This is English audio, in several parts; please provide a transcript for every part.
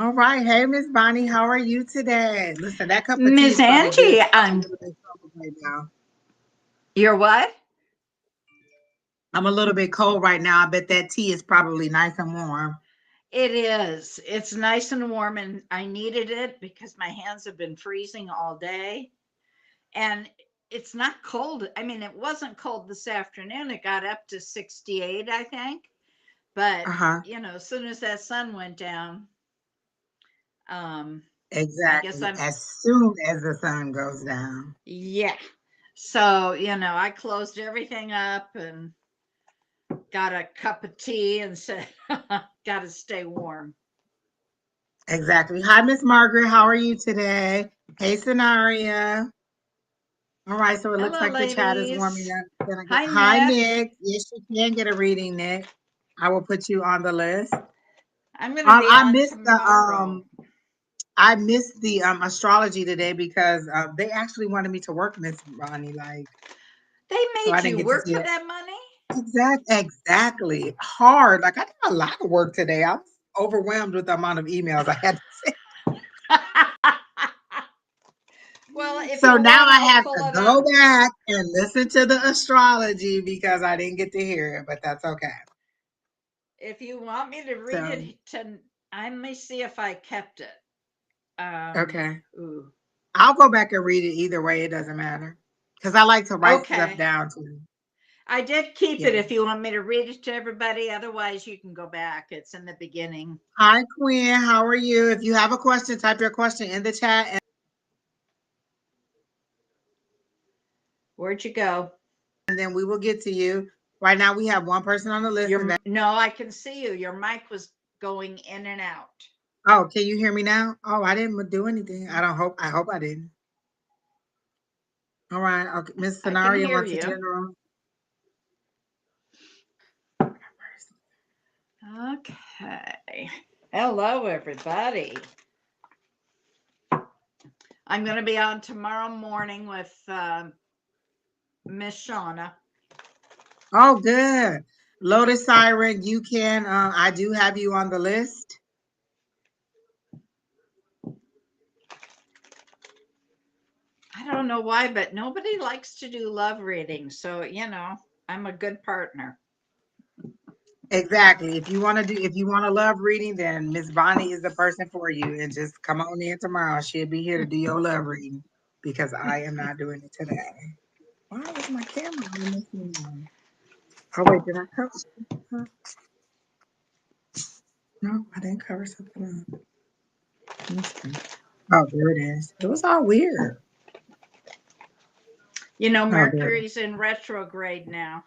All right. Hey, Miss Bonnie, how are you today? Listen, that cup of tea Miss is probably good Angie, because I'm a little bit cold right now. you're what? I'm a little bit cold right now. I bet that tea is probably nice and warm. It is. It's nice and warm, and I needed it because my hands have been freezing all day. And it's not cold. I mean, it wasn't cold this afternoon. It got up to 68, I think. But, Uh-huh. as soon as that sun went down, um, I guess Exactly. I'm, As soon as the sun goes down. yeah. So, I closed everything up and got a cup of tea and said, got to stay warm. Exactly. Hi, Miss Margaret. How are you today? Hey, Scenaria. All right. So it looks Hello, like the chat is warming ladies. up. Hi, Hi, Nick. Nick. Yes, you can get a reading, Nick. I will put you on the list. I'm going to be I on missed the tomorrow. astrology today because they actually wanted me to work, Miss Ronnie. Like, They so I made didn't you get to work see for it. that money? Exactly. Hard. Like I did a lot of work today. I was overwhelmed with the amount of emails I had to send. Well, if So you now want, I I'll have pull to it go up. back and listen to the astrology because I didn't get to hear it, but that's okay. If you want me to read So it, I may see if I kept it. okay. Ooh. I'll go back and read it either way. It doesn't matter. Because I like to write stuff Okay. down too. I did keep Yeah. it if you want me to read it to everybody. Otherwise, you can go back. It's in the beginning. Hi, Quinn. How are you? If you have a question, type your question in the chat. Where'd you go? And then we will get to you. Right now, we have one person on the list, and that. No, I can see you. Your mic was going in and out. Oh, can you hear me now? Oh, I didn't do anything. I hope I didn't. All right. Okay. Miss I can Scenario hear wants a you. general. Okay. Hello, everybody. I'm going to be on tomorrow morning with Miss Shauna. Oh, good. Lotus Siren, you can. I do have you on the list. I don't know why, but nobody likes to do love readings. So, I'm a good partner. Exactly. If you want a love reading, then Miss Bonnie is the person for you. And just come on in tomorrow. She'll be here to do your love reading because I am not doing it today. Why is my camera on this one? Oh wait, did I cover something up? No, I didn't cover something up. Let me see. Oh, there it is. It was all weird. Oh, there. Mercury's in retrograde now.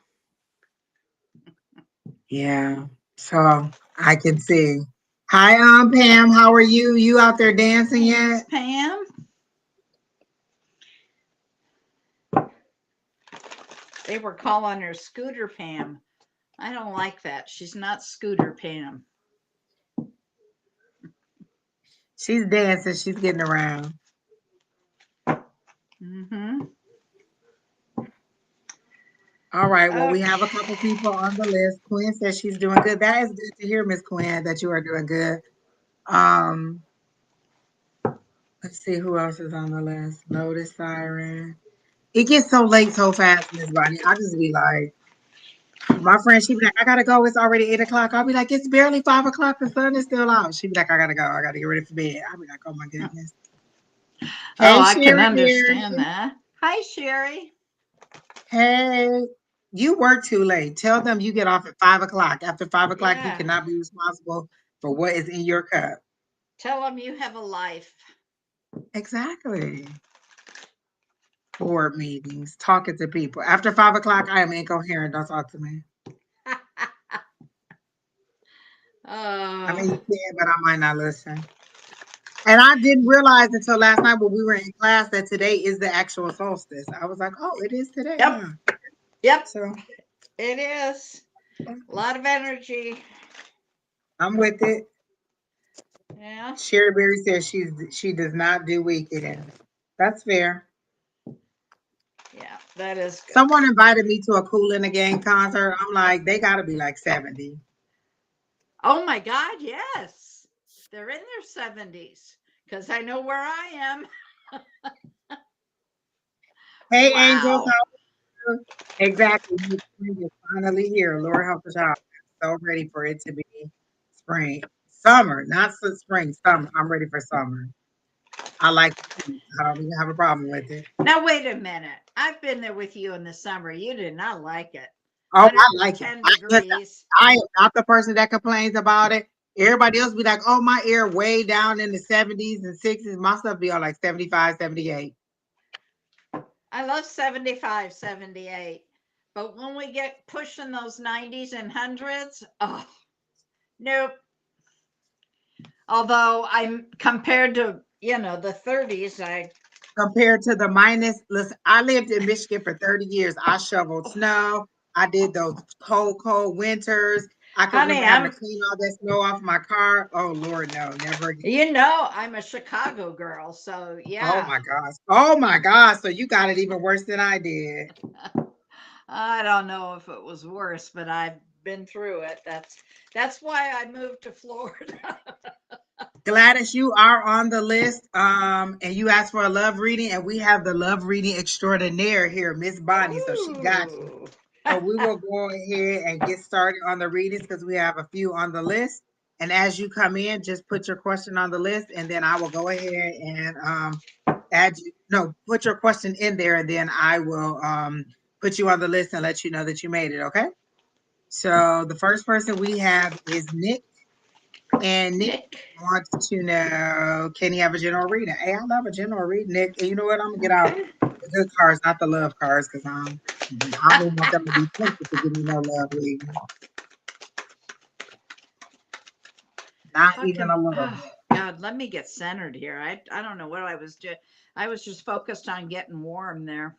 Yeah. So I can see. Hi, Pam. How are you? You out there dancing Hey, Miss yet? Pam. They were calling her Scooter Pam. I don't like that. She's not Scooter Pam. She's dancing. She's getting around. Mm-hmm. All right. Well, we have a couple Okay. people on the list. Quinn says she's doing good. That is good to hear, Miss Quinn, that you are doing good. Um, let's see who else is on the list. Lotus Siren. It gets so late so fast, Miss Bonnie. I just be like, my friend, she be like, I gotta go. It's already 8 o'clock. I'll be like, it's barely 5 o'clock. The sun is still out. She be like, I gotta go. I gotta get ready for bed. I'll be like, oh my goodness. Oh, Hey, I can Sherry understand Berry. that. Hi, Sherry. Hey, you work too late. Tell them you get off at 5 o'clock. After 5 o'clock, you Yeah. cannot be responsible for what is in your cup. Tell them you have a life. Exactly. Board meetings, talking to people. After 5 o'clock, I am incoherent. Don't talk to me. I mean, you Oh, can, but I might not listen. And I didn't realize until last night when we were in class that today is the actual solstice. I was like, oh, it is today, yep. huh? Yep. So It is. A lot of energy. I'm with it. Yeah. Sherry Berry says she does not do weekends. That's fair. Yeah. That is good. Someone invited me to a Cool in the Gang concert. I'm like, they got to be like 70. Oh my God. Yes. They're in their 70s because I know where I am. Hey, angels, Wow. how are you? Exactly. Spring is finally here. Lord help us out. I'm so ready for it to be spring. Summer, not spring, summer. I'm ready for summer. I like the heat. I don't even have a problem with it. Now, wait a minute. I've been there with you in the summer. You did not like it. Oh, I like it. 110 Listen, degrees. I am not the person that complains about it. Everybody else be like, oh, my air way down in the 70s and 60s. My stuff be on like 75, 78. I love 75, 78. But when we get pushing those 90s and hundreds, oh, nope. Although I'm compared to, the 30s, Compared to the minus, listen, I lived in Michigan for 30 years. I shoveled snow. I did those cold winters. I can honey, remember having to clean all that snow off my car. Oh, Lord, no, never again. I'm a Chicago girl. So, Oh, yeah, my gosh. Oh, my gosh. So you got it even worse than I did. I don't know if it was worse, but I've been through it. That's why I moved to Florida. Gladys, you are on the list. And you asked for a love reading, and we have the love reading extraordinaire here, Miss Bonnie. So she got you. Ooh. So we will go ahead and get started on the readings because we have a few on the list. And as you come in, just put your question on the list, and then I will go ahead and add you. No, put your question in there, and then I will put you on the list and let you know that you made it. Okay. So the first person we have is Nick. And Nick Nick. wants to know, can he have a general reading? Hey, I love a general reading, Nick. And you know what? I'm gonna get out Okay. the good cards, not the love cards, because I don't want them to be tempted to give me no love reading. Not even Talking. a little Oh, bit. God, let me get centered here. I don't know what I was doing. I was just focused on getting warm there.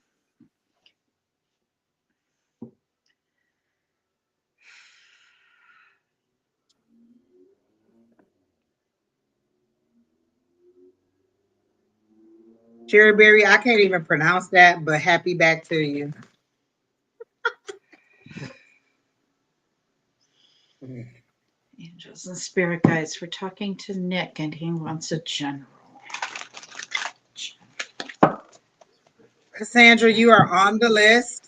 Cherry Berry, I can't even pronounce that, but happy back to you. Angels and spirit guides. We're talking to Nick, and he wants a general. Cassandra, you are on the list.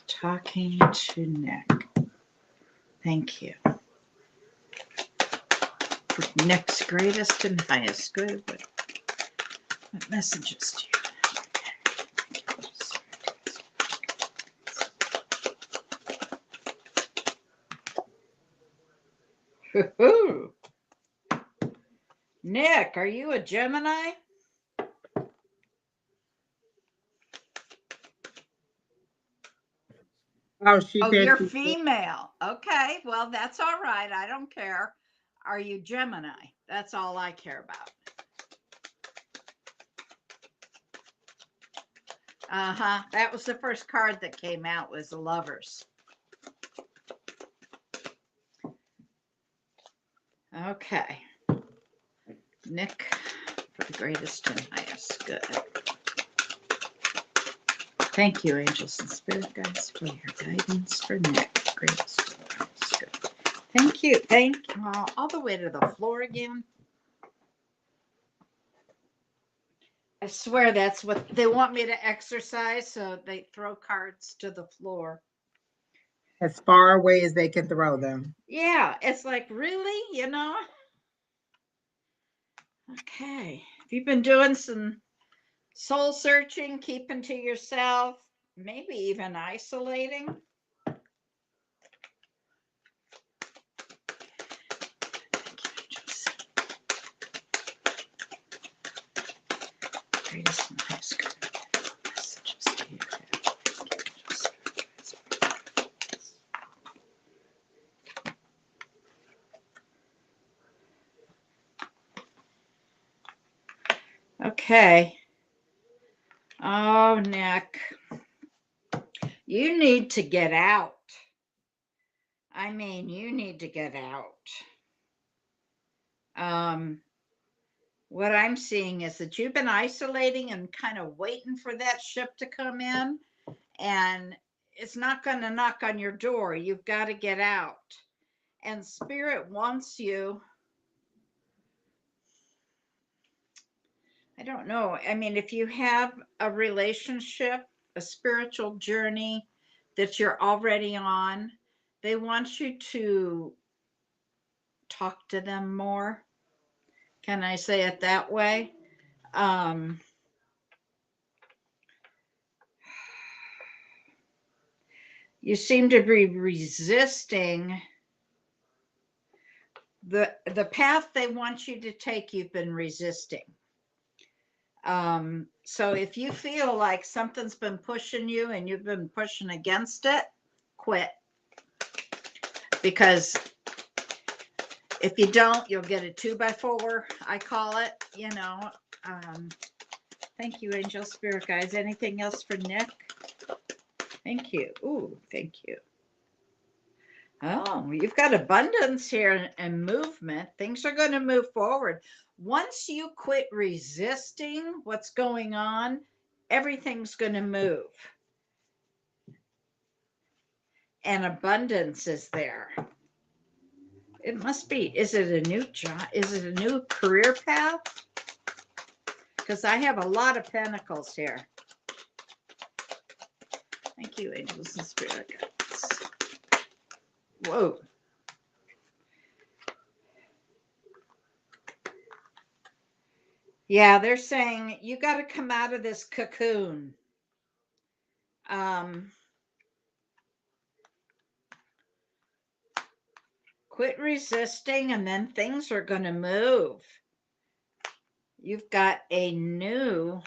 Talking to Nick. Thank you. For Nick's greatest and highest good. What messages do you have? Nick, are you a Gemini? Oh, she Oh, said you're she did. female. Okay, well, that's all right. I don't care. Are you Gemini? That's all I care about. Uh-huh. That was the first card that came out was the Lovers. Okay. Nick, for the greatest and highest good. Thank you, angels and spirit guides, for your guidance for Nick, greatest and highest good. Thank you. Thank you. All the way to the floor again. I swear that's what they want me to exercise, so they throw cards to the floor. As far away as they can throw them. Yeah, it's like, really? Okay. Have you been doing some soul searching, keeping to yourself, maybe even isolating? Greatest and highest good messages do you have? Okay. Oh, Nick, you need to get out. I mean, you need to get out. Um, what I'm seeing is that you've been isolating and kind of waiting for that ship to come in, and it's not going to knock on your door. You've got to get out. And Spirit wants you, I don't know. I mean, if you have a relationship, a spiritual journey that you're already on, they want you to talk to them more. Can I say it that way? Um, you seem to be resisting the path they want you to take. You've been resisting. So if you feel like something's been pushing you and you've been pushing against it, quit. Because if you don't, you'll get a 2x4, I call it, you know. Thank you, Angel Spirit Guides. Anything else for Nick? Thank you. Ooh, thank you. Oh, you've got abundance here and movement. Things are going to move forward. Once you quit resisting what's going on, everything's going to move. And abundance is there. It must be. Is it a new job? Is it a new career path? Because I have a lot of pentacles here. Thank you, angels and spirit guides. Whoa. Yeah, they're saying you got to come out of this cocoon. Quit resisting, and then things are going to move. You've got a new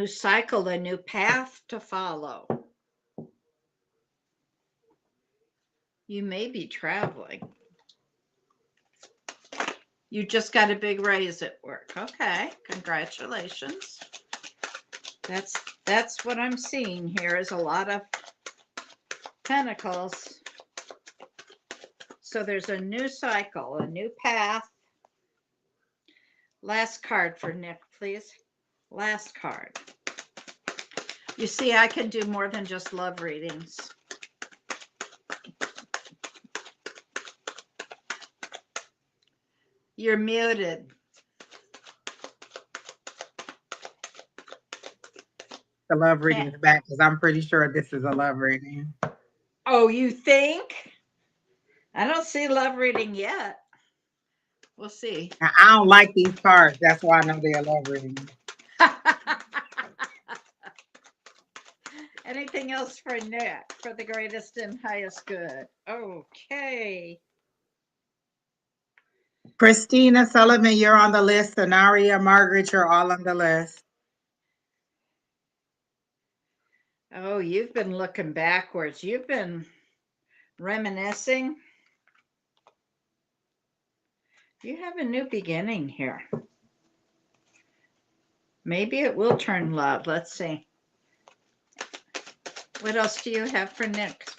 cycle, a new path to follow. You may be traveling. You just got a big raise at work. Okay, congratulations. That's what I'm seeing here is a lot of pentacles. So there's a new cycle, a new path. Last card for Nick, please. Last card. You see, I can do more than just love readings. You're muted. The love reading is back because I'm pretty sure this is a love reading. Oh, you think? I don't see love reading yet. We'll see. Now, I don't like these cards. That's why I know they're a love reading. Anything else for Nick for the greatest and highest good? Okay. Christina Sullivan, you're on the list. Scenario, Margaret, you're all on the list. Oh, you've been looking backwards. You've been reminiscing. You have a new beginning here. Maybe it will turn love. Let's see. What else do you have for Nick?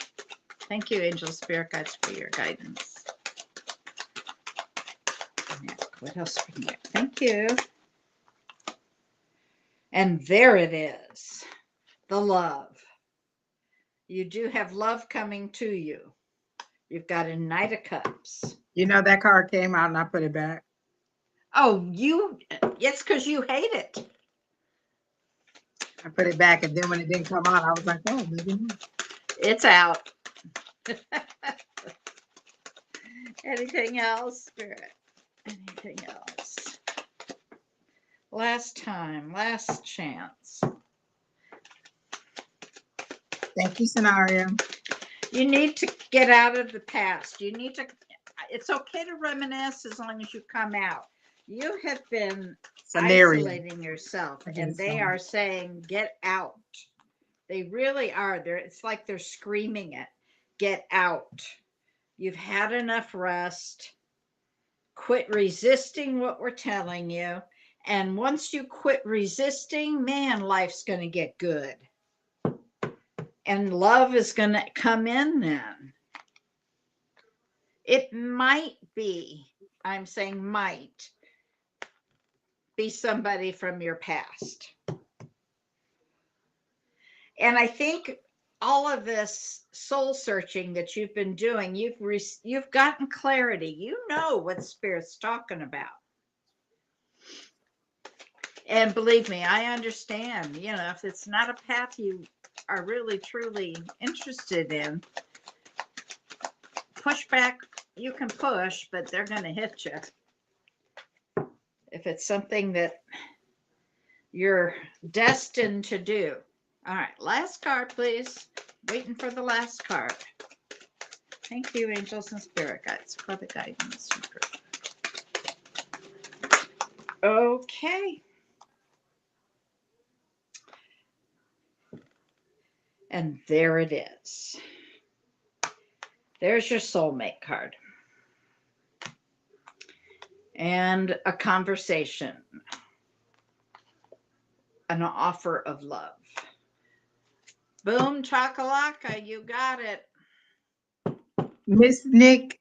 Thank you, Angel Spirit Guides, for your guidance. Nick, what else for Nick? Thank you. And there it is. The love. You do have love coming to you. You've got a Knight of Cups. You know that card came out and I put it back. Oh, it's because you hate it. I put it back, and then when it didn't come out, I was like, oh, maybe not. It's out. Anything else, Spirit? Anything else? Last time, last chance. Thank you, Scenario. You need to get out of the past. It's okay to reminisce as long as you come out. You have been isolating yourself, and they are saying, get out. They really are. It's like they're screaming it. Get out. You've had enough rest. Quit resisting what we're telling you. And once you quit resisting, man, life's going to get good. And love is going to come in then. It might be, I'm saying might, be somebody from your past. And I think all of this soul searching that you've been doing, you've gotten clarity. You know what Spirit's talking about. And believe me, I understand. You know, if it's not a path you are really truly interested in, push back. You can push, but they're going to hit you. If it's something that you're destined to do. All right, last card, please. Waiting for the last card. Thank you, angels and spirit guides, for the guidance. Okay. And there it is. There's your soulmate card. And a conversation, an offer of love. Boom, chakalaka, you got it. Miss Nick,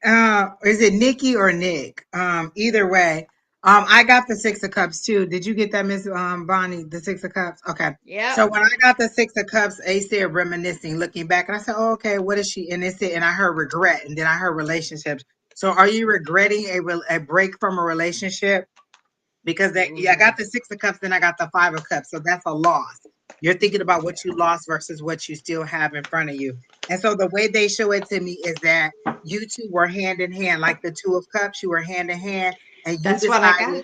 is it Nikki or Nick? Either way. I got the Six of Cups too. Did you get that, Miss Bonnie? The Six of Cups? Okay. Yep. So when I got the Six of Cups, they said reminiscing, looking back, and I said, oh, okay, what is she? And it said, and I heard regret, and then I heard relationships. So are you regretting a break from a relationship? Because I got the Six of Cups, then I got the Five of Cups. So that's a loss. You're thinking about what you lost versus what you still have in front of you. And so the way they show it to me is that you two were hand in hand, like the Two of Cups, you were hand in hand, and That's what I got.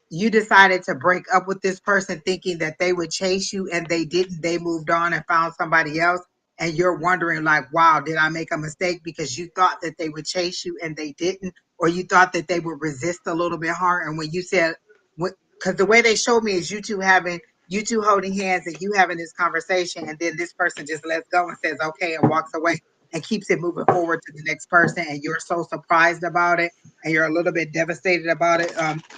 you decided to break up with this person thinking that they would chase you, and they didn't. They moved on and found somebody else. And you're wondering, like, wow, did I make a mistake? Because you thought that they would chase you and they didn't, or you thought that they would resist a little bit hard. And when you said, because the way they showed me is you two holding hands and you having this conversation, and then this person just lets go and says okay and walks away and keeps it moving forward to the next person, and you're so surprised about it and you're a little bit devastated about it.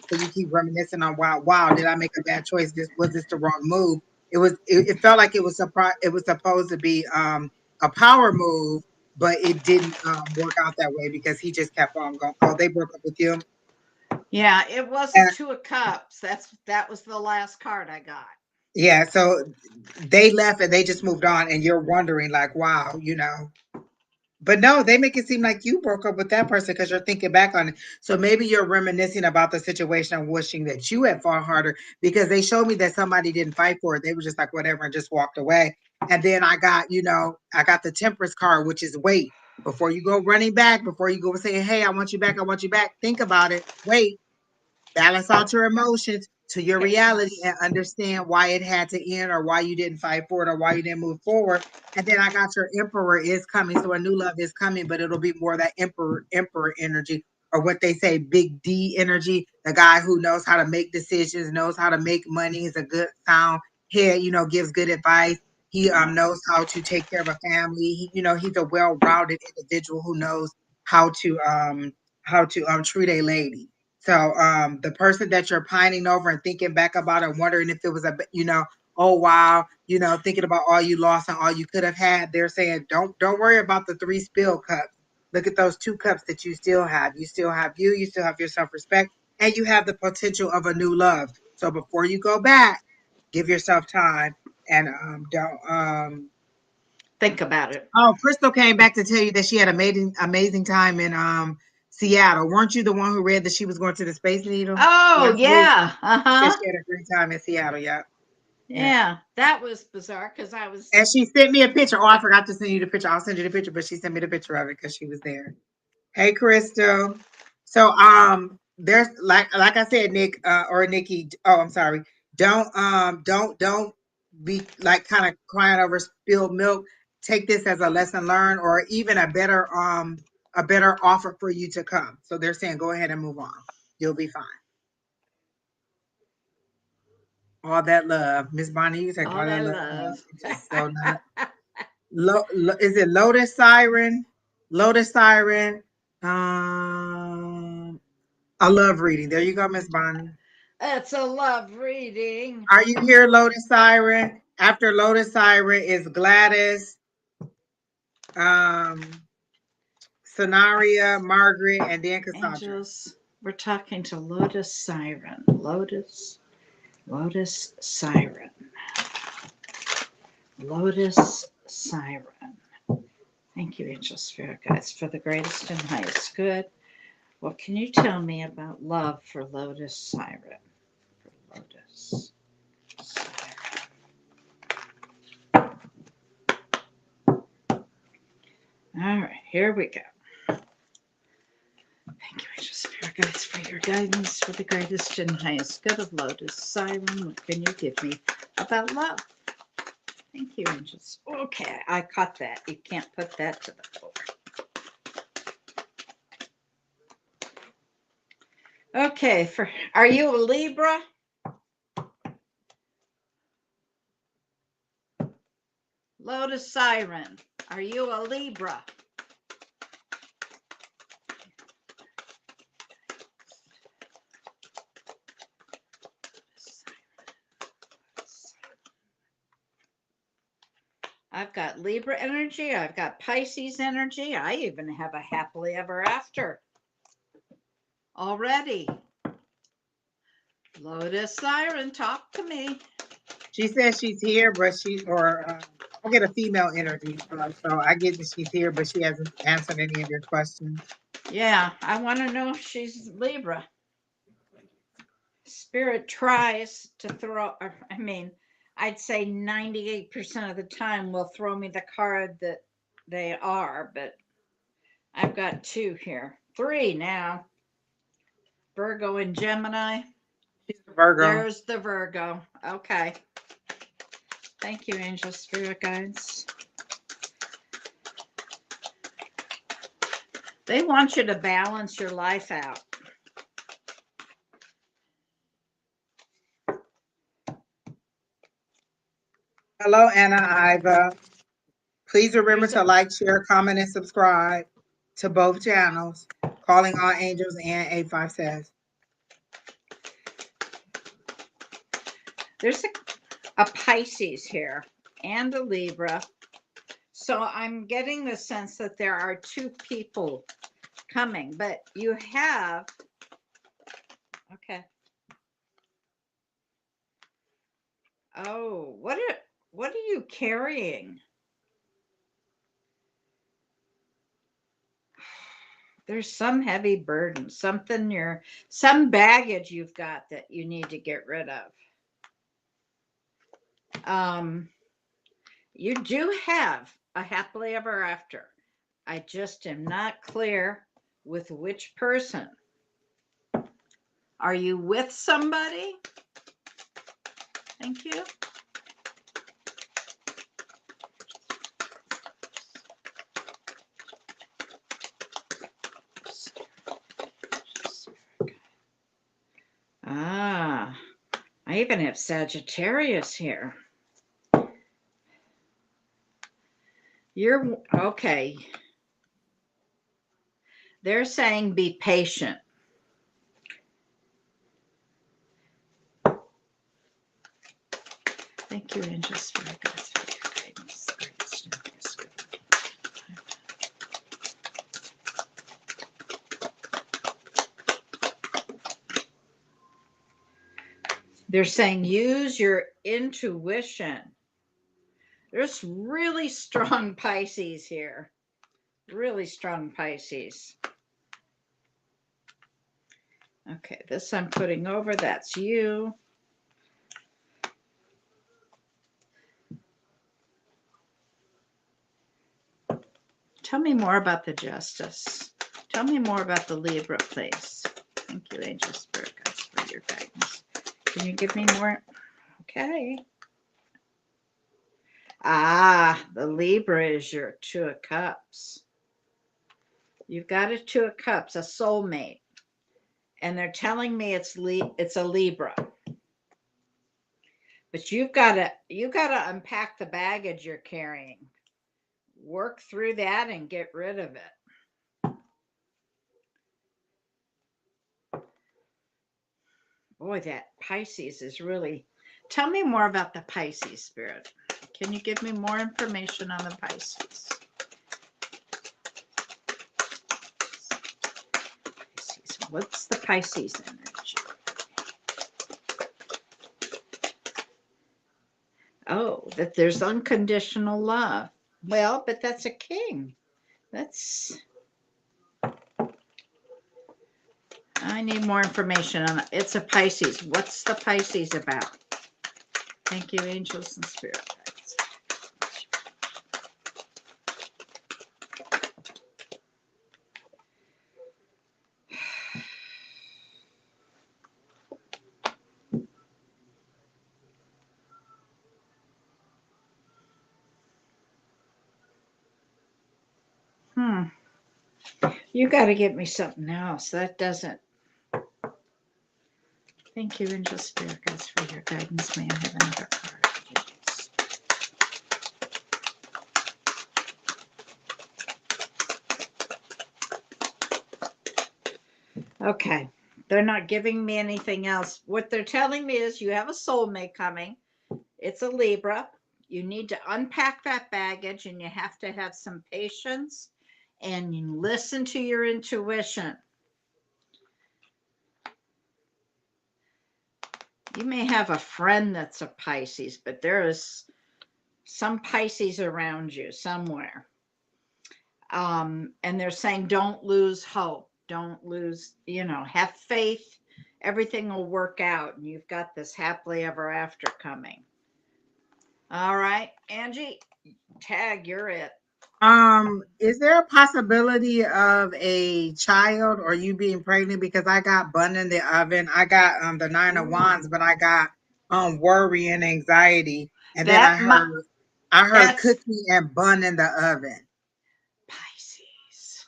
So you keep reminiscing on, wow, did I make a bad choice? Was this the wrong move? It felt like it was it was supposed to be a power move, but it didn't work out that way because he just kept on going. Oh, they broke up with you. Yeah, it was a Two of Cups. That was the last card I got. Yeah, so they left and they just moved on, and you're wondering, like, wow, But no, they make it seem like you broke up with that person because you're thinking back on it. So maybe you're reminiscing about the situation and wishing that you had fought harder, because they showed me that somebody didn't fight for it. They were just like, whatever, and just walked away. And then I got the Temperance card, which is wait. Before you go running back, before you go saying, hey, I want you back, I want you back, think about it. Wait, balance out your emotions to your reality and Yes. understand why it had to end, or why you didn't fight for it, or why you didn't move forward. And then I got your Emperor is coming. So a new love is coming, but it'll be more that emperor energy, or what they say, big D energy. The guy who knows how to make decisions, knows how to make money, is a good sound head, gives good advice. He knows how to take care of a family. He's a well-rounded individual who knows how to treat a lady. So the person that you're pining over and thinking back about it, wondering if it was oh wow, thinking about all you lost and all you could have had, they're saying don't worry about the three spill cups. Look at those two cups that you still have. You still have you still have your self-respect, and you have the potential of a new love. So before you go back, give yourself time, and don't Think about it. oh, Crystal came back to tell you that she had amazing time in Seattle. Weren't you the one who read that she was going to the Space Needle Oh, last week? yeah. She said Uh-huh. she had a great time in Seattle. Yeah, yeah. Yeah, that was bizarre because I was. And she sent me a picture. Oh, I forgot to send you the picture. I'll send you the picture, but she sent me the picture of it because she was there. Hey, Crystal. So there's like I said, Nick or Nikki. Oh, I'm sorry. Don't be like kind of crying over spilled milk. Take this as a lesson learned, or even a better offer for you to come. So they're saying go ahead and move on. You'll be fine. All that love, Miss Bonnie. You said All all that that love. love. It's just so nice. Is it Lotus Siren? Lotus Siren. Um, a love reading. There you go, Miss Bonnie. It's a love reading. Are you here, Lotus Siren? After Lotus Siren is Gladys, um, Sonaria, Margaret, and then Cassandra. Angels, we're talking to Lotus Siren. Lotus Siren. Lotus Siren. Thank you, Angel Spirit Guides, for the greatest and highest good. What can you tell me about love for Lotus Siren? For Lotus Siren. All right, here we go. Thank you, Angel Spirit Guides, for your guidance for the greatest and highest good of Lotus Siren. What can you give me about love? Thank you, angels. Okay, I caught that. You can't put that to the floor. Okay, are you a Libra? Lotus Siren, are you a Libra? I've got Libra energy. I've got Pisces energy. I even have a happily ever after already. Lotus Siren, talk to me. She says she's here, but I get a female energy, so I get that she's here, but she hasn't answered any of your questions. Yeah, I want to know if she's Libra. Spirit tries to throw, I'd say 98% of the time will throw me the card that they are, but I've got 2 here. 3 now. Virgo and Gemini. She's a Virgo. There's the Virgo. Okay. Thank you, Angel Spirit Guides. They want you to balance your life out. Hello, Anna Iva. Please remember to like, share, comment, and subscribe to both channels, Calling All Angels and A5says. There's a Pisces here and a Libra. So I'm getting the sense that there are 2 people coming, but you have, okay. Oh, what are you carrying? There's some heavy burden, some baggage you've got that you need to get rid of. You do have a happily ever after. I just am not clear with which person. Are you with somebody? Thank you. I even have Sagittarius here. You're okay. They're saying be patient. Thank you, Angel Spirit Guides, for your guidance. They're saying use your intuition. There's really strong Pisces here. Really strong Pisces. Okay, this I'm putting over. That's you. Tell me more about the Justice. Tell me more about the Libra, please. Thank you, Angel Spirit Guides, for your guidance. Can you give me more? Okay. The Libra is your 2 of Cups. You've got a 2 of Cups, a soulmate. And they're telling me it's a Libra. But you've got to unpack the baggage you're carrying. Work through that and get rid of it. Boy, that Pisces is really... Tell me more about the Pisces, Spirit. Can you give me more information on the Pisces? What's the Pisces energy? Oh, that there's unconditional love. Well, but that's a king. That's. I need more information on it. It's a Pisces. What's the Pisces about? Thank you, angels and spirit guides. Hmm. You got to get me something else. That doesn't. Thank you, angel spirit guides, for your guidance. May I have another card, please? Okay. They're not giving me anything else. What they're telling me is you have a soulmate coming. It's a Libra. You need to unpack that baggage and you have to have some patience and you listen to your intuition. You may have a friend that's a Pisces, but there is some Pisces around you somewhere. And they're saying, don't lose hope. Don't lose, have faith. Everything will work out. And you've got this happily ever after coming. All right, Angie, tag, you're it. Is there a possibility of a child or you being pregnant? Because I got bun in the oven. I got the nine of wands, but I got worry and anxiety. And then That I heard that's cookie and bun in the oven. Pisces.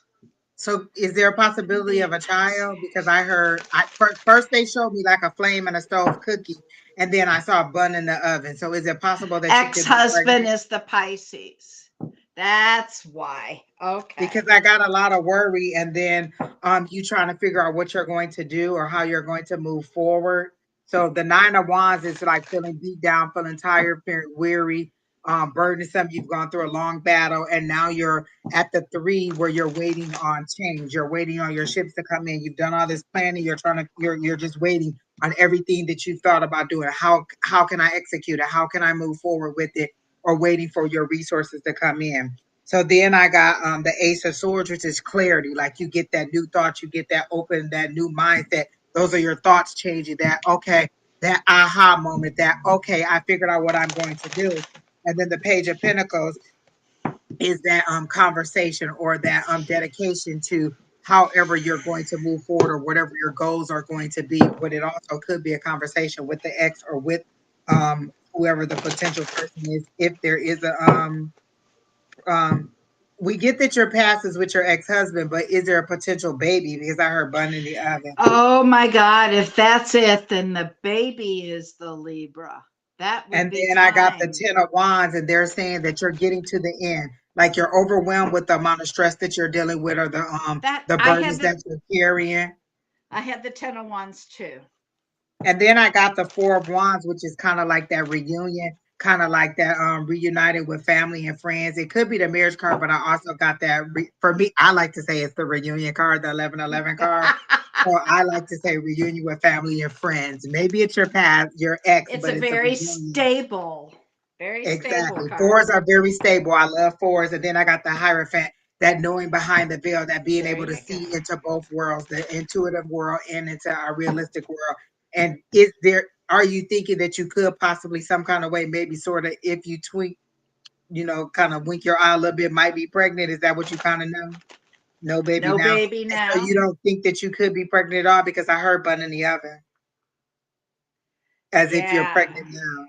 So is there a possibility of Big a child? Because Pisces. I heard first they showed me like a flame and a stove cookie, and then I saw a bun in the oven. So is it possible that you could be Ex-husband pregnant? is the Pisces. That's why. Because Okay. I got a lot of worry, and then you trying to figure out what you're going to do or how you're going to move forward. So the nine of wands is like feeling beat down, feeling tired, feeling weary, burdensome. You've gone through a long battle, and now you're at the three where you're waiting on change. You're waiting on your ships to come in. You've done all this planning. You're just waiting on everything that you thought about doing. How can I execute it? How can I move forward with it? Or waiting for your resources to come in. So then I got the Ace of Swords, which is clarity. Like you get that new thought, you get that open, that new mindset. Those are your thoughts changing. That okay, that aha moment. That okay, I figured out what I'm going to do. And then the Page of Pentacles is that conversation or that dedication to however you're going to move forward or whatever your goals are going to be. But it also could be a conversation with the ex or with whoever the potential person is, if there is a um, we get that your past is with your ex-husband, but is there a potential baby? Because I heard bun in the oven. Oh my God. If that's it, then the baby is the Libra. That would And be then I got the time. 10 of wands, and they're saying that you're getting to the end. Like you're overwhelmed with the amount of stress that you're dealing with or That the I had burdens the that you're carrying. I had the 10 of Wands too. And then I got the 4 of wands, which is kind of like that reunion, kind of like that reunited with family and friends. It could be the marriage card, but I also got that for me, I like to say it's the reunion card, the 1111 card. So I like to say reunion with family and friends. Maybe it's your past, your ex, It's but a it's a reunion. very stable Exactly. card. Fours are very stable. I love fours. And then I got the Hierophant, that knowing behind the veil, that being There able to you go. see into both worlds, the intuitive world and into our realistic world. And is there, are you thinking that you could possibly some kind of way, maybe sort of, if you tweak, kind of wink your eye a little bit, might be pregnant? Is that what you kind of know? No baby No now. baby And so now. you don't think that you could be pregnant at all because I heard bun in the oven as if you're Yeah. pregnant now.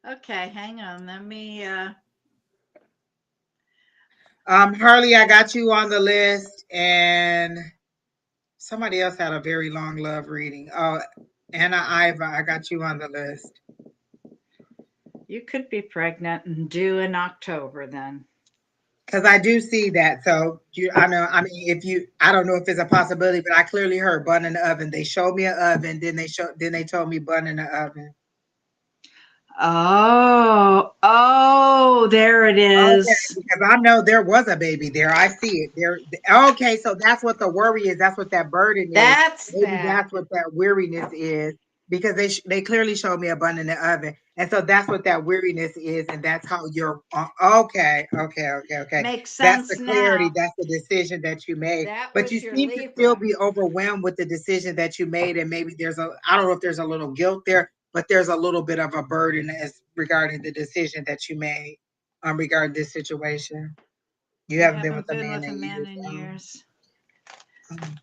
Okay, hang on. Let me Harley, I got you on the list, and somebody else had a very long love reading. Oh, Anna Iva, I got you on the list. you could be pregnant and due in October then. Because I do see that. So I know, I mean, I don't know if it's a possibility, but I clearly heard bun in the oven. They showed me an oven, then they told me bun in the oven. Oh, there it Okay, is. because I know there was a baby there. I see it there. Okay, so that's what the worry is. That's what that burden is. That's Maybe that. that's what that weariness is. because they clearly showed me a bun in the oven, and so that's what that weariness is, and that's how you're okay. Makes That's the sense clarity. now. That's the decision that you made. That But you was your seem to still Libra. be overwhelmed with the decision that you made, and maybe there's a I don't know if there's a little guilt there, but there's a little bit of a burden as regarding the decision that you made regarding this situation. You I haven't been with haven't a been man with a in man years. in years. Um,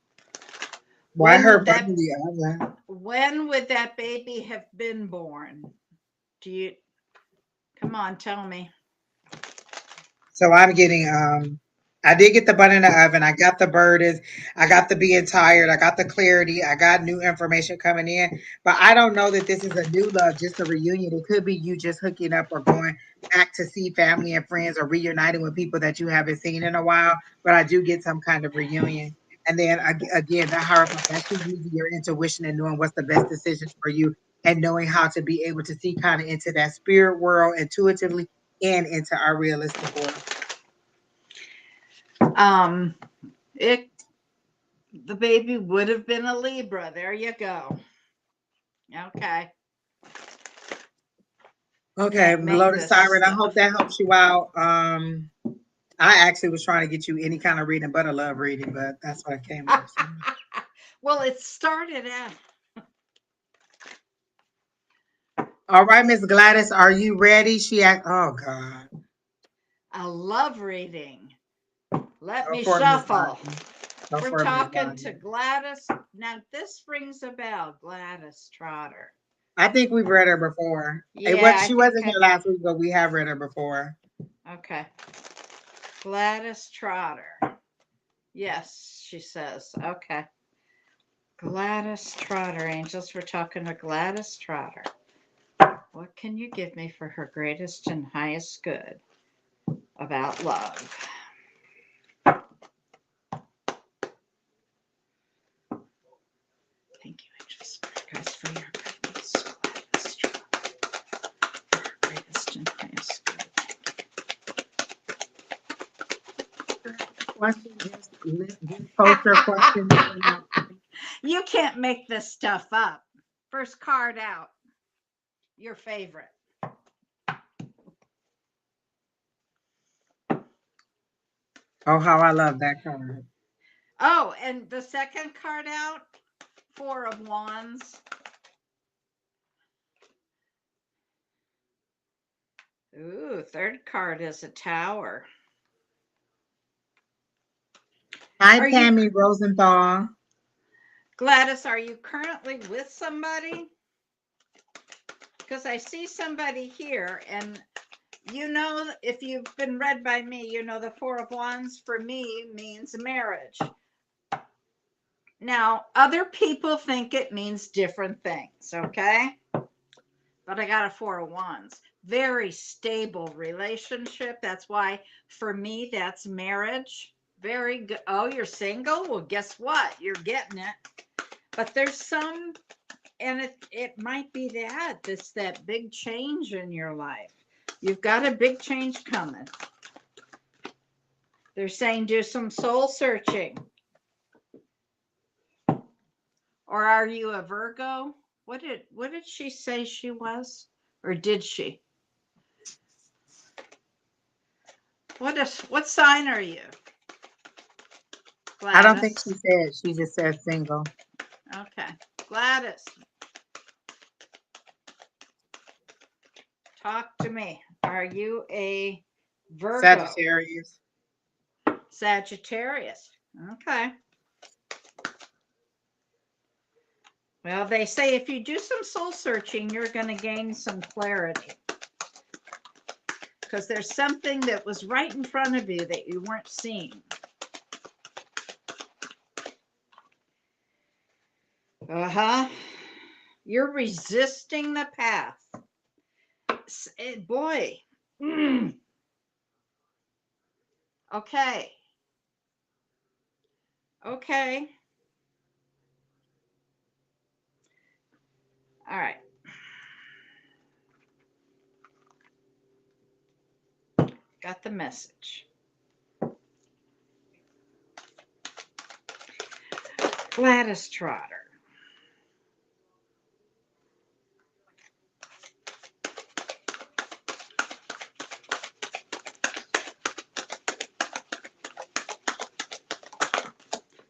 why When her would bun that in the oven? when would that baby have been born? Do you come on, tell me. So I'm getting I did get the bun in the oven. I got the burdens. I got the being tired. I got the clarity. I got new information coming in. But I don't know that this is a new love, just a reunion. It could be you just hooking up or going back to see family and friends or reuniting with people that you haven't seen in a while. But I do get some kind of reunion. And then again, that Hierophant, that's you using your intuition and knowing what's the best decision for you and knowing how to be able to see kind of into that spirit world intuitively and into our realistic world. Um, it the baby would have been a Libra. There you go. Okay. Okay, Can't make Lotus this Siren, I hope stuff. that helps you out. I actually was trying to get you any kind of reading but a love reading, but that's what I came up. So. Well, it started out All right, Miss Gladys, are you ready? Oh God. a love reading. Let Go me for it, Miss shuffle. Bonnie. Go We're for it, Miss talking to Bonnie. Gladys. Now, this rings a bell, Gladys Trotter. I think we've read her before. It Yeah, was I she think wasn't here I. last week, but we have read her before. Okay. Gladys Trotter. Yes, she says. Okay. Gladys Trotter. Angels, we're talking to Gladys Trotter. What can you give me for her greatest and highest good about love? Thank you, angels, guys, for your guidance. Gladys Trotter. For her greatest and highest good. Question, just post her question in You can't make this stuff up. First card out. Your favorite. Oh, how I love that card. Oh, and the second card out, Four of Wands. Ooh, third card is a Tower. Hi, Are you, Tammy Rosenthal. Gladys, are you currently with somebody? Because I see somebody here, and if you've been read by me, the Four of Wands for me means marriage. Now, other people think it means different things, okay? But I got a Four of Wands. Very stable relationship. That's why, for me, that's marriage. Very good. Oh, you're single? Well, guess what? You're getting it. But there's some, and it might be that big change in your life. You've got a big change coming. They're saying do some soul searching. Or are you a Virgo? What did she say she was? Or did she? What sign are you, I don't think Gladys? she said. She just said single. Okay. Gladys, talk to me. Are you a Virgo? Sagittarius. Sagittarius. Okay. Well, they say if you do some soul searching, you're going to gain some clarity. Because there's something that was right in front of you that you weren't seeing. Uh-huh. You're resisting the path. Boy. Mm. Okay. Okay. All right. Got the message. Gladys Trotter.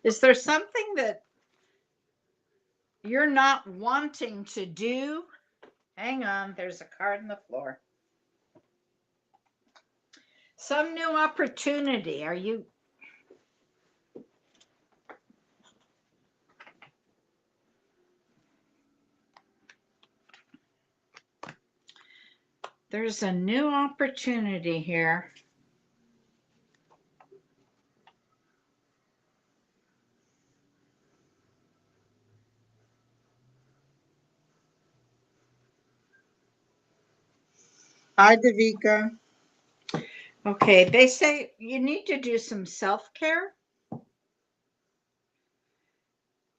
Is there something that you're not wanting to do? Hang on, there's a card on the floor. Some new opportunity. Are you? There's a new opportunity here. Hi, Davika. Okay, they say you need to do some self-care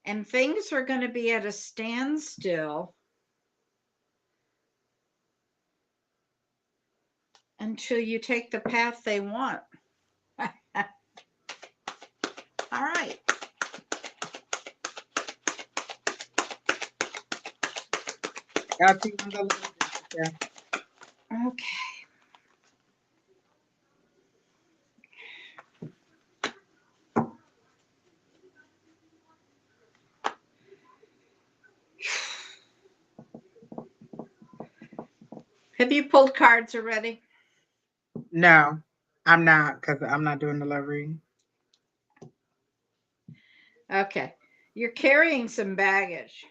and things are going to be at a standstill until you take the path they want. All right. Got you on the line, Davika. Okay. Have you pulled cards already? No, I'm not because I'm not doing the love reading. Okay. You're carrying some baggage.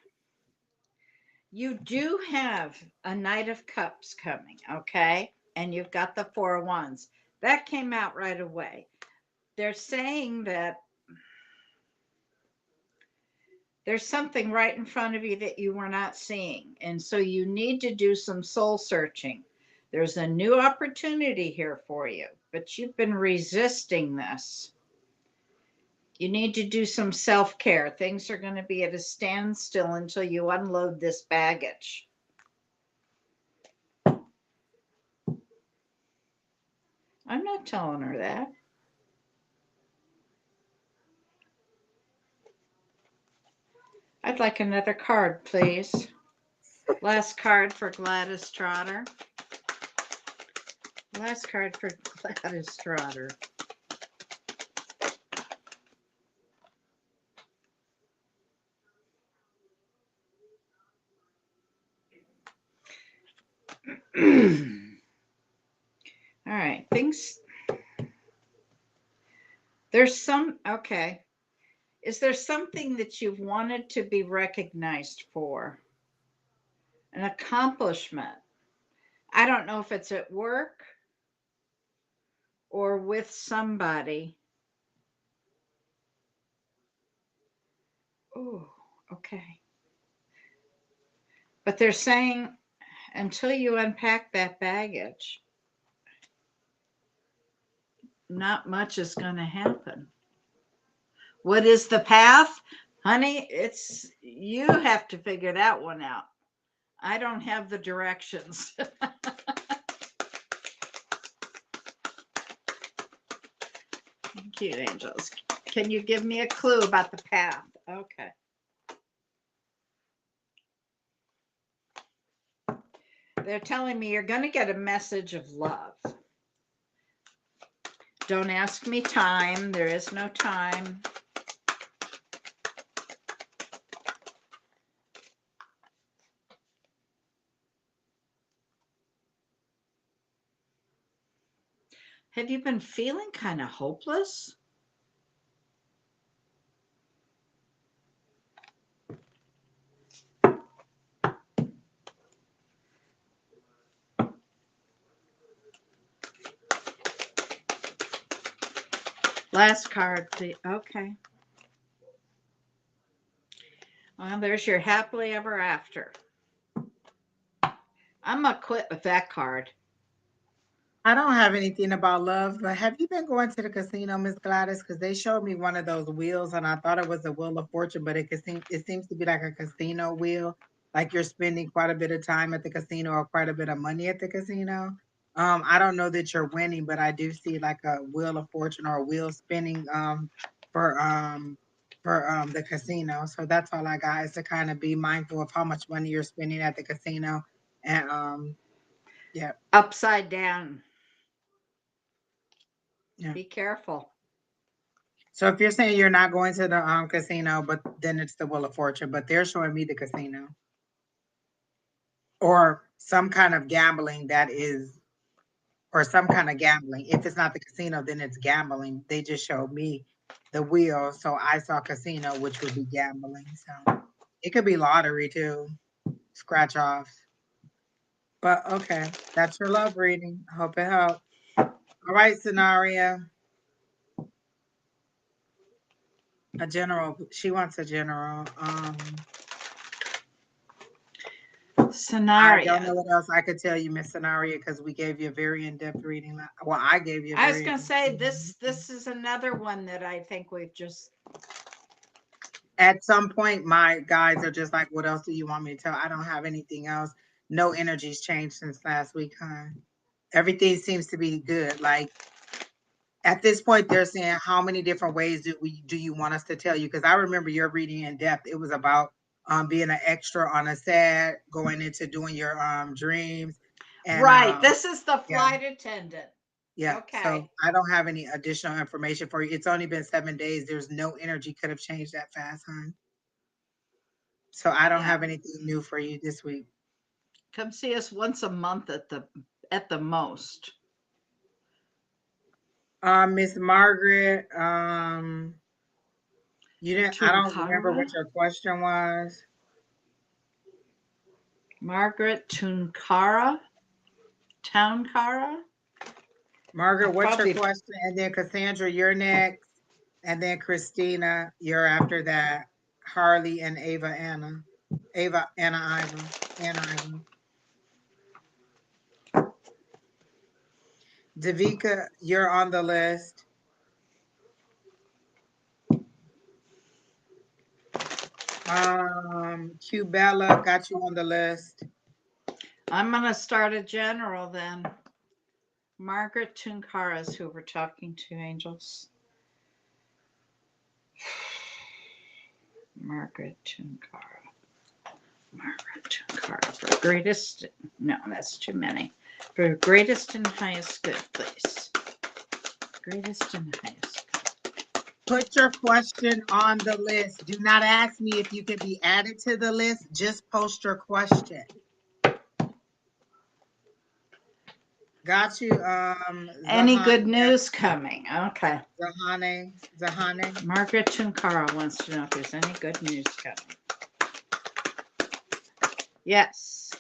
You do have a Knight of Cups coming, okay? And you've got the Four of Wands. That came out right away. They're saying that there's something right in front of you that you were not seeing. And so you need to do some soul searching. There's a new opportunity here for you, but you've been resisting this. You need to do some self care. Things are going to be at a standstill until you unload this baggage. I'm not telling her that. I'd like another card, please. Last card for Gladys Trotter. Last card for Gladys Trotter. All right, things. There's some, okay. Is there something that you've wanted to be recognized for? An accomplishment? I don't know if it's at work or with somebody. Oh, okay. But they're saying until you unpack that baggage, not much is going to happen. What is the path? Honey, it's you have to figure that one out. I don't have the directions. Thank you, angels. Can you give me a clue about the path? Okay. They're telling me you're going to get a message of love. Don't ask me time. There is no time. Have you been feeling kind of hopeless? Last card, please. Okay. Well, there's your happily ever after. I'm going to quit with that card. I don't have anything about love, but have you been going to the casino, Miss Gladys? Because they showed me one of those wheels, and I thought it was a wheel of fortune, but it seems to be like a casino wheel. Like you're spending quite a bit of time at the casino or quite a bit of money at the casino. I don't know that you're winning, but I do see like a wheel of fortune or a wheel spinning for um for the casino. So that's all I got is to kind of be mindful of how much money you're spending at the casino. And yeah, Upside down. yeah. Be careful. So if you're saying you're not going to the casino, but then it's the Wheel of Fortune, but they're showing me the casino or some kind of gambling that is, or some kind of gambling. If it's not the casino, then it's gambling. They just showed me the wheel, so I saw casino, which would be gambling. So it could be lottery too, scratch offs. But okay, that's your love reading. I hope it helped. All right, scenario. A general. She wants a general. I don't know Scenario. what else I could tell you, Miss Scenario, because we gave you a very in-depth reading. Well, I gave you a I was very going to in-depth say reading. this is another one that I think we've just. At some point, my guides are just like, what else do you want me to tell? I don't have anything else. No energy's changed since last week, huh? Everything seems to be good. Like at this point, they're saying, how many different ways do you want us to tell you? Because I remember your reading in depth. It was about being an extra on a set, going into doing your dreams, and Right. This is the yeah, flight attendant. yeah. So Okay. I don't have any additional information for you. It's only been 7 days. There's no energy could have changed that fast, hon. So I don't Yeah. have anything new for you this week. Come see us once a month at the most. Miss Margaret, you didn't. I don't remember Tunkara. what your question was. Margaret Tunkara. Townkara. Margaret, I'm what's your probably question? And then Cassandra, you're next. And then Christina, you're after that. Harley and Ava Anna. Ava Anna Iva. Anna Iva. Davika, you're on the list. Cubella got you on the list. I'm going to start a general then. Margaret Tunkara is who we're talking to, angels. Margaret Tunkara. Margaret Tunkara for greatest. No, that's too many. For greatest and highest good, please. Greatest and highest good. Put your question on the list. Do not ask me if you can be added to the list. Just post your question. Got you, Any good Zahane. news coming? Okay. Zahane. Margaret Tunkara wants to know if there's any good news coming. Yes.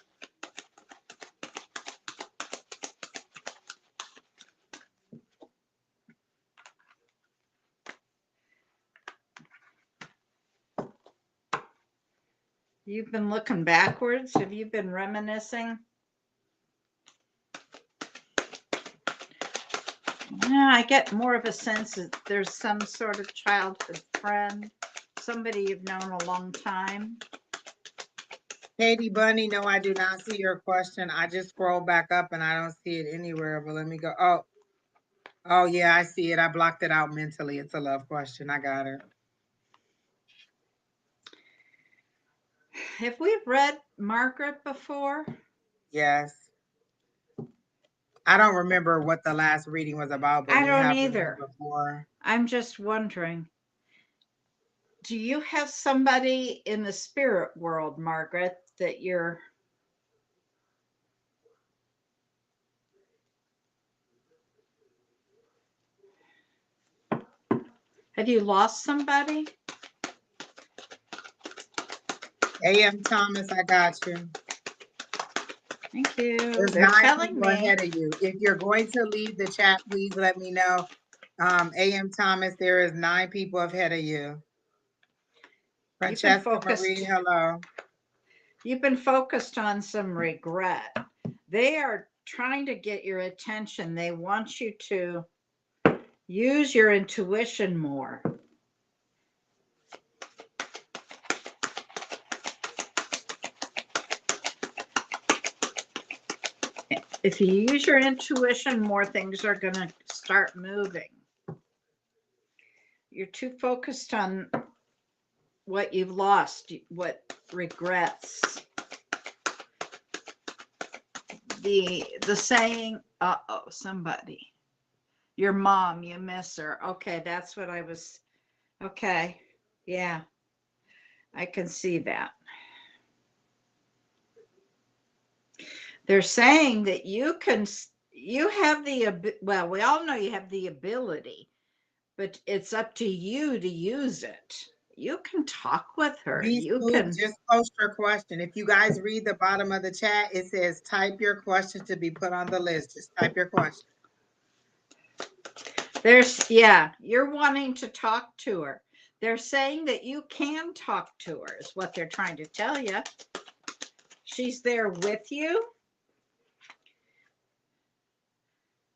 You've been looking backwards? Have you been reminiscing? Yeah, I get more of a sense that there's some sort of childhood friend, somebody you've known a long time. Katie Bunny, no, I do not see your question. I just scrolled back up and I don't see it anywhere, but let me go. Oh yeah, I see it. I blocked it out mentally. It's a love question. I got it. Have we read Margaret before? Yes. I don't remember what the last reading was about, but I we don't have read her either. before. I'm just wondering. Do you have somebody in the spirit world, Margaret, that you're. Have you lost somebody? A.M. Thomas, I got you. Thank you. There's They're 9 telling people me. ahead of you. If you're going to leave the chat, please let me know. A.M. Thomas, there is 9 people ahead of you. You've been Francesca Marie, focused. hello. You've been focused on some regret. They are trying to get your attention. They want you to use your intuition more. If you use your intuition more, things are going to start moving. You're too focused on what you've lost, what regrets. The saying, uh-oh, somebody. Your mom, you miss her. Okay, that's what I was. Okay. Yeah, I can see that. They're saying that you have well, we all know you have the ability, but it's up to you to use it. You can talk with her. Be You Swoop, can. just post your question. If you guys read the bottom of the chat, it says type your question to be put on the list. Just type your question. Yeah, you're wanting to talk to her. They're saying that you can talk to her, is what they're trying to tell you. She's there with you.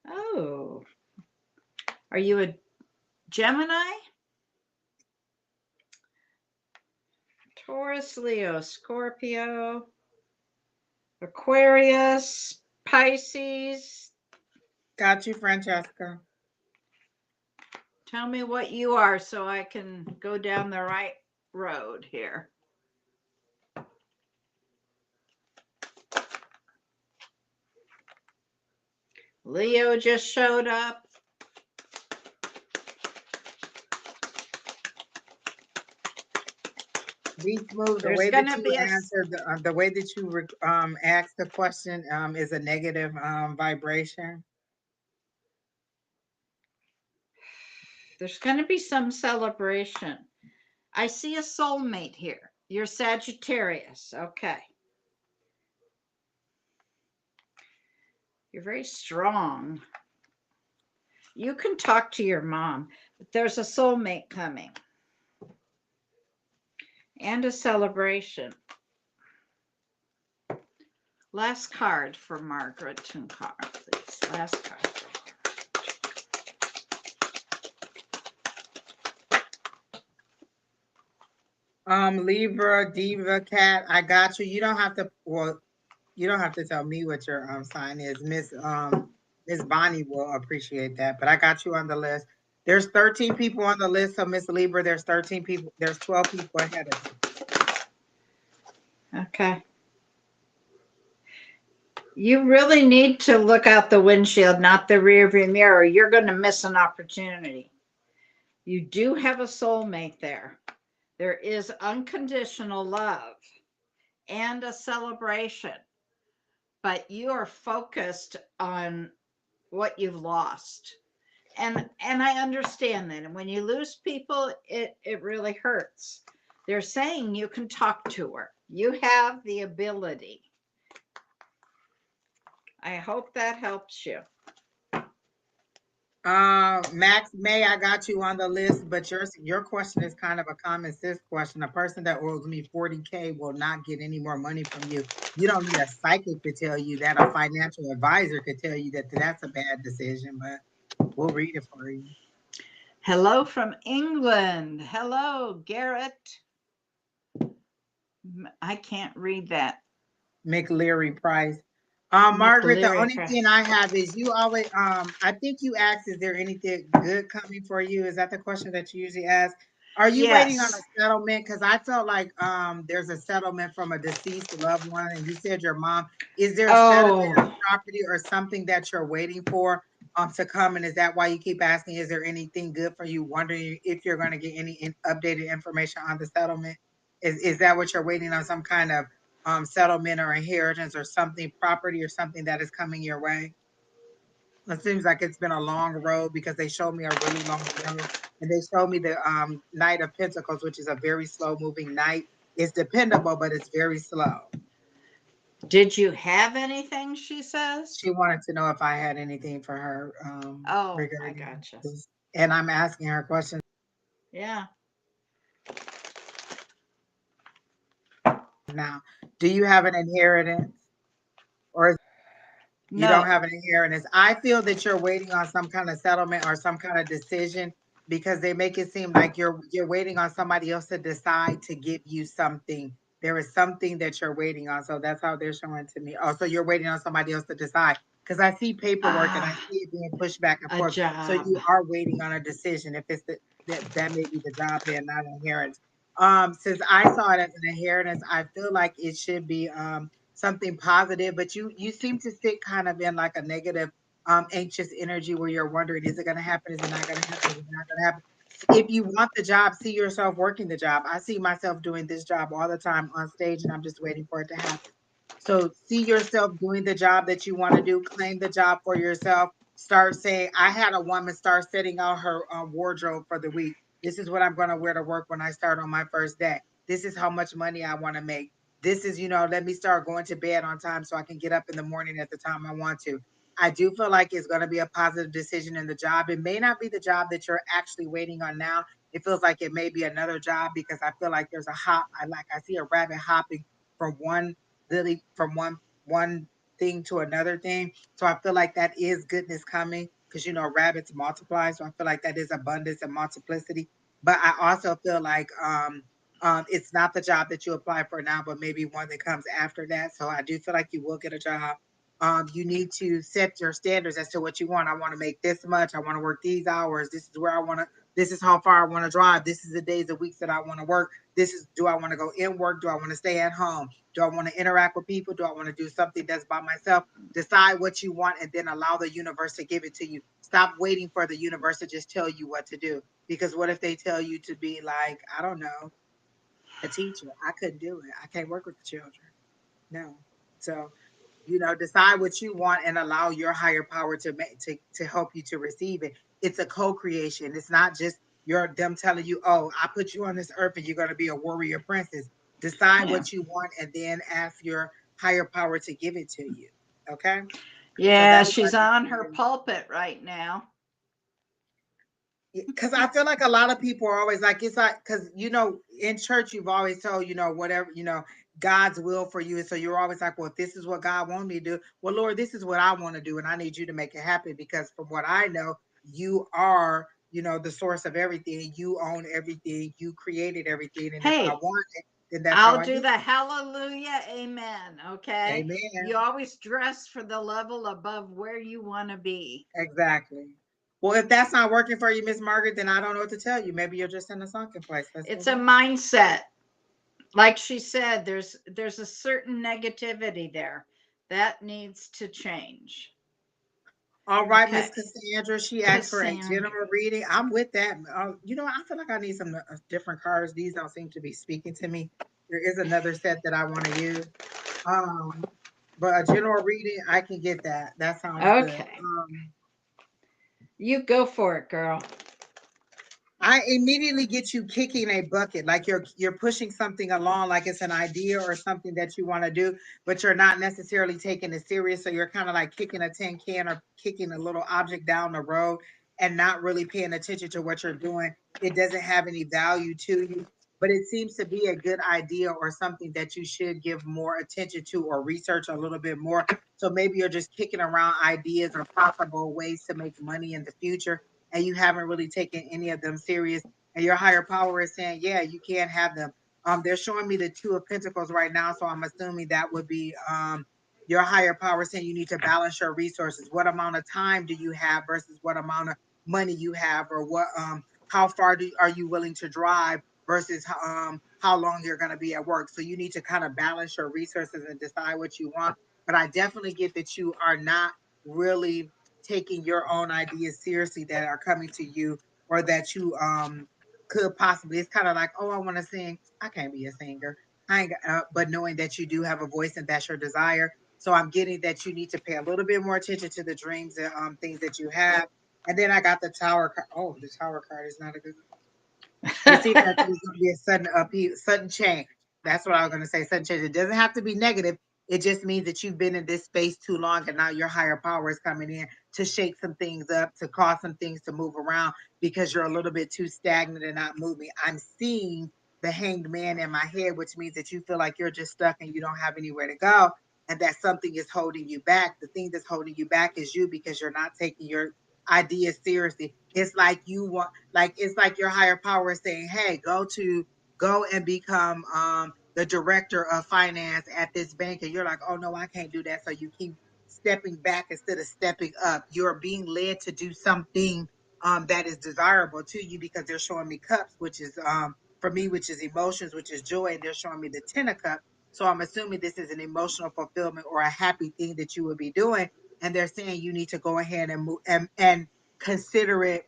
Oh, are you a Gemini? Taurus, Leo, Scorpio, Aquarius, Pisces. Got you, Francesca. Tell me what you are so I can go down the right road here. Leo just showed up. Be Smooth. The There's way going that to you be answered, the way that you asked the question is a negative vibration. there's going to be some celebration. I see a soulmate here. You're Sagittarius. Okay. You're very strong. You can talk to your mom, but there's a soulmate coming and a celebration. Last card for Margaret Tunkar, please. Last card. Libra, Diva, Cat. I got you. You don't have to. Well, you don't have to tell me what your sign is. Miss Bonnie will appreciate that. But I got you on the list. There's 13 people on the list. So Miss Libra, there's 13 people. There's 12 people ahead of you. Okay. You really need to look out the windshield, not the rearview mirror. You're going to miss an opportunity. You do have a soulmate there. There is unconditional love and a celebration, but you are focused on what you've lost. And I understand that. And when you lose people, it really hurts. They're saying you can talk to her. You have the ability. I hope that helps you. Max May, I got you on the list, but your question is kind of a common sense question. A person that owes me 40K will not get any more money from you. You don't need a psychic to tell you that. A financial advisor could tell you that that's a bad decision, but we'll read it for you. Hello from England. Hello, Garrett. I can't read that. McLeary Price. Margaret, the McLeary only Price. thing I have is you always I think you asked, is there anything good coming for you? Is that the question that you usually ask? Are you waiting on Yes. a settlement? Because I felt like there's a settlement from a deceased loved one, and you said your mom. Is there a settlement of Oh, property or something that you're waiting for to come? And is that why you keep asking? Is there anything good for you? Wondering if you're going to get any updated information on the settlement? Is that what you're waiting on? Some kind of settlement or inheritance or something, property or something that is coming your way? It seems like it's been a long road because they showed me a really long road, and they showed me the Knight of Pentacles, which is a very slow moving knight. It's dependable, but it's very slow. did you have anything? She says. She wanted to know if I had anything for her Oh, I regarding gotcha. this, and I'm asking her questions Yeah. now. Do you have an inheritance, or you don't No. have an inheritance? I feel that you're waiting on some kind of settlement or some kind of decision because they make it seem like you're waiting on somebody else to decide to give you something. There is something that you're waiting on. So that's how they're showing to me. Oh, so you're waiting on somebody else to decide. Because I see paperwork and I Ah, see it being pushed back and a forth. So job. you are waiting on a decision. If it's that may be the job then, not inheritance. Since I saw it as an inheritance, I feel like it should be something positive, but you seem to sit kind of in like a negative anxious energy where you're wondering, is it going to happen? Is it not going to happen? Is it not going to happen? If you want the job, see yourself working the job. I see myself doing this job all the time on stage, and I'm just waiting for it to happen. So see yourself doing the job that you want to do, claim the job for yourself. Start saying, I had a woman start setting out her wardrobe for the week. This is what I'm going to wear to work when I start on my first day. This is how much money I want to make. This is, let me start going to bed on time so I can get up in the morning at the time I want to. I do feel like it's going to be a positive decision in the job. It may not be the job that you're actually waiting on now. It feels like it may be another job because I feel like there's a hop. I see a rabbit hopping from one literally from one thing to another thing. So I feel like that is goodness coming because rabbits multiply. So I feel like that is abundance and multiplicity. But I also feel like it's not the job that you apply for now, but maybe one that comes after that. So I do feel like you will get a job. You need to set your standards as to what you want. I want to make this much. I want to work these hours. This is where I want to. This is how far I want to drive. This is the days of weeks that I want to work. This is, do I want to go in work? Do I want to stay at home? Do I want to interact with people? Do I want to do something that's by myself? Decide what you want and then allow the universe to give it to you. Stop waiting for the universe to just tell you what to do. Because what if they tell you to be like, I don't know, a teacher? I couldn't do it. I can't work with the children. No. So, decide what you want and allow your higher power to make to help you to receive it. It's a co-creation. It's not just your them telling you, oh, I put you on this earth and you're going to be a warrior princess. Decide Yeah. what you want and then ask your higher power to give it to you. Okay. So Yeah, that's what she's I on her decided. pulpit right now. Because I feel like a lot of people are always like, it's like, because in church you've always told, whatever, God's will for you. And so you're always like, well, if this is what God wants me to do, well, Lord, this is what I want to do, and I need you to make it happen. Because from what I know, you are, the source of everything. You own everything. You created everything. And if I Hey, want it, then that's how I'll I do get the hallelujah, amen. it. Okay. Amen. You always dress for the level above where you want to be. Exactly. Well, if that's not working for you, Miss Margaret, then I don't know what to tell you. Maybe you're just in a sunken place. Let's It's move a on. mindset. Like she said, there's a certain negativity there that needs to change. All right, Okay. Miss Cassandra. She asked for a Cassandra. general reading. I'm with that. I feel like I need some different cards. These don't seem to be speaking to me. There is another set that I want to use. Um, but a general reading, I can get that. That sounds good. Okay. You go for it, girl. I immediately get you kicking a bucket, like you're pushing something along, like it's an idea or something that you want to do, but you're not necessarily taking it serious. So you're kind of like kicking a tin can or kicking a little object down the road and not really paying attention to what you're doing. It doesn't have any value to you, but it seems to be a good idea or something that you should give more attention to or research a little bit more. So maybe you're just kicking around ideas or possible ways to make money in the future and you haven't really taken any of them serious. And your higher power is saying, yeah, you can have them. They're showing me the Two of Pentacles right now, so I'm assuming that would be your higher power saying you need to balance your resources. What amount of time do you have versus what amount of money you have, or what how far are you willing to drive versus how long you're going to be at work. So you need to kind of balance your resources and decide what you want. But I definitely get that you are not really taking your own ideas seriously that are coming to you or that you could possibly. It's kind of like, oh, I want to sing. I can't be a singer. I ain't but knowing that you do have a voice and that's your desire. So I'm getting that you need to pay a little bit more attention to the dreams and things that you have. And then I got the tower card. Oh, the tower card is not a good. It seems like there's going to be a sudden change. That's what I was going to say. Sudden change. It doesn't have to be negative. It just means that you've been in this space too long, and now your higher power is coming in to shake some things up, to cause some things to move around because you're a little bit too stagnant and not moving. I'm seeing the hanged man in my head, which means that you feel like you're just stuck and you don't have anywhere to go, and that something is holding you back. The thing that's holding you back is you because you're not taking your ideas seriously. It's like you want, like it's like your higher power is saying, "Hey, go and become the director of finance at this bank," and you're like, "Oh no, I can't do that." So you keep stepping back instead of stepping up. You're being led to do something that is desirable to you because they're showing me cups, which is for me, which is emotions, which is joy, and they're showing me the Ten of Cups. So I'm assuming this is an emotional fulfillment or a happy thing that you would be doing. and they're saying you need to go ahead and move and consider it,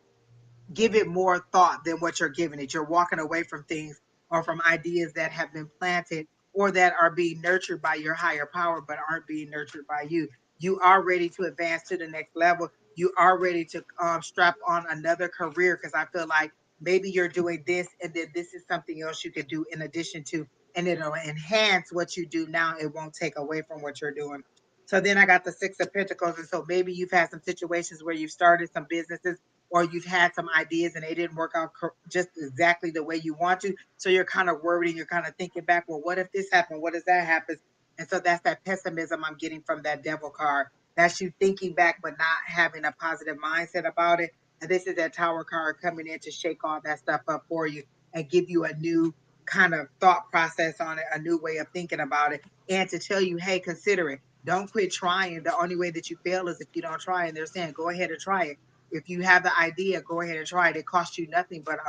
give it more thought than what you're giving it. You're walking away from things or from ideas that have been planted or that are being nurtured by your higher power but aren't being nurtured by you. You are ready to advance to the next level. You are ready to strap on another career, because I feel like maybe you're doing this and then this is something else you could do in addition to, and it'll enhance what you do now. It won't take away from what you're doing. So then I got the Six of Pentacles. And so maybe you've had some situations where you've started some businesses or you've had some ideas and they didn't work out just exactly the way you want to. So you're kind of worried and you're kind of thinking back, well, what if this happened? What does that happen? And so that's that pessimism I'm getting from that devil card. That's you thinking back, but not having a positive mindset about it. And this is that tower card coming in to shake all that stuff up for you and give you a new kind of thought process on it, a new way of thinking about it, and to tell you, hey, consider it. Don't quit trying. The only way that you fail is if you don't try. And they're saying, go ahead and try it. If you have the idea, go ahead and try it. It costs you nothing but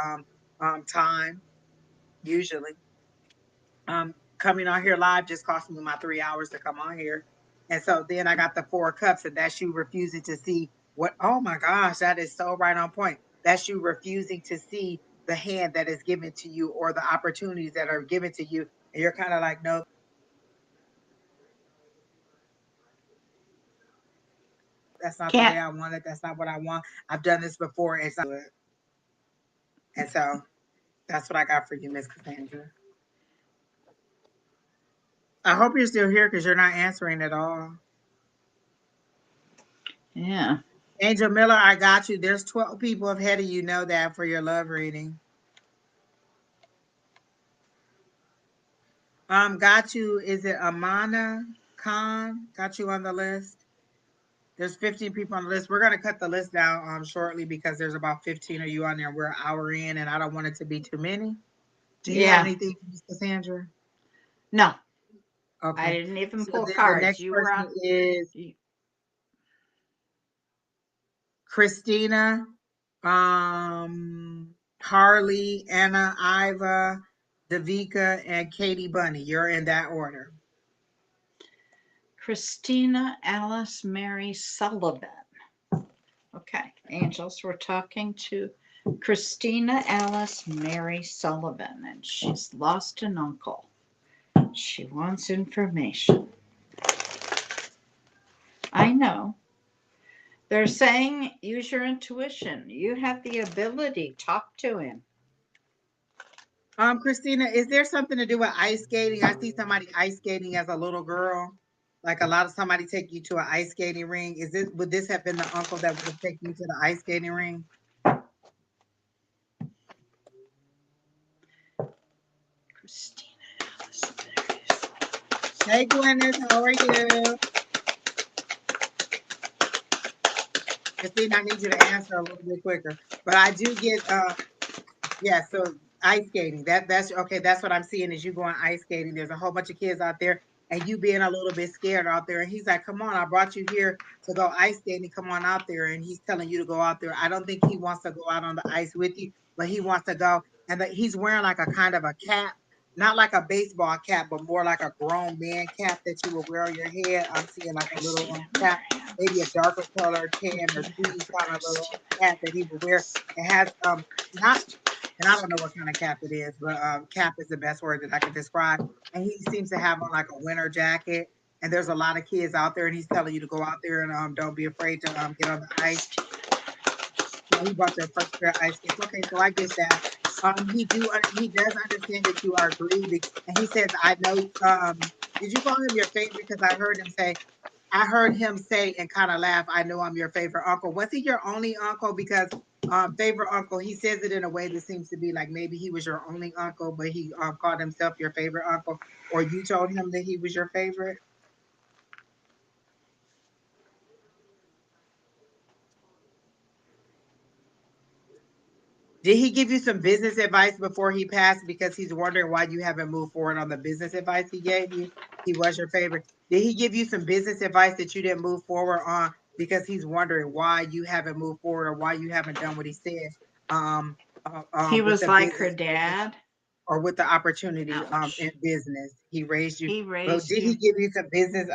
time, usually. Coming on here live just cost me my 3 hours to come on here. And so then I got the Four of Cups, and that's you refusing to see what, oh my gosh, that is so right on point. That's you refusing to see the hand that is given to you or the opportunities that are given to you. And you're kind of like, no, that's not the Can't way I want it. That's not what I want. I've done this before. It's not good. And so that's what I got for you, Miss Cassandra. I hope you're still here because you're not answering at all. yeah. Angel Miller, I got you. There's 12 people ahead of you. Know that for your love reading. Got you. Is it Amana Khan? Got you on the list. There's 15 people on the list. We're gonna cut the list down shortly because there's about 15 of you on there. We're an hour in, and I don't want it to be too many. Do you have Yeah. anything, Cassandra? No, I Okay. didn't even So pull then the cards. next You were person on. is You, Christina, Harley, Anna, Iva, Davika, and Katie Bunny. You're in that order. Christina Alice Mary Sullivan. Okay, angels, we're talking to Christina Alice Mary Sullivan, and she's lost an uncle. She wants information. I know. They're saying use your intuition. You have the ability. Talk to him. Christina, is there something to do with ice skating? I see somebody ice skating as a little girl. Like a lot of somebody take you to an ice skating ring. Is this would this have been the uncle that would have taken you to the ice skating ring? Christina Alice Mary Sullivan. Hey Gwyneth, how are you? Christina, I need you to answer a little bit quicker. But I do get yeah, so ice skating. That's okay. That's what I'm seeing is you going ice skating. There's a whole bunch of kids out there, and you being a little bit scared out there. And he's like, "Come on, I brought you here to go ice skating. Come on out there." And he's telling you to go out there. I don't think he wants to go out on the ice with you, but he wants to go. And he's wearing like a kind of a cap, not like a baseball cap, but more like a grown man cap that you would wear on your head. I'm seeing like a little Christina cap, Mary maybe a darker color, tan or cream kind of little cap that he would wear. It has not, and I don't know what kind of cap it is, but cap is the best word that I could describe. And he seems to have on like a winter jacket. And there's a lot of kids out there, and he's telling you to go out there and don't be afraid to get on the ice. So he bought their first pair of ice skates. Okay, so I get that. He does understand that you are grieving, and he says, "I know." Did you call him your favorite? Because I heard him say and kind of laugh, I know I'm your favorite uncle. Was he your only uncle? Because favorite uncle, he says it in a way that seems to be like maybe he was your only uncle, but he called himself your favorite uncle, or you told him that he was your favorite. Did he give you some business advice before he passed? Because he's wondering why you haven't moved forward on the business advice he gave you. He was your favorite. Did he give you some business advice that you didn't move forward on? Because he's wondering why you haven't moved forward or why you haven't done what he said um, He with was the like her business dad. or with the opportunity in Ouch. business. He raised you. He But raised did he you. give you some business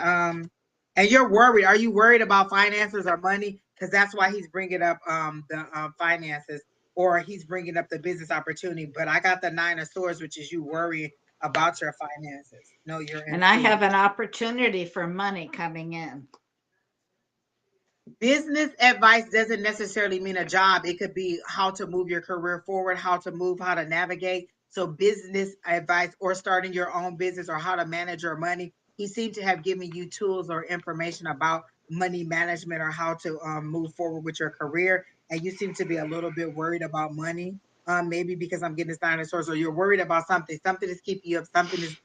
And you're worried. Are you worried about finances or money? Because that's why he's bringing up the finances, or he's bringing up the business opportunity. But I got the nine of swords, which is you worrying about your finances. No, you're in And I fear. have an opportunity for money coming in. Business advice doesn't necessarily mean a job. It could be how to move your career forward, how to move, how to navigate. So business advice or starting your own business or how to manage your money. He seemed to have given you tools or information about money management or how to move forward with your career. And you seem to be a little bit worried about money. Maybe because I'm getting this dinosaurs, or you're worried about something. Something is keeping you up. Something is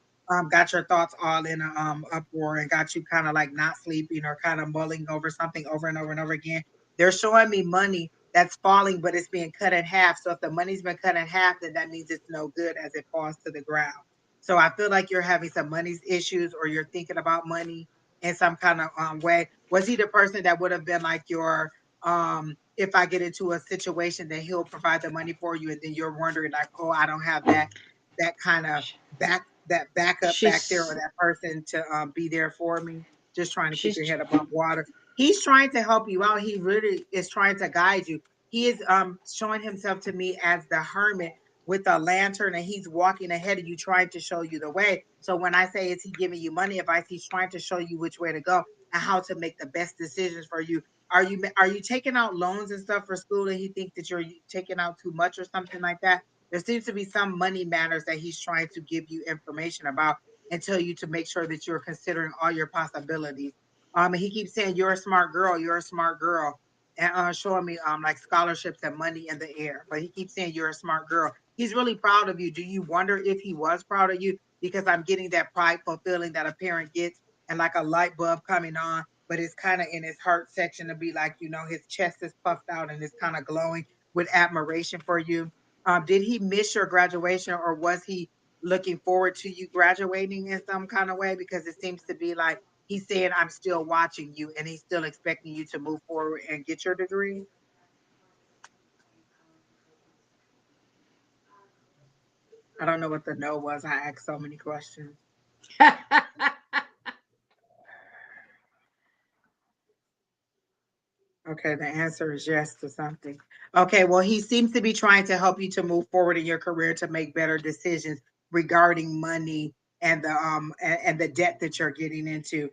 got your thoughts all in a uproar and got you kind of like not sleeping or kind of mulling over something over and over and over again. They're showing me money that's falling, but it's being cut in half. So if the money's been cut in half, then that means it's no good as it falls to the ground. So I feel like you're having some money issues, or you're thinking about money in some kind of way. Was he the person that would have been like your if I get into a situation, then he'll provide the money for you, and then you're wondering like, oh, I don't have that kind of that backup back there, or She's that person to be there for me, just trying to keep your she's head above water. He's trying to help you out. He really is trying to guide you. He is showing himself to me as the hermit with a lantern, and he's walking ahead of you trying to show you the way. So when I say is he giving you money advice, he's trying to show you which way to go and how to make the best decisions for you. Are you taking out loans and stuff for school, and he thinks that you're taking out too much or something like that? There seems to be some money matters that he's trying to give you information about and tell you to make sure that you're considering all your possibilities. And he keeps saying you're a smart girl, you're a smart girl, and showing me like scholarships and money in the air. But he keeps saying you're a smart girl. He's really proud of you. Do you wonder if he was proud of you? Because I'm getting that prideful feeling that a parent gets, and like a light bulb coming on, but it's kind of in his heart section to be like, his chest is puffed out and it's kind of glowing with admiration for you. Did he miss your graduation, or was he looking forward to you graduating in some kind of way? Because it seems to be like he's saying, I'm still watching you, and he's still expecting you to move forward and get your degree. I don't know what the no was. I asked so many questions. Okay, the answer is yes to something. Okay, well, he seems to be trying to help you to move forward in your career to make better decisions regarding money and and the debt that you're getting into.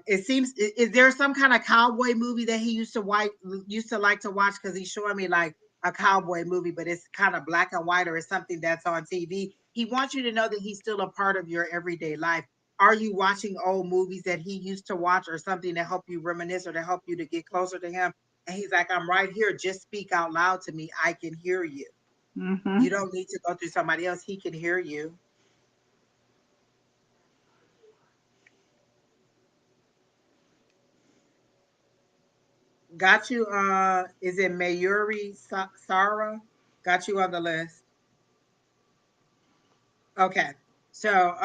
It seems is there some kind of cowboy movie that he used to like to watch? Because he's showing me like a cowboy movie, but it's kind of black and white, or it's something that's on TV. He wants you to know that he's still a part of your everyday life. Are you watching old movies that he used to watch, or something to help you reminisce or to help you to get closer to him? And he's like, I'm right here. Just speak out loud to me. I can hear you. You hmm don't need to go through somebody else. He can hear you. Got you. Is it Mayuri Sarah? Got you on the list. Okay. So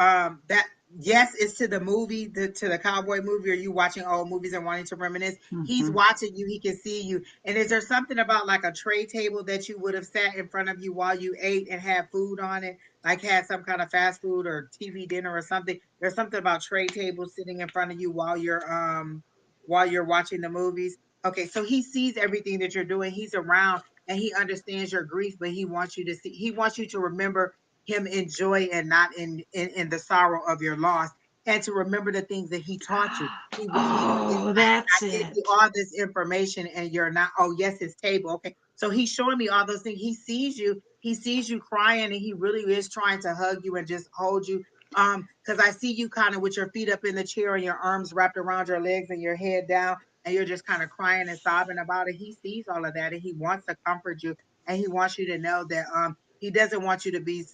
that yes, it's to the movie, to the cowboy movie. Are you watching old movies and wanting to reminisce? He's hmm watching you, he can see you. And is there something about like a tray table that you would have sat in front of you while you ate and had food on it? Like had some kind of fast food or TV dinner or something. There's something about tray tables sitting in front of you while you're watching the movies. Okay, so he sees everything that you're doing. He's around and he understands your grief, but he wants you to remember him in joy and not in the sorrow of your loss, and to remember the things that he taught you. Oh, that's I gave you it. all this information and you're not. Oh yes, his table. Okay, so he's showing me all those things. He sees you crying, and he really is trying to hug you and just hold you. Because I see you kind of with your feet up in the chair and your arms wrapped around your legs and your head down, and you're just kind of crying and sobbing about it. He sees all of that, and he wants to comfort you, and he wants you to know that he doesn't want you to be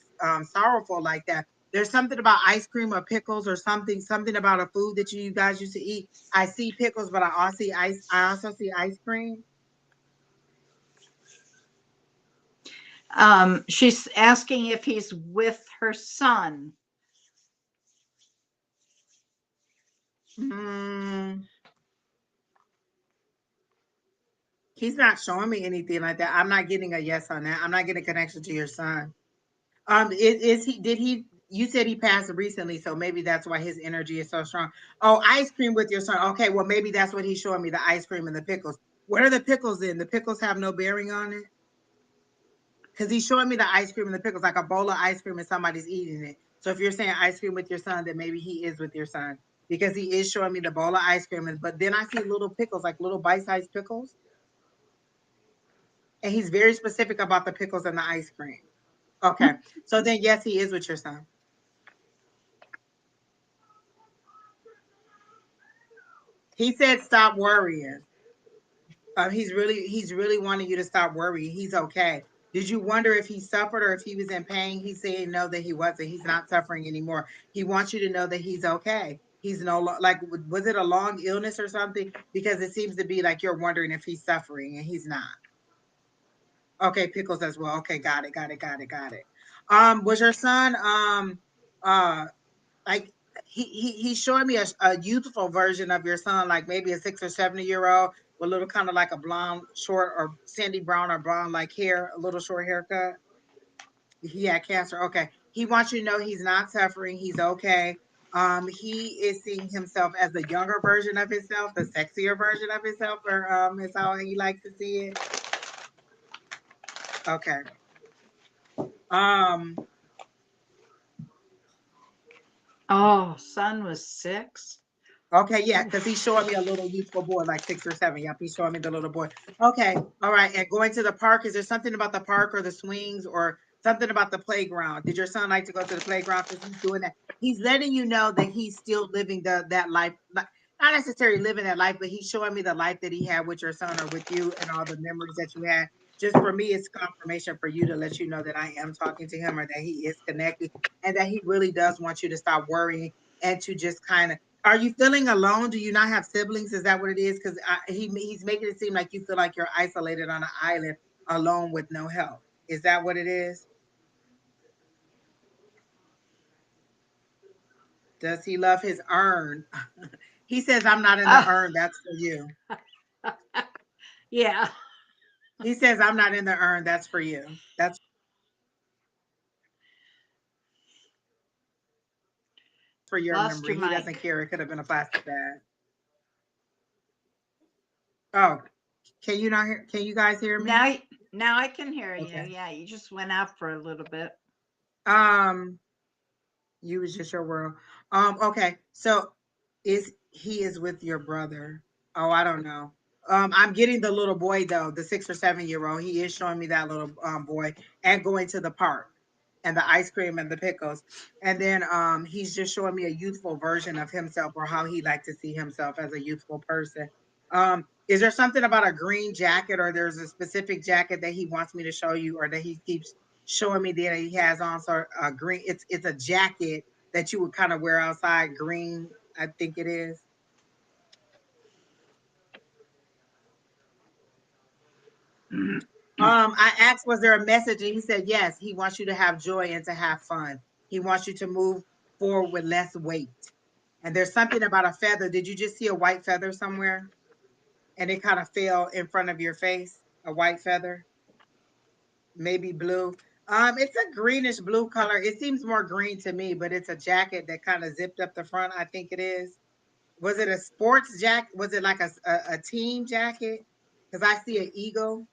sorrowful like that. There's something about ice cream or pickles or something about a food that you guys used to eat. I see pickles, but I also see ice cream. She's asking if he's with her son. Mm, he's not showing me anything like that. I'm not getting a yes on that. I'm not getting a connection to your son. Is he? Did he? You said he passed recently, so maybe that's why his energy is so strong. Oh, ice cream with your son. Okay, well maybe that's what he's showing me, the ice cream and the pickles. What are the pickles in? The pickles have no bearing on it? Because he's showing me the ice cream and the pickles, like a bowl of ice cream and somebody's eating it. So if you're saying ice cream with your son, then maybe he is with your son because he is showing me the bowl of ice cream. But then I see little pickles, like little bite-sized pickles, and he's very specific about the pickles and the ice cream. Okay, so then yes, he is with your son. He said stop worrying. He's really wanting you to stop worrying. He's okay. Did you wonder if he suffered or if he was in pain? He's saying no, that he wasn't. He's not suffering anymore. He wants you to know that he's okay. He's like, was it a long illness or something? Because it seems to be like you're wondering if he's suffering and he's not. Okay, pickles as well. Okay, got it, got it, got it, got it. Was your son uh like he's showing me a youthful version of your son, like maybe a 6 or 7 year old with a little kind of like a blonde, short or sandy brown or blonde like hair, a little short haircut. He had cancer. Okay, he wants you to know he's not suffering. He's okay. He is seeing himself as the younger version of himself, the sexier version of himself, or is how he likes to see it. Okay. Um, Oh, son was 6. Okay, yeah, because he's Oof. showing me a little youthful boy, like 6 or 7. Yep, he's showing me the little boy. Okay, all right. And going to the park, is there something about the park or the swings or something about the playground? Did your son like to go to the playground? Because he's doing that. He's letting you know that he's still living that life, not necessarily living that life, but he's showing me the life that he had with your son or with you and all the memories that you had. Just for me, it's confirmation for you to let you know that I am talking to him or that he is connected and that he really does want you to stop worrying and to just kind of, are you feeling alone? Do you not have siblings? Is that what it is? Because he's making it seem like you feel like you're isolated on an island alone with no help. Is that what it is? Does he love his urn? He says, I'm not in the Oh, urn. That's for you. yeah. He says, I'm not in the urn. That's for you. That's for your Lost your memory. He doesn't mic. care. It could have been a plastic bag. Oh, can you not hear? Can you guys hear me? Now, now I can hear you. Okay. Yeah, you just went out for a little bit. Um, You was just your world. Okay. So he is with your brother? Oh, I don't know. I'm getting the little boy though, the 6 or 7 year old. He is showing me that little boy and going to the park and the ice cream and the pickles. And then he's just showing me a youthful version of himself or how he liked to see himself as a youthful person. Is there something about a green jacket or there's a specific jacket that he wants me to show you or that he keeps showing me that he has on? So green, it's a jacket that you would kind of wear outside, green, I think it is. I asked, was there a message? And he said, yes, he wants you to have joy and to have fun. He wants you to move forward with less weight. And there's something about a feather. Did you just see a white feather somewhere? And it kind of fell in front of your face, a white feather, maybe blue. It's a greenish blue color. It seems more green to me, but it's a jacket that kind of zipped up the front. I think it is. Was it a sports jacket? Was it like a team jacket? Because I see an eagle.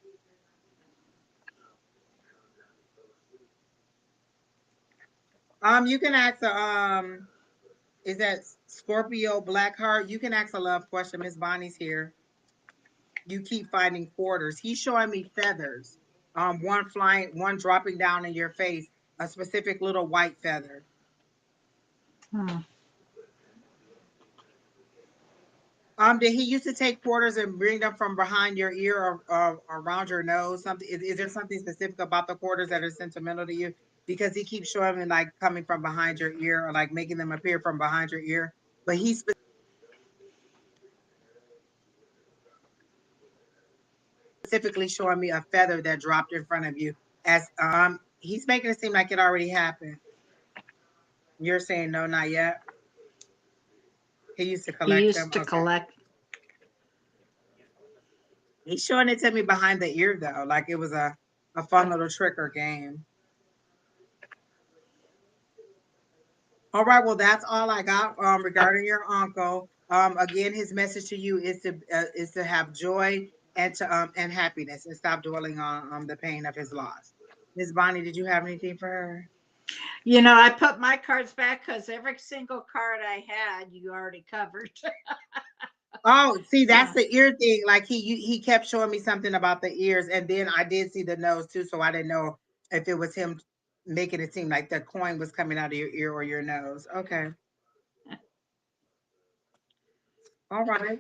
You can ask a is that Scorpio Blackheart? You can ask a love question. Miss Bonnie's here. You keep finding quarters. He's showing me feathers. One flying, one dropping down in your face, a specific little white feather. Hmm. Did he used to take quarters and bring them from behind your ear or around your nose? Something is there something specific about the quarters that are sentimental to you? Because he keeps showing me like coming from behind your ear or like making them appear from behind your ear. But he's specifically showing me a feather that dropped in front of you. As he's making it seem like it already happened. You're saying no, not yet. He used to He collect them. used to Okay. collect. He's showing it to me behind the ear though, like it was a fun little trick or game. All right. Well, that's all I got regarding your uncle. Again, his message to you is to have joy and happiness and stop dwelling on the pain of his loss. Miss Bonnie, did you have anything for her? You know, I put my cards back because every single card I had, you already covered. Oh, see, that's So, the ear thing. Like he kept showing me something about the ears, and then I did see the nose too, so I didn't know if it was him making it seem like the coin was coming out of your ear or your nose. Okay. All right.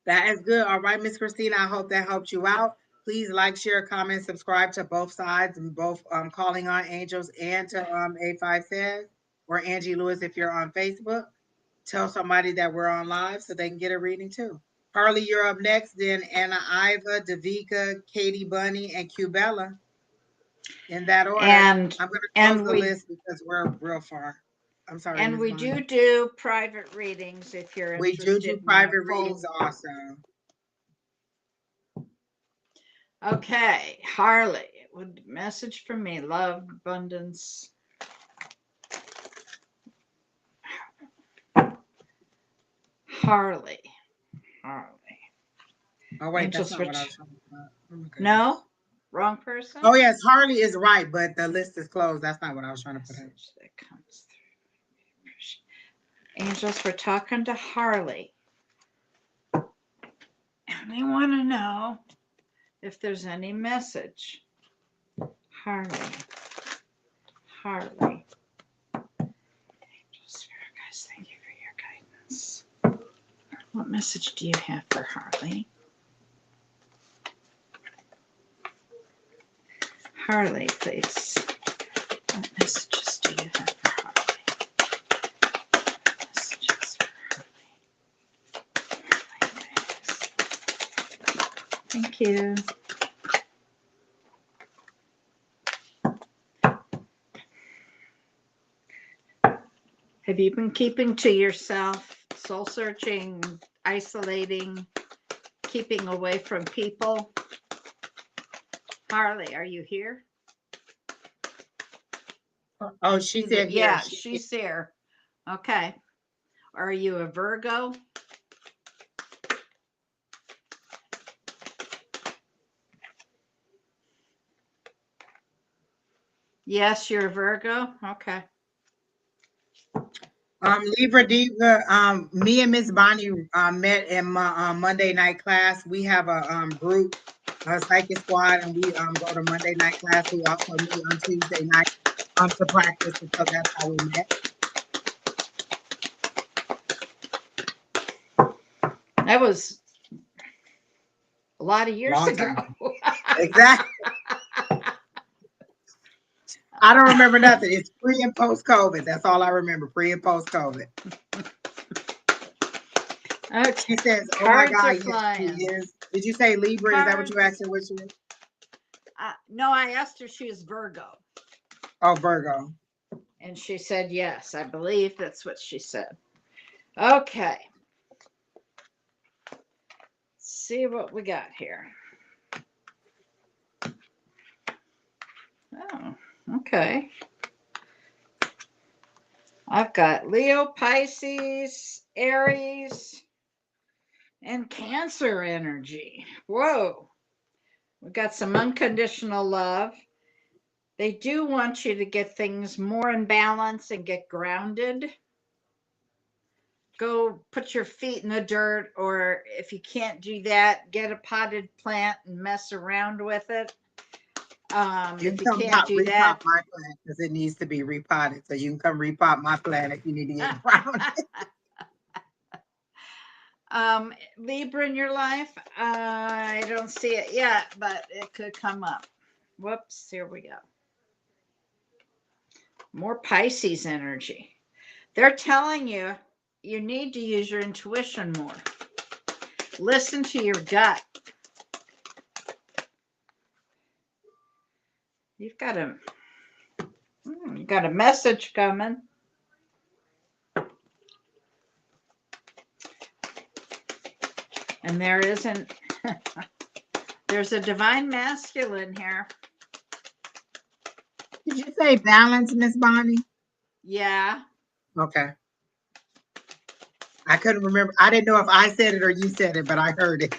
That is good. All right, Miss Christina. I hope that helped you out. Please like, share, comment, subscribe to both sides and both Calling on Angels and to A5says or Angie Lewis if you're on Facebook. Tell somebody that we're on live so they can get a reading too. Harley, you're up next. Then Anna Iva, Davika, Katie Bunny, and Cubella in that order. and I'm going to close and the we list because we're real far. I'm sorry, and Miss we Bonnie. do private readings if you're We do interested in a private readings full. also. Okay, Harley, with message from me, love, abundance. Harley, Harley. Oh wait, that's Angels not what I rich. was trying to put. Oh my No, goodness. wrong person. Oh yes, Harley is right, but the list is closed. That's not what I was trying to put in. Message that comes through. Angels, we're talking to Harley, and they want to know if there's any message. Harley, Harley. Angels, guys, thank you for your guidance. What message do you have for Harley? Harley, please. What messages do you have for Harley? Messages for Harley. Thank you. Have you been keeping to yourself, soul searching, isolating, keeping away from people? Harley, are you here? Oh, she said here. Yeah, she's there. Okay. Are you a Virgo? Yes, you're a Virgo. Okay. Libra Diva, me and Miss Bonnie met in my Monday night class. We have a group, a psychic squad, and we go to Monday night class. We also meet on Tuesday night to practice, and so that's how we met. That was a lot of years Long ago. time. Exactly. I don't remember nothing. It's pre and post COVID. That's all I remember. Pre and post COVID. Okay. She says, "Oh my Cards are God, yes, she flying. is." Did you say Libra? Is that what you Cards. asked her? What she is? No, I asked her she is Virgo. Oh, Virgo. And she said yes. I believe that's what she said. Okay. Let's see what we got here. Oh, okay. I've got Leo, Pisces, Aries, and Cancer energy. Whoa. We've got some unconditional love. They do want you to get things more in balance and get grounded. Go put your feet in the dirt, or if you can't do that, get a potted plant and mess around with it. You If can you come can't do repot that, my plant because it needs to be repotted. So you can come repot my plant if you need to get grounded. Libra in your life, I don't see it yet, but it could come up. Whoops, here we go. More Pisces energy. They're telling you you need to use your intuition more. Listen to your gut. You've got a message coming. And there's a divine masculine here. Did you say balance, Miss Bonnie? Yeah, Okay. I couldn't remember. I didn't know if I said it or you said it, but I heard it.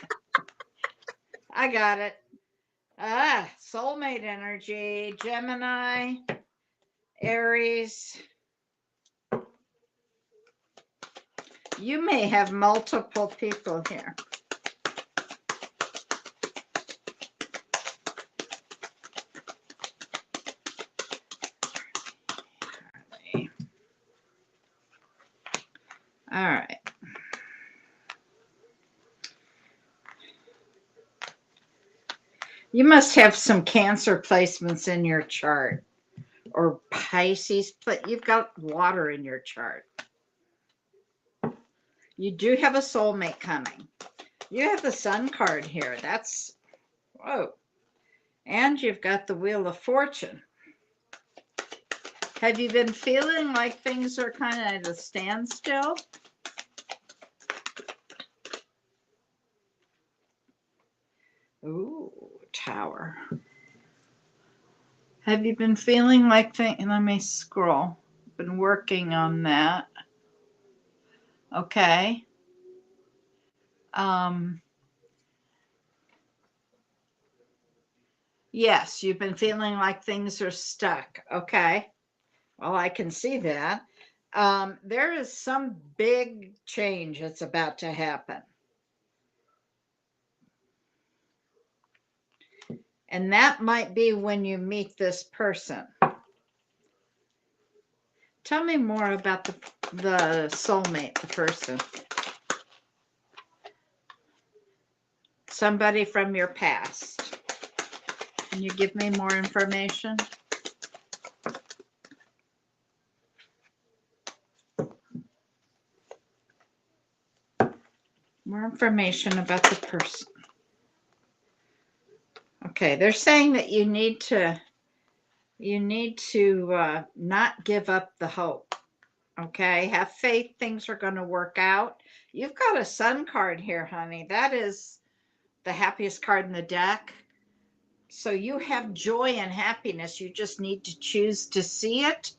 I got it. Ah, soulmate energy, Gemini, Aries. You may have multiple people here. All right. You must have some Cancer placements in your chart or Pisces. You've got water in your chart. You do have a soulmate coming. You have the Sun card here. That's, whoa. And you've got the Wheel of Fortune. Have you been feeling like things are kind of at a standstill? Ooh, Tower. Have you been feeling like things? Let me scroll. Been working on that. Okay. Um, yes, you've been feeling like things are stuck. Okay. Well, I can see that. There is some big change that's about to happen. And that might be when you meet this person. Tell me more about the soulmate, the person. Somebody from your past. Can you give me more information? More information about the person. Okay, they're saying that you need to not give up the hope. Okay, have faith, things are going to work out. You've got a Sun card here, honey. That is the happiest card in the deck. So you have joy and happiness. You just need to choose to see it.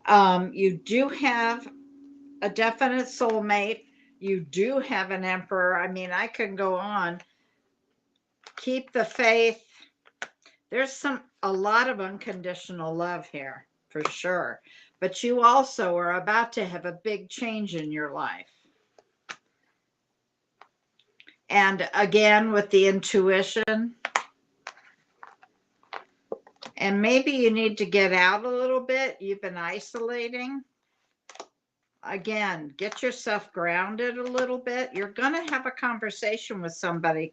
You do have a definite soulmate. You do have an emperor. I mean, I can go on. Keep the faith. There's a lot of unconditional love here for sure. But you also are about to have a big change in your life. And again, with the intuition, and maybe you need to get out a little bit. You've been isolating. Again, get yourself grounded a little bit. You're going to have a conversation with somebody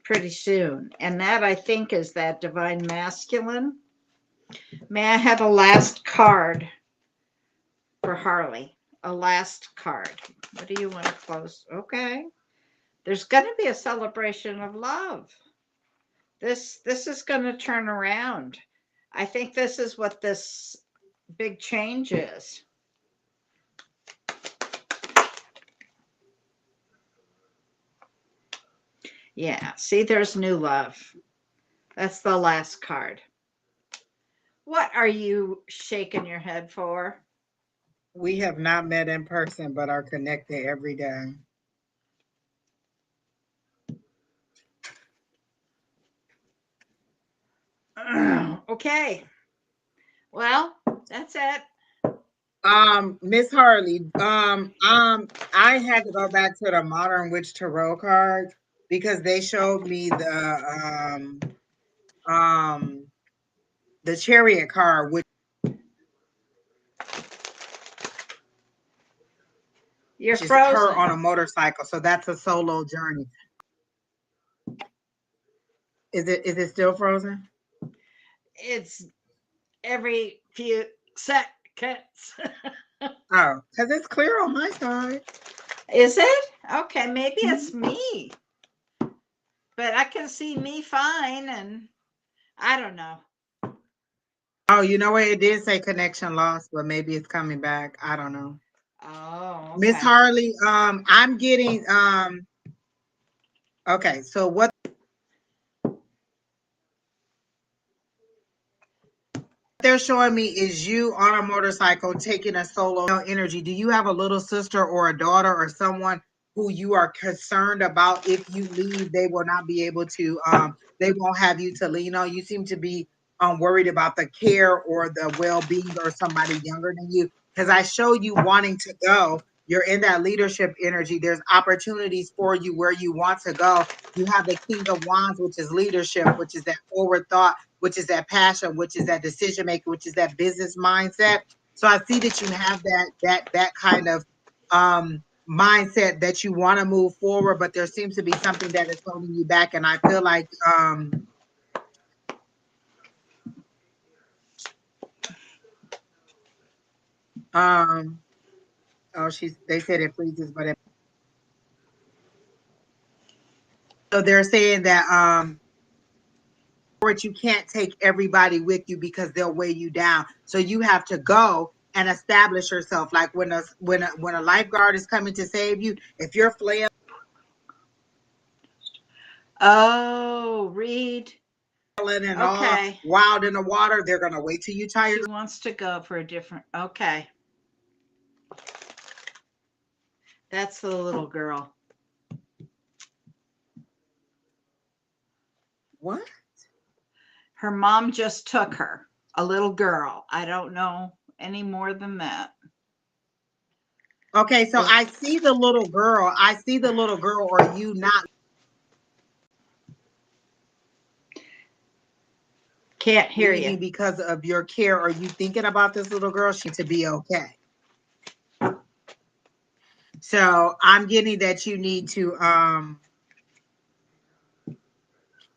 pretty soon. And that, I think, is that divine masculine. May I have a last card for Harley? A last card. What do you want to close? Okay. There's going to be a celebration of love. This is going to turn around. I think this is what this big change is. Yeah, see, there's new love. That's the last card. What are you shaking your head for? We have not met in person, but are connected every day. Okay. Well, that's it. Miss Harley, I had to go back to the Modern Witch Tarot cards because they showed me the Chariot card, which You're is her frozen. on a motorcycle. So that's a solo journey. Is it still frozen? It's every few seconds. Oh, because it's clear on my side. Is it? Okay, maybe it's Mhm. me. But I can see me fine, and I don't know. Oh, you know what? It did say connection lost, but maybe it's coming back. I don't know. Oh, Miss okay. Harley, I'm getting okay, so what they're showing me is you on a motorcycle taking a solo energy. Do you have a little sister or a daughter or someone who you are concerned about if you leave, they will not be able to, they won't have you to lean on? You seem to be worried about the care or the well-being or somebody younger than you. Because I show you wanting to go. You're in that leadership energy. There's opportunities for you where you want to go. You have the King of Wands, which is leadership, which is that forward thought, which is that passion, which is that decision making, which is that business mindset. So I see that you have that kind of mindset that you want to move forward, but there seems to be something that is holding you back. And I feel like um oh, they said it freezes, but so they're saying that you can't take everybody with you because they'll weigh you down. So you have to go and establish yourself. Like when a lifeguard is coming to save you, if you're flailing Oh, Reed. and all Okay. wild in the water, they're gonna wait till you tire. She wants to go for a different. Okay. That's the little girl. What? Her mom just took her, a little girl. I don't know any more than that. Okay, so Is I see the little girl. I see the little girl, or you not can't hear you. leaving because of your care. Are you thinking about this little girl? She to be okay. So I'm getting that you need to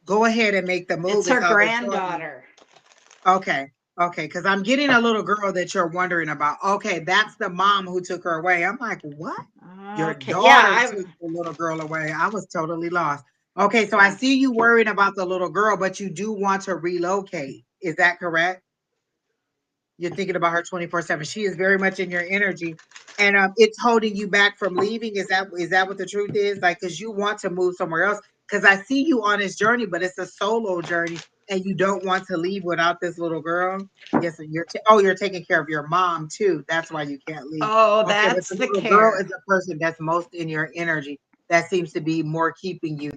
go ahead and make the move. It's Is her how they're showing me. granddaughter. Okay. Okay. Because I'm getting a little girl that you're wondering about. Okay. That's the mom who took her away. I'm like, what? Your Okay. Yeah, daughter I took the little girl away. I was totally lost. Okay. So I yeah. see you worried about the little girl, but you do want to relocate. Is that correct? You're thinking about her 24/7. She is very much in your energy. And it's holding you back from leaving. Is that what the truth is? Like, because you want to move somewhere else. Because I see you on this journey, but it's a solo journey, and you don't want to leave without this little girl. Yes, and you're taking care of your mom too. That's why you can't leave. Oh, Okay, but that's the the little girl is care. the person that's most in your energy. That seems to be more keeping you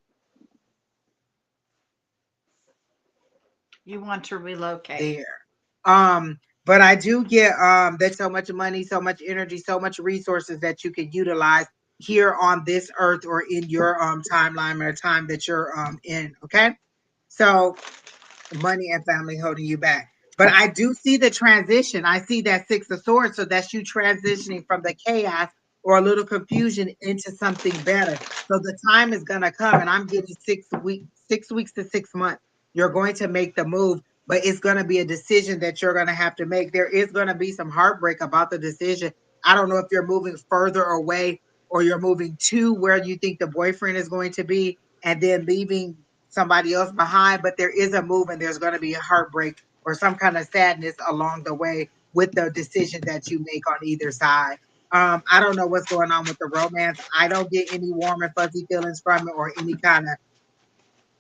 You want to relocate. there. But I do get there's so much money, so much energy, so much resources that you can utilize here on this earth or in your timeline or time that you're in. Okay. So money and family holding you back. But I do see the transition. I see that Six of Swords. So that's you transitioning from the chaos or a little confusion into something better. So the time is going to come, and I'm getting 6 weeks, 6 weeks to 6 months. You're going to make the move, but it's going to be a decision that you're going to have to make. There is going to be some heartbreak about the decision. I don't know if you're moving further away or you're moving to where you think the boyfriend is going to be and then leaving somebody else behind, but there is a move and there's going to be a heartbreak or some kind of sadness along the way with the decision that you make on either side. I don't know what's going on with the romance. I don't get any warm and fuzzy feelings from it or any kind of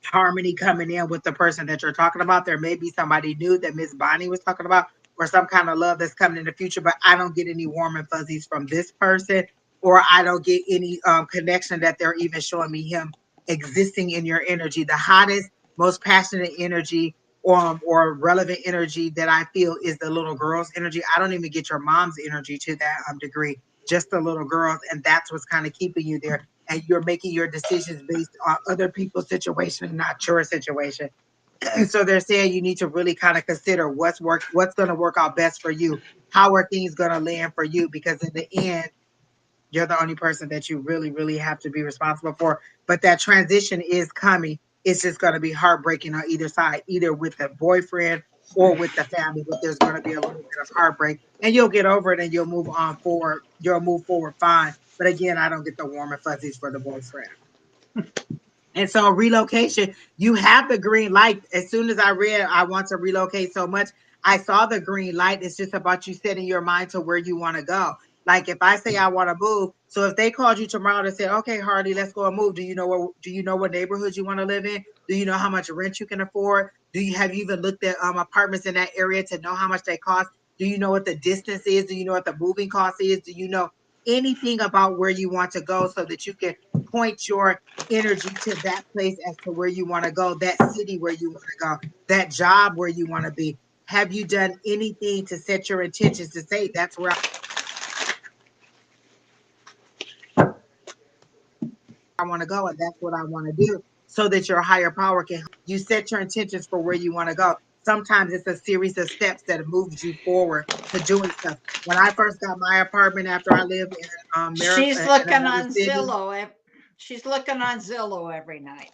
harmony coming in with the person that you're talking about. There may be somebody new that Miss Bonnie was talking about, or some kind of love that's coming in the future, but I don't get any warm and fuzzies from this person, or I don't get any connection that they're even showing me him existing in your energy. The hottest, most passionate energy or relevant energy that I feel is the little girl's energy. I don't even get your mom's energy to that degree, just the little girls. And that's what's kind of keeping you there, and you're making your decisions based on other people's situation, not your situation. So they're saying you need to really kind of consider what's going to work out best for you. How are things going to land for you? Because in the end, you're the only person that you really, really have to be responsible for. But that transition is coming. It's just going to be heartbreaking on either side, either with the boyfriend or with the family. But there's going to be a little bit of heartbreak, and you'll get over it, and you'll move on forward. You'll move forward fine. But again, I don't get the warm and fuzzies for the boyfriend. And so relocation, you have the green light. As soon as I read, I want to relocate so much, I saw the green light. It's just about you setting your mind to where you want to go. Like if I say I want to move, So if they called you tomorrow to say, okay, Hardy, let's go and move. Do you know what neighborhood you want to live in? Do you know how much rent you can afford? Have you even looked at apartments in that area to know how much they cost? Do you know what the distance is? Do you know what the moving cost is? Do you know anything about where you want to go so that you can point your energy to that place as to where you want to go, that city where you want to go, that job where you want to be? Have you done anything to set your intentions to say that's where I want to go and that's what I want to do, so that your higher power can you set your intentions for where you want to go. Sometimes it's a series of steps that moves you forward to doing stuff. When I first got my apartment after I lived in She's in looking another on city, Zillow. She's looking on Zillow every night.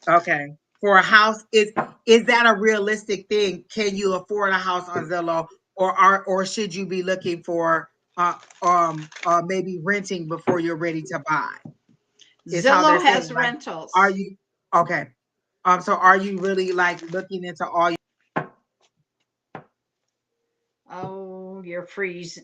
okay, for a house, is that a realistic thing? Can you afford a house on Zillow, or should you be looking for maybe renting before you're ready to buy? Is how they're Zillow saying. has Like, are rentals. you okay? So are you really like looking into all Oh, you're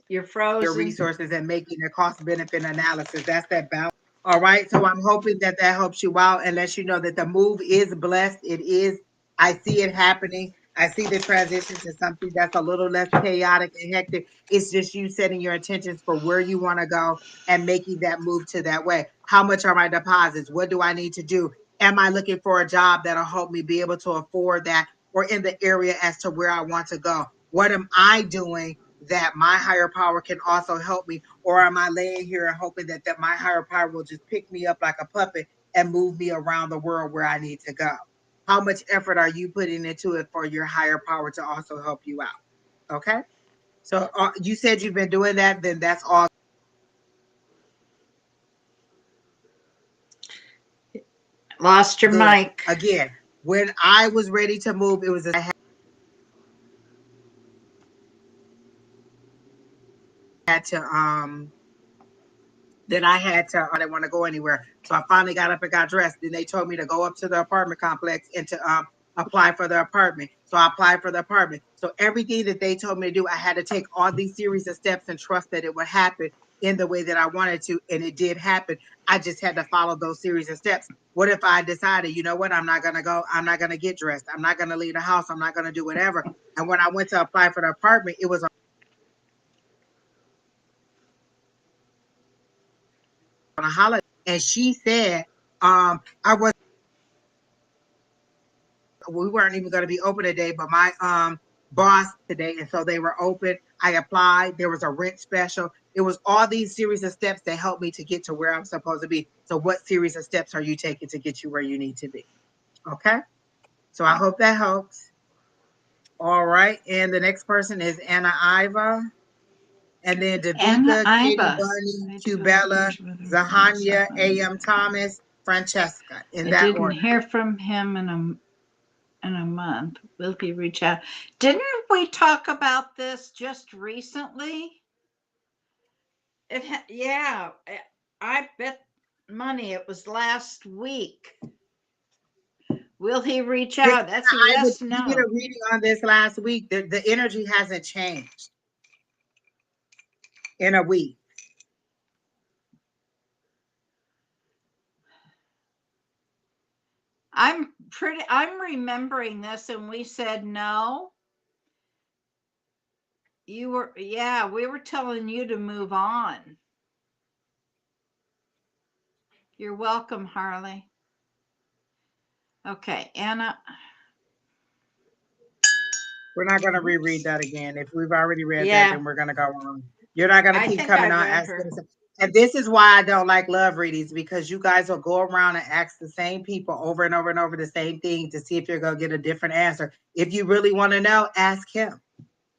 your frozen. resources and making a cost benefit analysis? That's that balance. All right. So I'm hoping that that helps you out and lets you know that the move is blessed. It is. I see it happening. I see the transition to something that's a little less chaotic and hectic. It's just you setting your intentions for where you want to go and making that move to that way. How much are my deposits? What do I need to do? Am I looking for a job that'll help me be able to afford that, or in the area as to where I want to go? What am I doing that my higher power can also help me? Or am I laying here and hoping that my higher power will just pick me up like a puppet and move me around the world where I need to go? How much effort are you putting into it for your higher power to also help you out? Okay. So you said you've been doing that, then that's all Lost your good. mic. Again, when I was ready to move, it was I had to then I had to, I didn't want to go anywhere. So I finally got up and got dressed. Then they told me to go up to the apartment complex and to apply for the apartment. So I applied for the apartment. So everything that they told me to do, I had to take all these series of steps and trust that it would happen in the way that I wanted to. And it did happen. I just had to follow those series of steps. What if I decided, you know what, I'm not going to go, I'm not going to get dressed, I'm not going to leave the house, I'm not going to do whatever. And when I went to apply for the apartment, it was on a holiday. And she said, I was we weren't even going to be open today, but my boss today, and so they were open. I applied. There was a rent special. It was all these series of steps that helped me to get to where I'm supposed to be. So, what series of steps are you taking to get you where you need to be? Okay. So I hope that helps. All right. And the next person is Anna Iva, and then Anna Davika, Katie Iva. Bunny, I do have a Cubella, bunch of other friends. So Zahanya, A.M. Thomas, Francesca, in I that didn't order. hear from him in a month. Will he reach out? Didn't we talk about this just recently? Yeah, I bet money it was last week. Will he reach Did, out? That's a Iva, yes, did you get a no. reading on this last week? The energy hasn't changed in a week. I'm remembering this and we said no. Yeah, we were telling you to move on. You're welcome, Harley. Okay, Anna. We're not going to reread Oops. that again. If we've already read that, Yeah, then we're going to go on. You're not going to I keep think I coming on read asking her. us. And this is why I don't like love readings, because you guys will go around and ask the same people over and over and over the same thing to see if you're going to get a different answer. If you really want to know, ask him.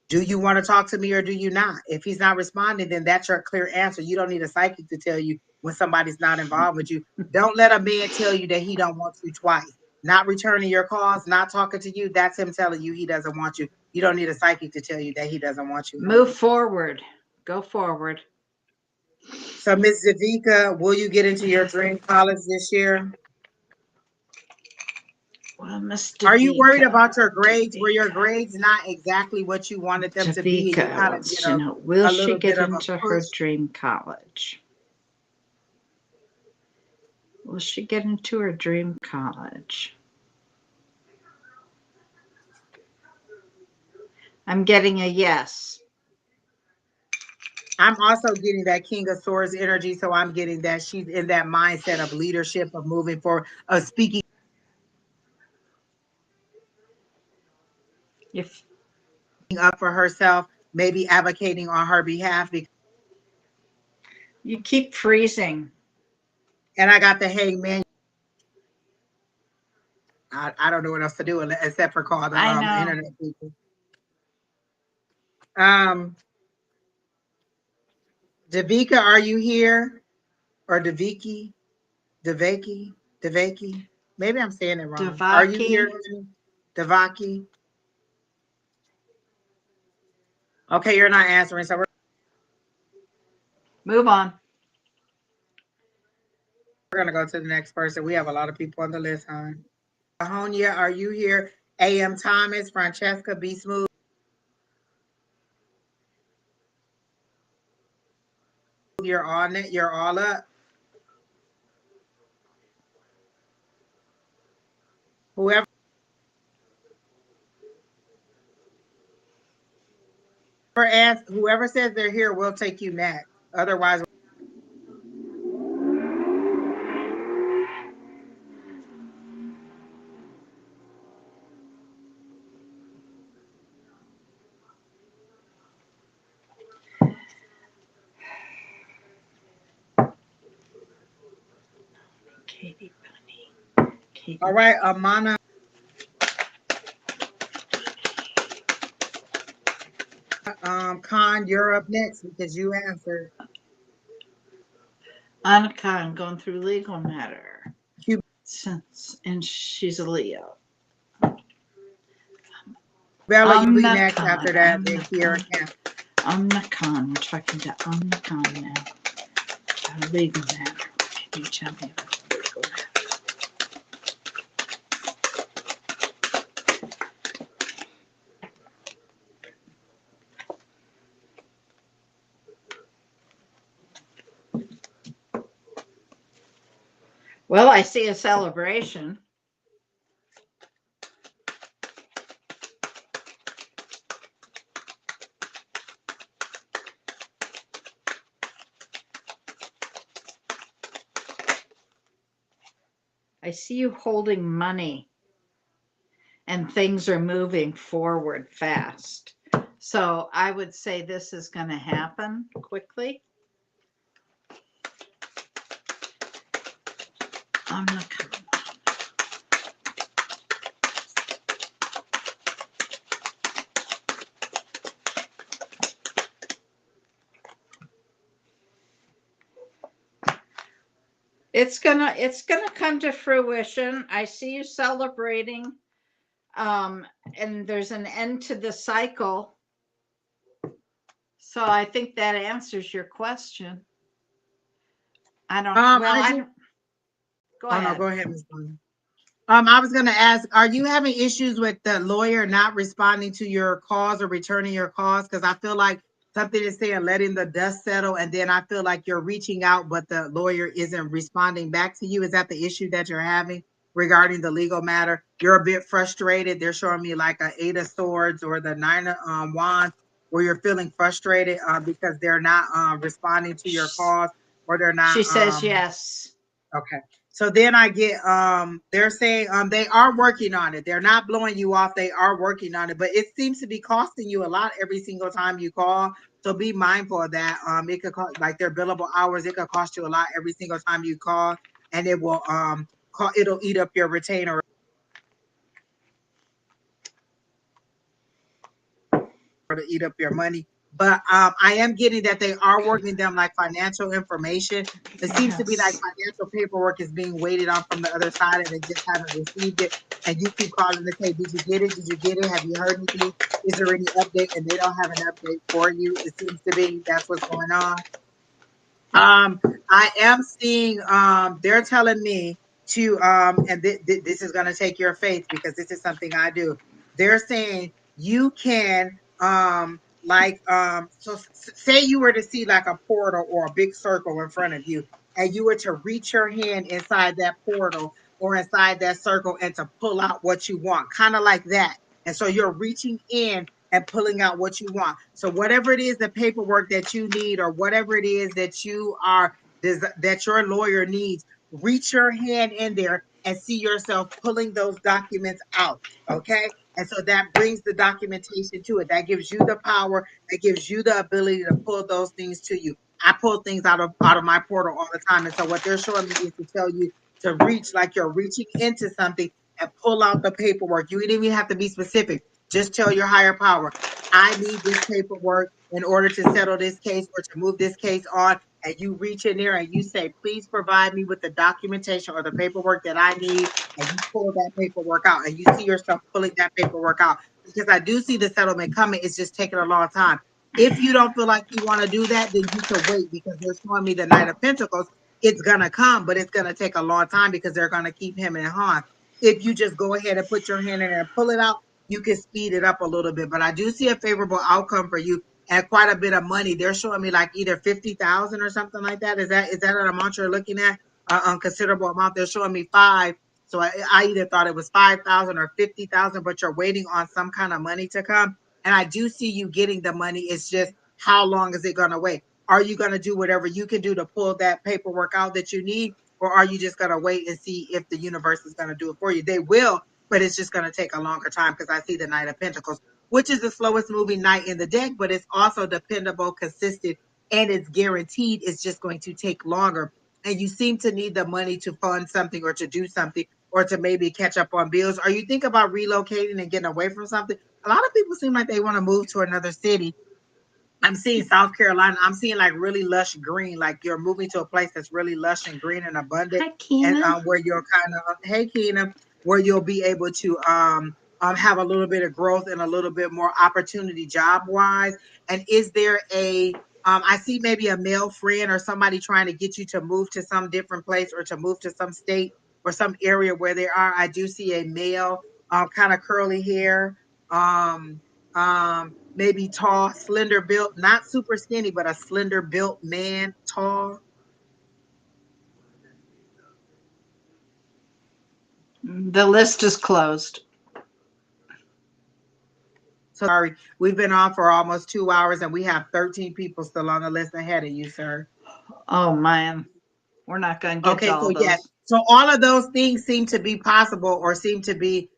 Do you want to talk to me or do you not? If he's not responding, then that's your clear answer. You don't need a psychic to tell you when somebody's not involved with you. Don't let a man tell you that he don't want you twice. Not returning your calls, not talking to you, that's him telling you he doesn't want you. You don't need a psychic to tell you that he doesn't want you, Move honey. forward. Go forward. So, Miss Zavika, will you get into your dream college this year? Well, Miss Are you worried about Davika, your grades? Were your Davika, grades not exactly what you wanted them to be, and you Davika kind of wants did to know, will a she little get bit of a into her push? dream college? Will she get into her dream college? I'm getting a yes. I'm also getting that King of Swords energy, so I'm getting that she's in that mindset of leadership, of moving forward, of speaking If up for herself, maybe advocating on her behalf. you keep freezing. And I got the Hangman. I don't know what else to do except for call the I know. internet people. Um, Davika, are you here? Or Daviki? Devaki? Devaki? Maybe I'm saying it wrong. Are you here, Devaki. Devaki? Okay, you're not answering, so we're Move on. gonna go to the next person. We have a lot of people on the list, hon. Ahonia, are you here? A.M. Thomas, Francesca, Be Smooth. You're on it. You're all up. Whoever whoever says they're here, we'll take you next. Otherwise, Katie Bunny. Katie. all right, Amana. Khan, you're up next because you answered. Annika, I'm going through legal matter. Q- And she's a Leo. Bella, you'll be Amna next Khan. after that. Amna Then Kiera Khan. can. Amna Khan. We're talking to Amna Khan now. Legal matter. Can you tell me about the legal matter? Well, I see a celebration. I see you holding money and things are moving forward fast. So I would say this is going to happen quickly. I'm not coming. It's gonna come to fruition. I see you celebrating, and there's an end to the cycle. So I think that answers your question. I don't. Well, I I just. don't. Go Oh no, ahead. go ahead, Ms. Bonnie. I was gonna ask, are you having issues with the lawyer not responding to your calls or returning your calls? Because I feel like something is saying letting the dust settle, and then I feel like you're reaching out, but the lawyer isn't responding back to you. Is that the issue that you're having regarding the legal matter? You're a bit frustrated. They're showing me like a Eight of Swords or the Nine of Wands, where you're feeling frustrated because they're not responding to your calls or they're not. She says yes. Okay. So then I get they're saying they are working on it. They're not blowing you off. They are working on it, but it seems to be costing you a lot every single time you call. So be mindful of that. It could cost like their billable hours, it could cost you a lot every single time you call, and it will it'll eat up your retainer to eat up your money. But I am getting that they are working them like financial information. It seems to be like Yes. financial paperwork is being waited on from the other side and they just haven't received it. And you keep calling to say, did you get it? Did you get it? Have you heard anything? Is there any update? And they don't have an update for you. It seems to be that's what's going on. I am seeing they're telling me to and this is going to take your faith because this is something I do. They're saying you can say you were to see like a portal or a big circle in front of you and you were to reach your hand inside that portal or inside that circle and to pull out what you want, kind of like that. And so you're reaching in and pulling out what you want. So whatever it is, the paperwork that you need, or whatever it is that you are that your lawyer needs, reach your hand in there and see yourself pulling those documents out. Okay. And so that brings the documentation to it. That gives you the power. That gives you the ability to pull those things to you. I pull things out of my portal all the time. And so what they're showing me is to tell you to reach like you're reaching into something and pull out the paperwork. You didn't even have to be specific. Just tell your higher power, I need this paperwork in order to settle this case or to move this case on. And you reach in there and you say, please provide me with the documentation or the paperwork that I need. And you pull that paperwork out and you see yourself pulling that paperwork out. Because I do see the settlement coming. It's just taking a long time. If you don't feel like you want to do that, then you can wait, because they're showing me the Knight of Pentacles. It's going to come, but it's going to take a long time because they're going to keep him in harm. If you just go ahead and put your hand in there and pull it out, you can speed it up a little bit. But I do see a favorable outcome for you and quite a bit of money. They're showing me like either 50,000 or something like that. Is that an amount you're looking at? Considerable amount. They're showing me five. So I either thought it was 5,000 or 50,000, but you're waiting on some kind of money to come. And I do see you getting the money. It's just, how long is it going to wait? Are you going to do whatever you can do to pull that paperwork out that you need? Or are you just going to wait and see if the universe is going to do it for you? They will, but it's just going to take a longer time, because I see the Knight of Pentacles, which is the slowest moving knight in the deck, but it's also dependable, consistent, and it's guaranteed. It's just going to take longer. And you seem to need the money to fund something or to do something or to maybe catch up on bills. Or you think about relocating and getting away from something. A lot of people seem like they want to move to another city. I'm seeing South Carolina. I'm seeing like really lush green, like you're moving to a place that's really lush and green and abundant, Hi, and Keena. where you're kind of, hey Keena, where you'll be able to have a little bit of growth and a little bit more opportunity job wise. And is there a I see maybe a male friend or somebody trying to get you to move to some different place or to move to some state or some area where they are. I do see a male, kind of curly hair, um, maybe tall, slender built, not super skinny, but a slender built man, tall. The list is closed. So sorry, we've been on for almost 2 hours and we have 13 people still on the list ahead of you, sir. Oh man, we're not going to get to Okay, so all yes. those. So all of those things seem to be possible or seem to be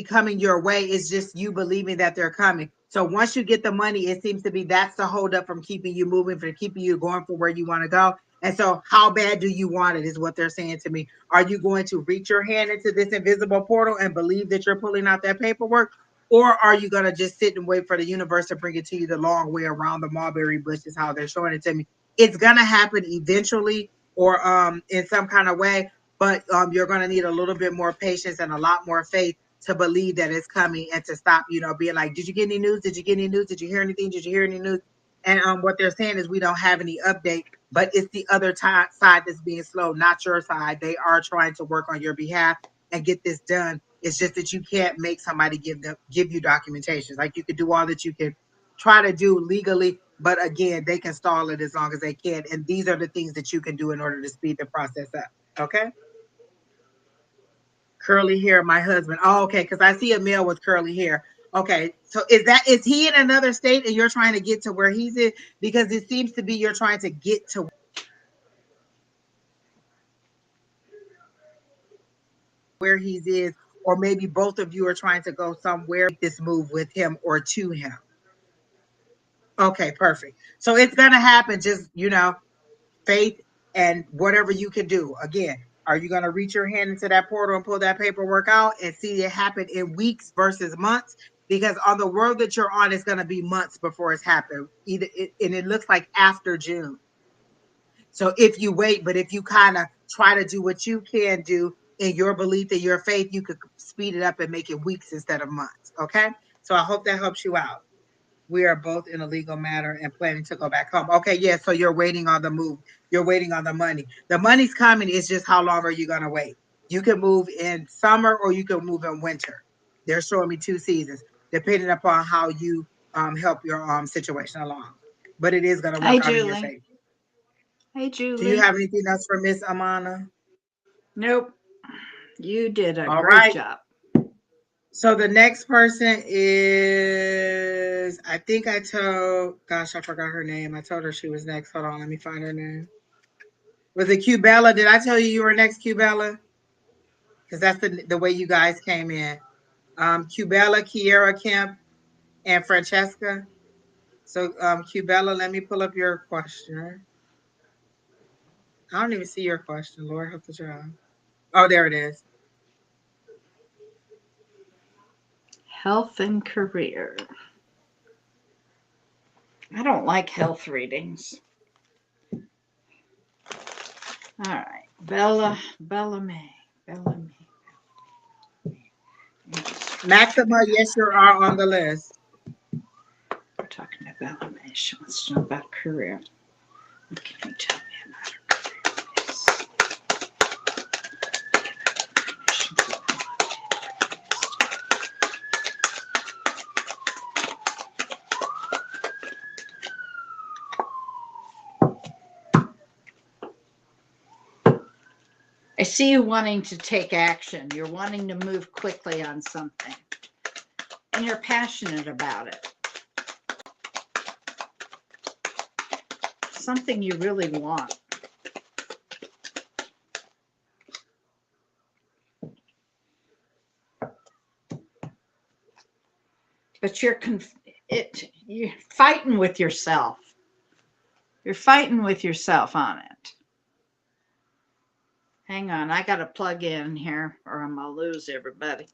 coming your way. It's just you believing that they're coming. So once you get the money, it seems to be that's the holdup from keeping you moving, for keeping you going for where you want to go. And so how bad do you want it is what they're saying to me. Are you going to reach your hand into this invisible portal and believe that you're pulling out that paperwork? Or are you going to just sit and wait for the universe to bring it to you the long way around the mulberry bush, is how they're showing it to me. It's going to happen eventually, or in some kind of way, but you're going to need a little bit more patience and a lot more faith to believe that it's coming, and to stop, being like, did you get any news? Did you get any news? Did you hear anything? Did you hear any news? And what they're saying is we don't have any update, but it's the other side that's being slow, not your side. They are trying to work on your behalf and get this done. It's just that you can't make somebody give you documentation. Like, you could do all that you can try to do legally, but again, they can stall it as long as they can. And these are the things that you can do in order to speed the process up. Okay. Curly hair, my husband. Oh, okay. Because I see a male with curly hair. Okay. So is he in another state and you're trying to get to where he's in? Because it seems to be you're trying to get to where he's is, or maybe both of you are trying to go somewhere, this move with him or to him. Okay, perfect. So it's gonna happen. Just, faith and whatever you can do. Again, are you going to reach your hand into that portal and pull that paperwork out and see it happen in weeks versus months? Because on the world that you're on, it's going to be months before it's happened. And it looks like after June. So if you wait, but if you kind of try to do what you can do in your belief and your faith, you could speed it up and make it weeks instead of months. Okay. So I hope that helps you out. We are both in a legal matter and planning to go back home. Okay, yeah. So you're waiting on the move. You're waiting on the money. The money's coming. It's just how long are you gonna wait? You can move in summer or you can move in winter. They're showing me two seasons, depending upon how you help your situation along. But it is gonna Hi, work out in your Julie. favor. Hey, Do you Julie. have anything else for Miss Amana? Nope. You did a All great right. job. So the next person is, I think I told, gosh, I forgot her name. I told her she was next. Hold on, let me find her name. Was it Cubella? Did I tell you you were next, Cubella? Because that's the way you guys came in. Cubella, Kiera Kemp, and Francesca. So Cubella, let me pull up your question. I don't even see your question. Lord help the child. Oh, there it is. Health and career. I don't like health readings. All right. Bella May. Bella May. Maxima, yes, you are on the list. We're talking about Bella May. She wants to know about career. What can you tell me about her career, please? I see you wanting to take action. You're wanting to move quickly on something, and you're passionate about it. Something you really want. But you're fighting with yourself. You're fighting with yourself on it. Hang on, I got to plug in here or I'm going to lose everybody.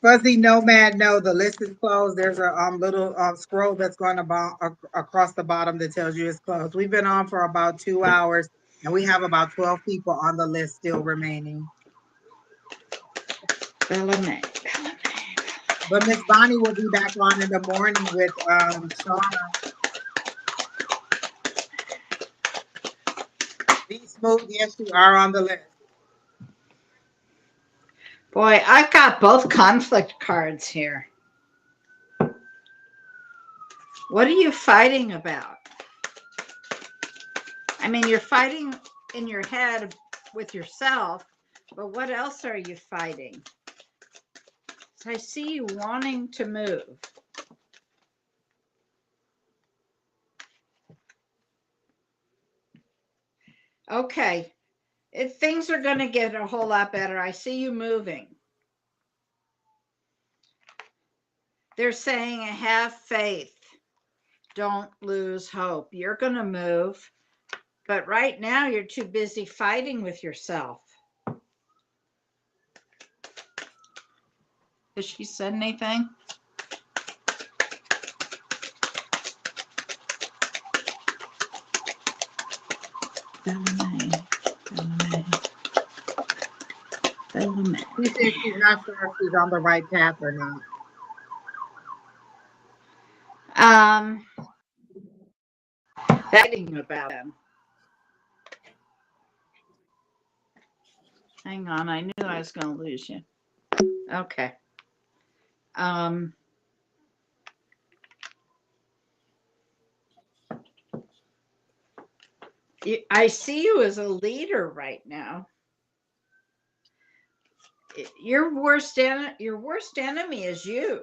Fuzzy Nomad, no, the list is closed. There's a little scroll that's going across the bottom that tells you it's closed. We've been on for about 2 hours, and we have about 12 people on the list still remaining. Bella May. But Miss Bonnie will be back on in the morning with Shauna. Be smooth, yes, you are on the list. Boy, I've got both conflict cards here. What are you fighting about? I mean, you're fighting in your head with yourself, but what else are you fighting? So I see you wanting to move. Okay, things are going to get a whole lot better. I see you moving. They're saying have faith. Don't lose hope. You're going to move. But right now, you're too busy fighting with yourself. Has she said anything? She said she's not sure if she's on the right path or not. Fighting about them. Hang on, I knew I was going to lose you. Okay. I see you as a leader right now. Your worst enemy is you.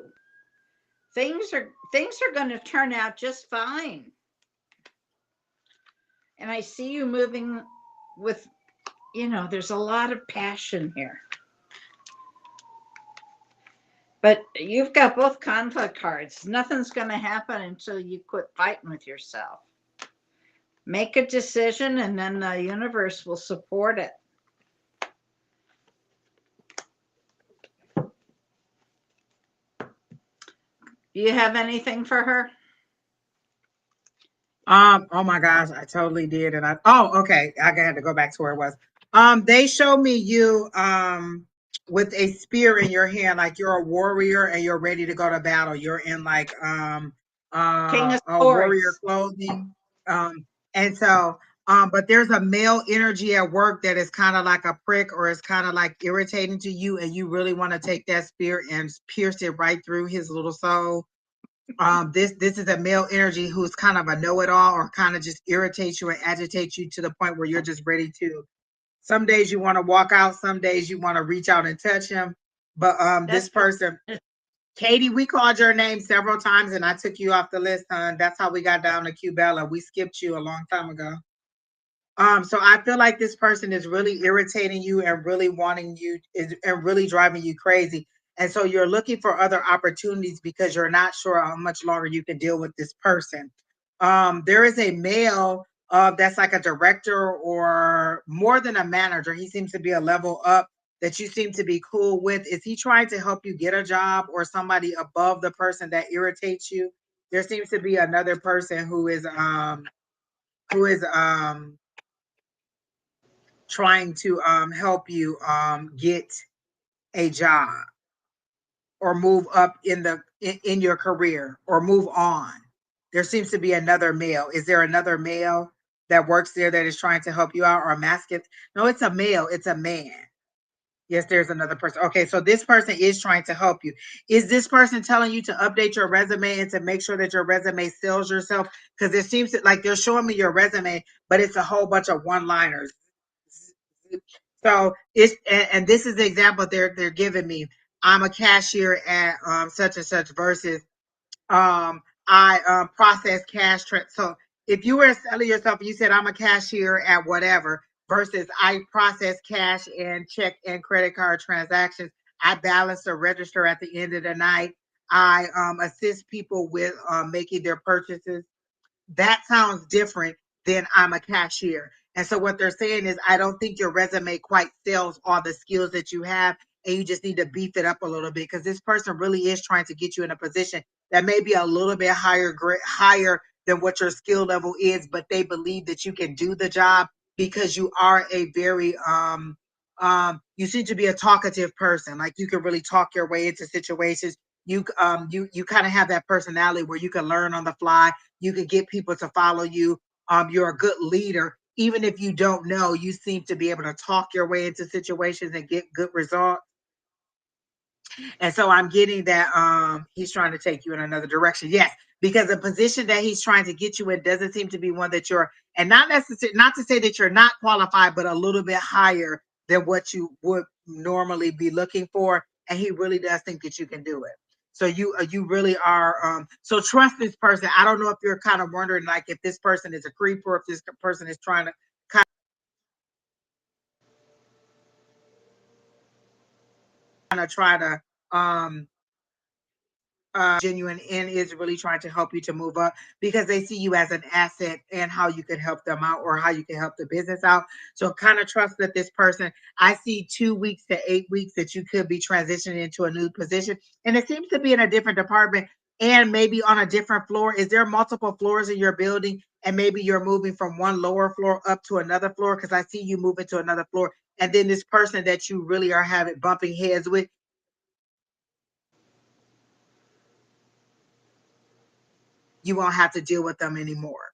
Things are going to turn out just fine. And I see you moving with, there's a lot of passion here. But you've got both conflict cards. Nothing's going to happen until you quit fighting with yourself. Make a decision and then the universe will support it. Do you have anything for her? Oh my gosh, I totally did. And okay. I had to go back to where it was. They showed me you with a spear in your hand, like you're a warrior and you're ready to go to battle. You're in like King of a warrior Swords. clothing. And so but there's a male energy at work that is kind of like a prick or is kind of like irritating to you, and you really want to take that spear and pierce it right through his little soul. This is a male energy who's kind of a know-it-all, or kind of just irritates you and agitates you to the point where you're just ready to. Some days you want to walk out, some days you want to reach out and touch him. But this That's person, Katie, we called your name several times and I took you off the list, hon. That's how we got down to Cubella. We skipped you a long time ago. So I feel like this person is really irritating you and really wanting you and really driving you crazy. And so you're looking for other opportunities because you're not sure how much longer you can deal with this person. There is a male that's like a director or more than a manager. He seems to be a level up that you seem to be cool with. Is he trying to help you get a job or somebody above the person that irritates you? There seems to be another person who is trying to help you get a job or move up in your career or move on. There seems to be another male. Is there another male that works there that is trying to help you out, or a masculine? No, it's a male. It's a man. Yes, there's another person. Okay, so this person is trying to help you. Is this person telling you to update your resume and to make sure that your resume sells yourself? Because it seems like they're showing me your resume, but it's a whole bunch of one-liners. So it's and this is the example they're giving me. I'm a cashier at such and such versus I process cash. So if you were selling yourself, you said I'm a cashier at whatever versus I process cash and check and credit card transactions. I balance the register at the end of the night. I assist people with making their purchases. That sounds different than I'm a cashier. And so what they're saying is, I don't think your resume quite sells all the skills that you have, and you just need to beef it up a little bit because this person really is trying to get you in a position that may be a little bit higher than what your skill level is, but they believe that you can do the job because you are a very you seem to be a talkative person. Like you can really talk your way into situations. You kind of have that personality where you can learn on the fly, you can get people to follow you. You're a good leader. Even if you don't know, you seem to be able to talk your way into situations and get good results. And so I'm getting that he's trying to take you in another direction. Yes, because the position that he's trying to get you in doesn't seem to be one that you're, and not necessarily, not to say that you're not qualified, but a little bit higher than what you would normally be looking for. And he really does think that you can do it. So you really are so trust this person. I don't know if you're kind of wondering like if this person is a creep or if this person is trying to kind of try to um genuine and is really trying to help you to move up because they see you as an asset and how you can help them out or how you can help the business out. So kind of trust that this person, I see 2 weeks to 8 weeks that you could be transitioning into a new position. And it seems to be in a different department and maybe on a different floor. Is there multiple floors in your building? And maybe you're moving from one lower floor up to another floor because I see you moving to another floor. And then this person that you really are having bumping heads with, you won't have to deal with them anymore.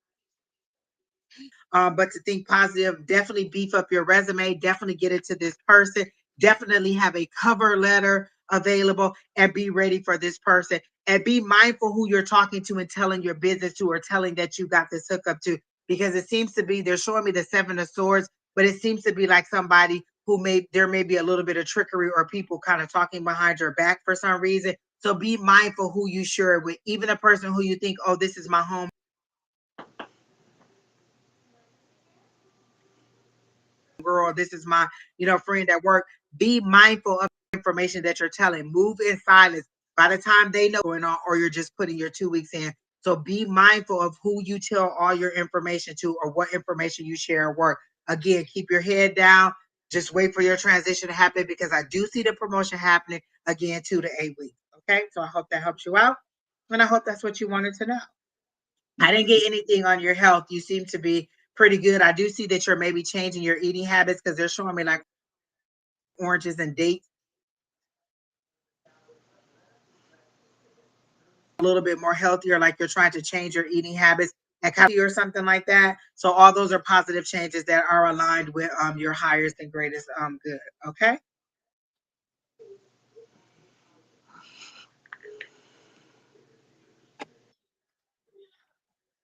But to think positive, definitely beef up your resume, definitely get it to this person, definitely have a cover letter available and be ready for this person. And be mindful who you're talking to and telling your business to or telling that you got this hookup to, because it seems to be, they're showing me the Seven of Swords, but it seems to be like somebody who there may be a little bit of trickery or people kind of talking behind your back for some reason. So be mindful who you share it with, even a person who you think, oh, this is my home girl, this is my, friend at work. Be mindful of the information that you're telling. Move in silence. By the time they know going on, or you're just putting your 2 weeks in. So be mindful of who you tell all your information to or what information you share at work. Again, keep your head down. Just wait for your transition to happen because I do see the promotion happening again 2 to 8 weeks. Okay, so I hope that helps you out. And I hope that's what you wanted to know. I didn't get anything on your health. You seem to be pretty good. I do see that you're maybe changing your eating habits because they're showing me like oranges and dates a little bit more healthier, like you're trying to change your eating habits and kind of or something like that. So all those are positive changes that are aligned with your highest and greatest good. Okay.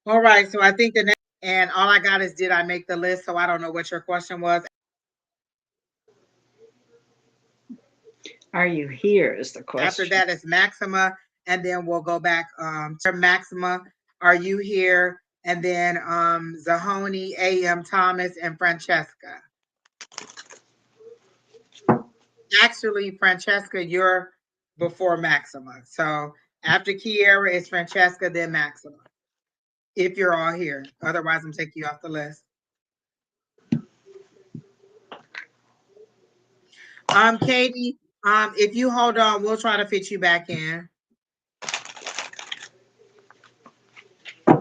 All right. So I think the next, and all I got is did I make the list? So I don't know what your question was. Are you here is the After question. that is Maxima, and then we'll go back to Maxima. Are you here? And then Zahoni, A.M. Thomas, and Francesca. Actually, Francesca, you're before Maxima. So after Kiera is Francesca, then Maxima. If you're all here. Otherwise, I'm taking you off the list. Katie, if you hold on, we'll try to fit you back in.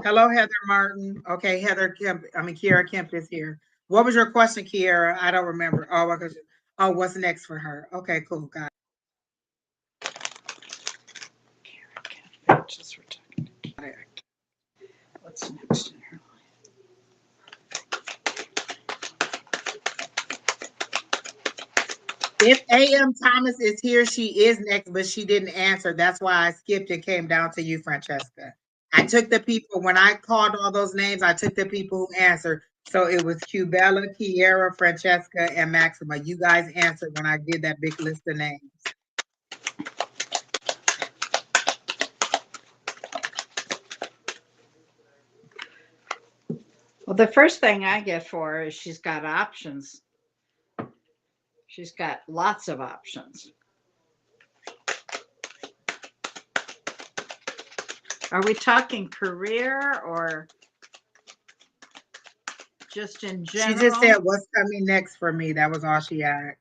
Hello, Heather Martin. Okay, Heather Kemp. I mean, Kiera Kemp is here. What was your question, Kiera? I don't remember. Oh, what's next for her? Okay, cool. Got Just we're talking to it. what's next in her If A.M. Thomas is here, she is next, but she didn't answer. That's why I skipped and came down to you, Francesca. I took the people, when I called all those names, I took the people who answered. So it was Cubella, Kiera, Francesca, and Maxima. You guys answered when I did that big list of names. Well, the first thing I get for her is she's got options. She's got lots of options. Are we talking career or just in She just general? said, "What's coming next for me?" That was all she asked.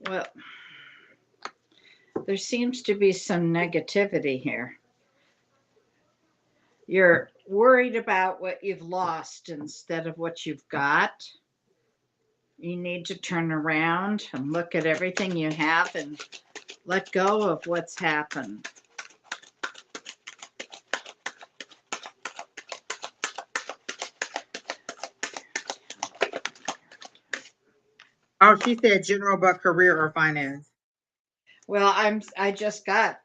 Well, there seems to be some negativity here. You're worried about what you've lost instead of what you've got. You need to turn around and look at everything you have and let go of what's happened. Oh, she said general, but career or finance. Well, I just got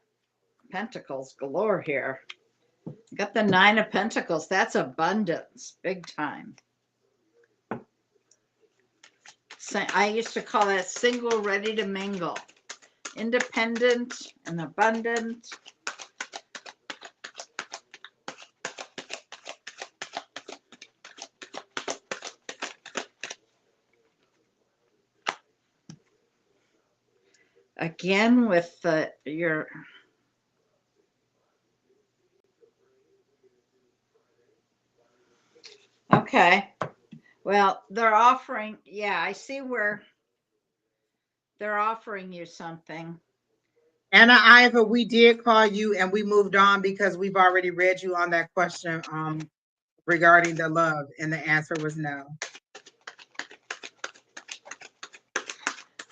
pentacles galore here. I got the 9 of Pentacles. That's abundance, big time. So I used to call that single, ready to mingle, independent and abundant. Again with your okay. Well, they're offering, yeah, I see where they're offering you something. Anna Iva, we did call you and we moved on because we've already read you on that question regarding the love, and the answer was no.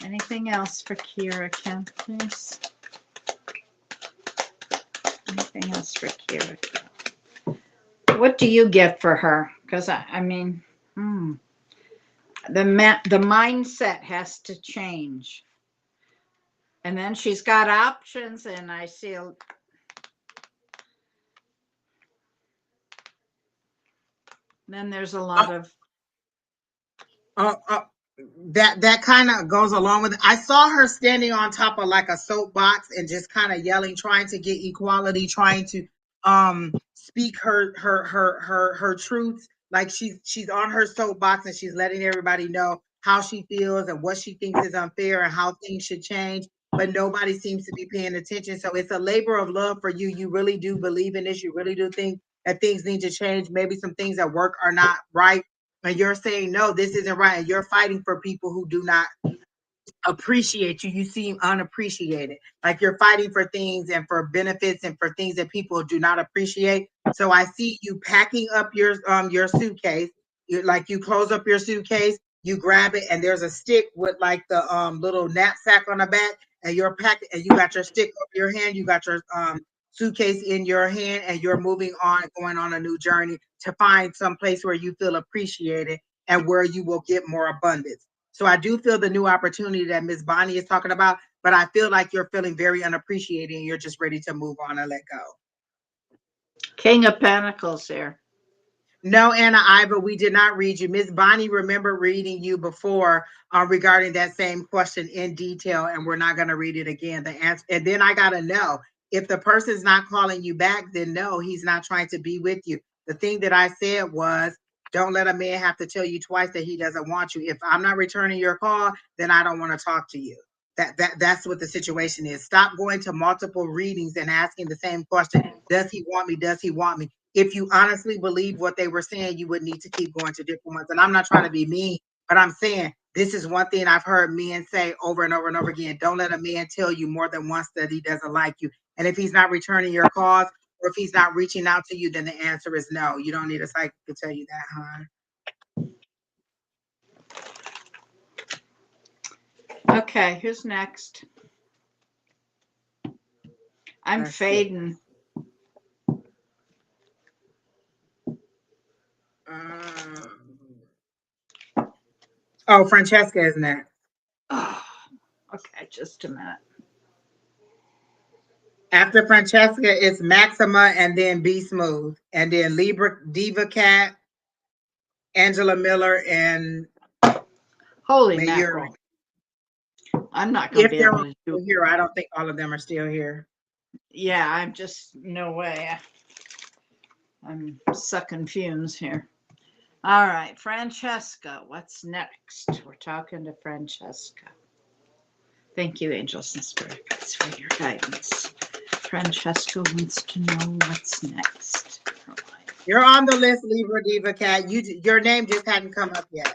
Anything else for Kira, Kim, please? Anything else for Kira? What do you get for her? Because I mean, the mindset has to change. And then she's got options, and I see then there's a lot of Uh, uh, that kind of goes along with it. I saw her standing on top of like a soapbox and just kind of yelling, trying to get equality, trying to speak her truths. Like she's on her soapbox and she's letting everybody know how she feels and what she thinks is unfair and how things should change. But nobody seems to be paying attention. So it's a labor of love for you. You really do believe in this. You really do think that things need to change. Maybe some things at work are not right, and you're saying no, this isn't right, and you're fighting for people who do not appreciate you. You seem unappreciated, like you're fighting for things and for benefits and for things that people do not appreciate. So I see you packing up your suitcase. You close up your suitcase, you grab it, and there's a stick with like the little knapsack on the back, and you're packing, and you got your stick over your hand, you got your suitcase in your hand, and you're moving on, going on a new journey to find some place where you feel appreciated and where you will get more abundance. So I do feel the new opportunity that Miss Bonnie is talking about, but I feel like you're feeling very unappreciated and you're just ready to move on and let go. King of Pentacles here. No, Anna Iva, we did not read you. Miss Bonnie, remember reading you before regarding that same question in detail, and we're not going to read it again. The answer, and then I got to know if the person's not calling you back, then no, he's not trying to be with you. The thing that I said was, don't let a man have to tell you twice that he doesn't want you. If I'm not returning your call, then I don't want to talk to you. That's what the situation is. Stop going to multiple readings and asking the same question. Does he want me? Does he want me? If you honestly believe what they were saying, you would need to keep going to different ones. And I'm not trying to be mean, but I'm saying this is one thing I've heard men say over and over and over again. Don't let a man tell you more than once that he doesn't like you. And if he's not returning your calls or if he's not reaching out to you, then the answer is no. You don't need a psychic to tell you that, huh? Okay, who's next? I'm fading. Oh, Francesca is next. Oh, okay, just a minute. After Francesca, it's Maxima and then Be Smooth. And then Libra, Diva Cat, Angela Miller, and Holy Mayuri. mackerel. I'm not going to be able to do here. I don't think all of them are still here. Yeah, I'm just, no way. I'm sucking fumes here. All right, Francesca, what's next? We're talking to Francesca. Thank you, angels and spirits, for your guidance. Francesca wants to know what's next. You're on the list, Libra Diva Cat. Your name just hadn't come up yet.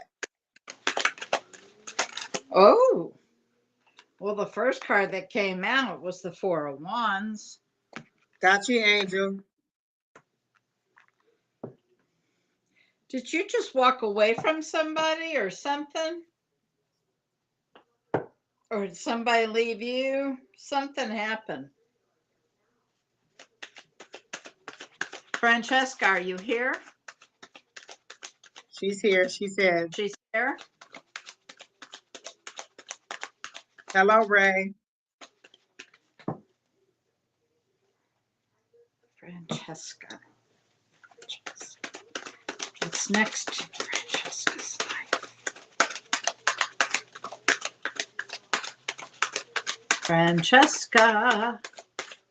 Oh, well, the first card that came out was the Four of Wands. Got you, Angel. Did you just walk away from somebody or something? Or did somebody leave you? Something happened. Francesca, are you here? She's here. She said. She's here. Hello, Ray. Francesca. What's next in Francesca's life? Francesca,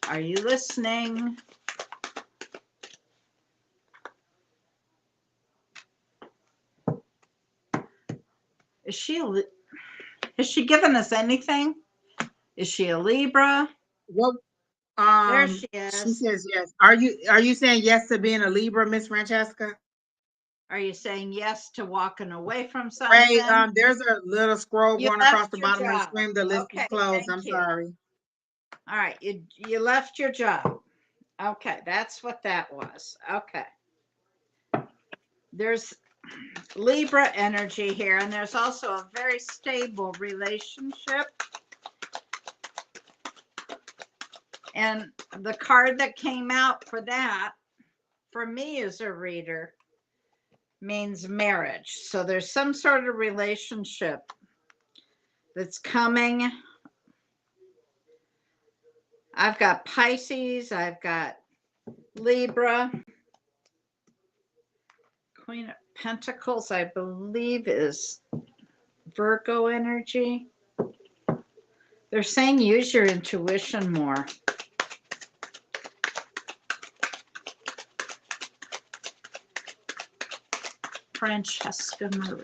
are you listening? Has she given us anything? Is she a Libra? What? There she is. She says yes. Are you saying yes to being a Libra, Miss Francesca? Are you saying yes to walking away from something? Ray, there's a little scroll going across the bottom of the screen. The list is closed. I'm sorry. All right, you left your job. Okay, that's what that was. Okay. There's Libra energy here, and there's also a very stable relationship. And the card that came out for that, for me as a reader, means marriage. So there's some sort of relationship that's coming. I've got Pisces, I've got Libra. Queen of Pentacles, I believe, is Virgo energy. They're saying use your intuition more. Francesca Marie.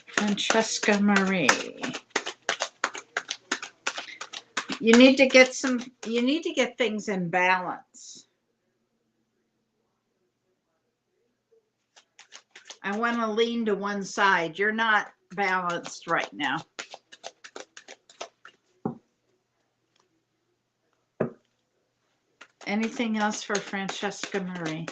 Francesca Marie. You need to get things in balance. I want to lean to one side. You're not balanced right now. Anything else for Francesca Marie?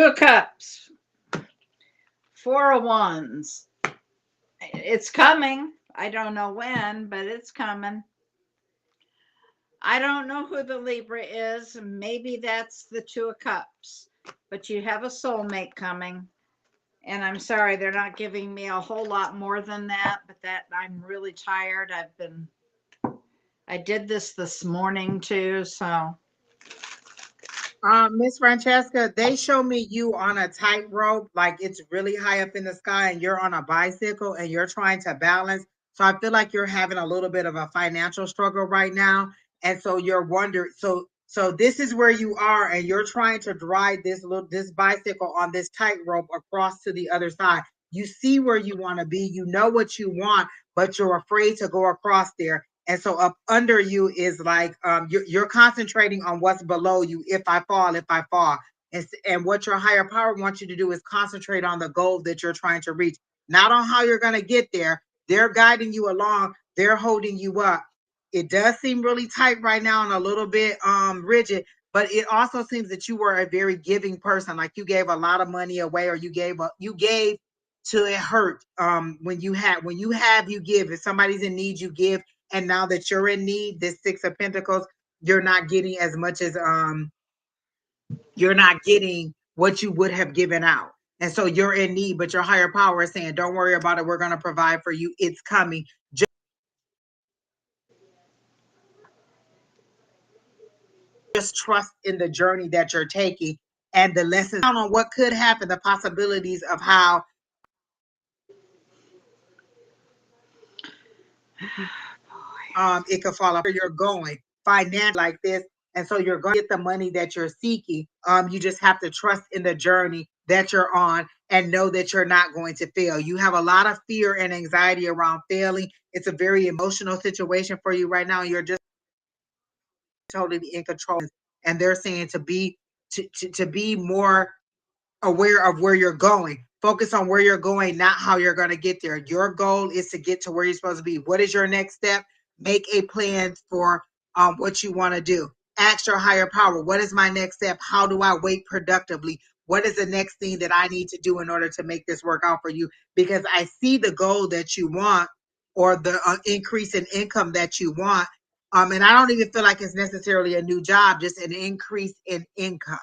Two of Cups, Four of Wands. It's coming. I don't know when, but it's coming. I don't know who the Libra is. Maybe that's the Two of Cups, but you have a soulmate coming. And I'm sorry, they're not giving me a whole lot more than that, but that I'm really tired. I did this morning too. So, Miss Francesca, they show me you on a tightrope, like it's really high up in the sky, and you're on a bicycle and you're trying to balance. So I feel like you're having a little bit of a financial struggle right now. And so you're wondering, so this is where you are, and you're trying to ride this bicycle on this tightrope across to the other side. You see where you want to be, you know what you want, but you're afraid to go across there. And so up under you is like you're concentrating on what's below you. If I fall, if I fall. And what your higher power wants you to do is concentrate on the goal that you're trying to reach, not on how you're going to get there. They're guiding you along, they're holding you up. It does seem really tight right now and a little bit rigid, but it also seems that you were a very giving person. Like you gave a lot of money away, or you gave till it hurt. When you have, you give. If somebody's in need, you give. And now that you're in need, this Six of Pentacles, you're not getting as much as you're not getting what you would have given out. And so you're in need, but your higher power is saying, don't worry about it, we're going to provide for you, it's coming. Just trust in the journey that you're taking and the lessons on what could happen, the possibilities of how it could fall off where you're going financially like this. And so you're going to get the money that you're seeking. You just have to trust in the journey that you're on and know that you're not going to fail. You have a lot of fear and anxiety around failing. It's a very emotional situation for you right now. You're just totally in control. And they're saying to be more aware of where you're going. Focus on where you're going, not how you're going to get there. Your goal is to get to where you're supposed to be. What is your next step? Make a plan for what you want to do. Ask your higher power, what is my next step? How do I wait productively? What is the next thing that I need to do in order to make this work out for you? Because I see the goal that you want, or the increase in income that you want. And I don't even feel like it's necessarily a new job, just an increase in income.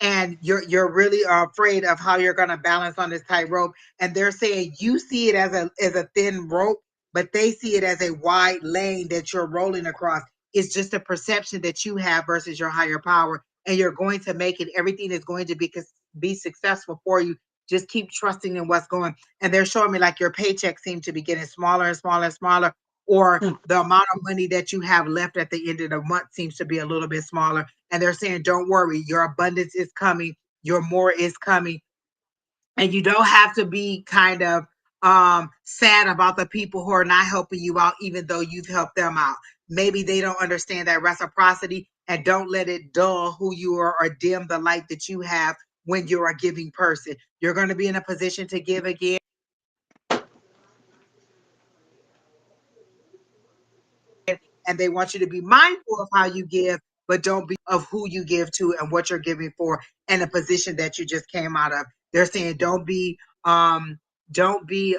And you're really afraid of how you're going to balance on this tightrope. And they're saying you see it as a thin rope, but they see it as a wide lane that you're rolling across. It's just a perception that you have versus your higher power, and you're going to make it. Everything is going to be successful for you. Just keep trusting in what's going. And they're showing me like your paycheck seems to be getting smaller and smaller and smaller, or the amount of money that you have left at the end of the month seems to be a little bit smaller. And they're saying, don't worry, your abundance is coming, your more is coming. And you don't have to be kind of sad about the people who are not helping you out, even though you've helped them out. Maybe they don't understand that reciprocity, and don't let it dull who you are or dim the light that you have when you're a giving person. You're going to be in a position to give again. And they want you to be mindful of how you give, but don't be of who you give to and what you're giving for, and the position that you just came out of. They're saying um don't be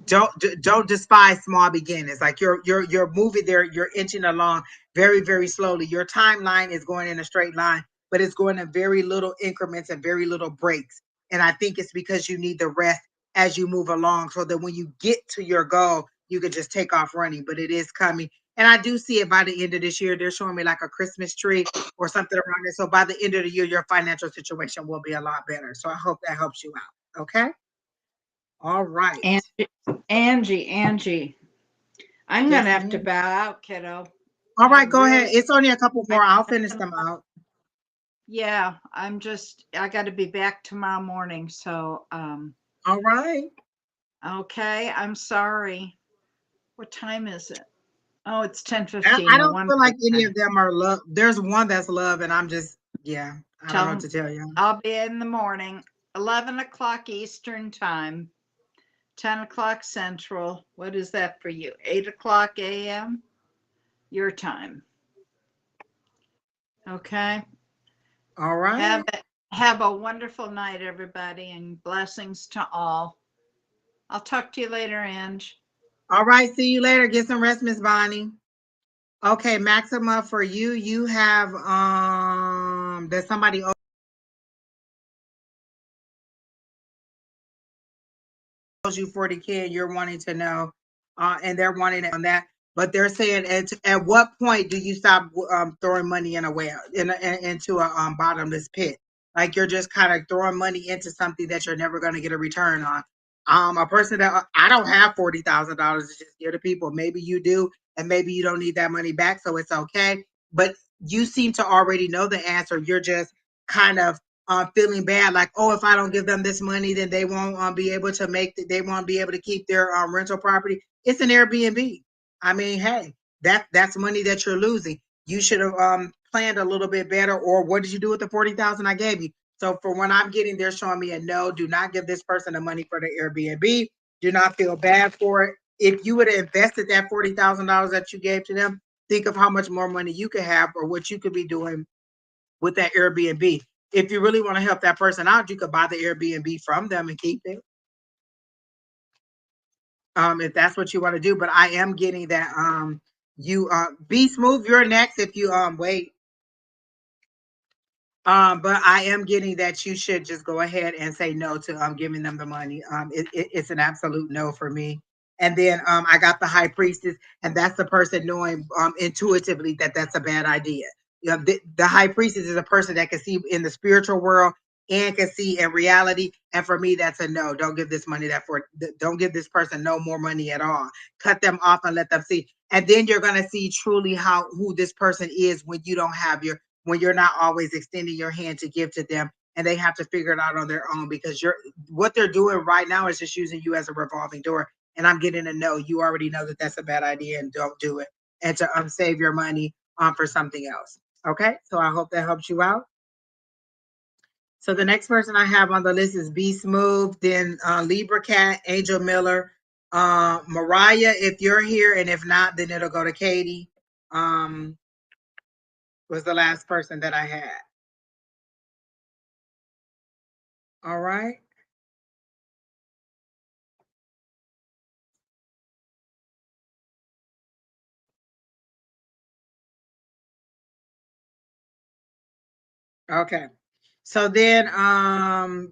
don't despise small beginnings. Like you're moving there, you're inching along very, very slowly. Your timeline is going in a straight line, but it's going in very little increments and very little breaks. And I think it's because you need the rest as you move along, so that when you get to your goal, you can just take off running. But it is coming. And I do see it by the end of this year. They're showing me like a Christmas tree or something around it. So by the end of the year, your financial situation will be a lot better. So I hope that helps you out. Okay. All right. Angie, I'm Yes, gonna have to ma'am. bow out, kiddo. All I right, go ahead. really, It's only a couple I, more. I'll finish them out. yeah, I got to be back tomorrow morning. So, All right. okay, I'm sorry. What time is it? Oh, it's I 10:15. No don't feel wonder. like any of them are love. There's one that's love, and I'm just, yeah, I don't Tell know what them to tell you. I'll be in the morning, 11 o'clock Eastern time, 10 o'clock Central. What is that for you? 8 o'clock a.m. your time. Okay. All Have right. have a wonderful night, everybody, and blessings to all. I'll talk to you later, Ange. All right. See you later. Get some rest, Miss Bonnie. Okay, Maxima, for you, you have there's somebody owes you 40K and you're wanting to know, and they're wanting it on that. But they're saying at what point do you stop throwing money in a well into a bottomless pit? Like you're just kind of throwing money into something that you're never going to get a return on. A person that I don't have $40,000 to just give to people. Maybe you do, and maybe you don't need that money back, so it's okay. But you seem to already know the answer. You're just kind of feeling bad, like, oh, if I don't give them this money, then they won't be able to they won't be able to keep their rental property. It's an Airbnb. I mean, hey, that's money that you're losing. You should have planned a little bit better. Or what did you do with the 40,000 I gave you? So for when I'm getting, they're showing me a no. Do not give this person the money for the Airbnb. Do not feel bad for it. If you would have invested that $40,000 that you gave to them, think of how much more money you could have or what you could be doing with that Airbnb. If you really want to help that person out, you could buy the Airbnb from them and keep it. If that's what you want to do. But I am getting that you be smooth, you're next if you wait. But I am getting that you should just go ahead and say no to giving them the money. It's an absolute no for me. And then I got the high priestess, and that's the person knowing intuitively that that's a bad idea. You know, the high priestess is a person that can see in the spiritual world and can see in reality. And for me, that's a no. Don't give this money don't give this person no more money at all. Cut them off and let them see. And then you're gonna see truly who this person is when you don't have when you're not always extending your hand to give to them, and they have to figure it out on their own, because what they're doing right now is just using you as a revolving door. And I'm getting a no. You already know that that's a bad idea and don't do it, and to save your money for something else. Okay, so I hope that helps you out. So the next person I have on the list is Be Smooth, then Libra Cat, Angel Miller, Mariah, if you're here, and if not, then it'll go to Katie. Was the last person that I had. All right. Okay. So then,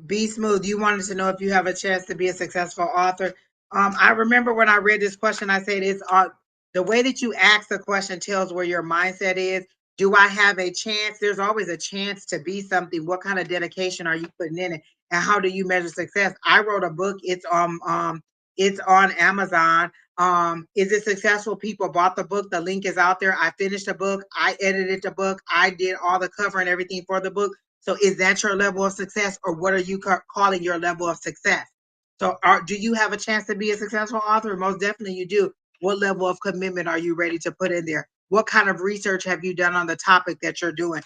Be Smooth, you wanted to know if you have a chance to be a successful author. I remember when I read this question, I said it's the way that you ask the question tells where your mindset is. Do I have a chance? There's always a chance to be something. What kind of dedication are you putting in it? And how do you measure success? I wrote a book. It's on Amazon. Is it successful? People bought the book. The link is out there. I finished the book. I edited the book. I did all the cover and everything for the book. So is that your level of success, or what are you calling your level of success? So do you have a chance to be a successful author? Most definitely you do. What level of commitment are you ready to put in there? What kind of research have you done on the topic that you're doing?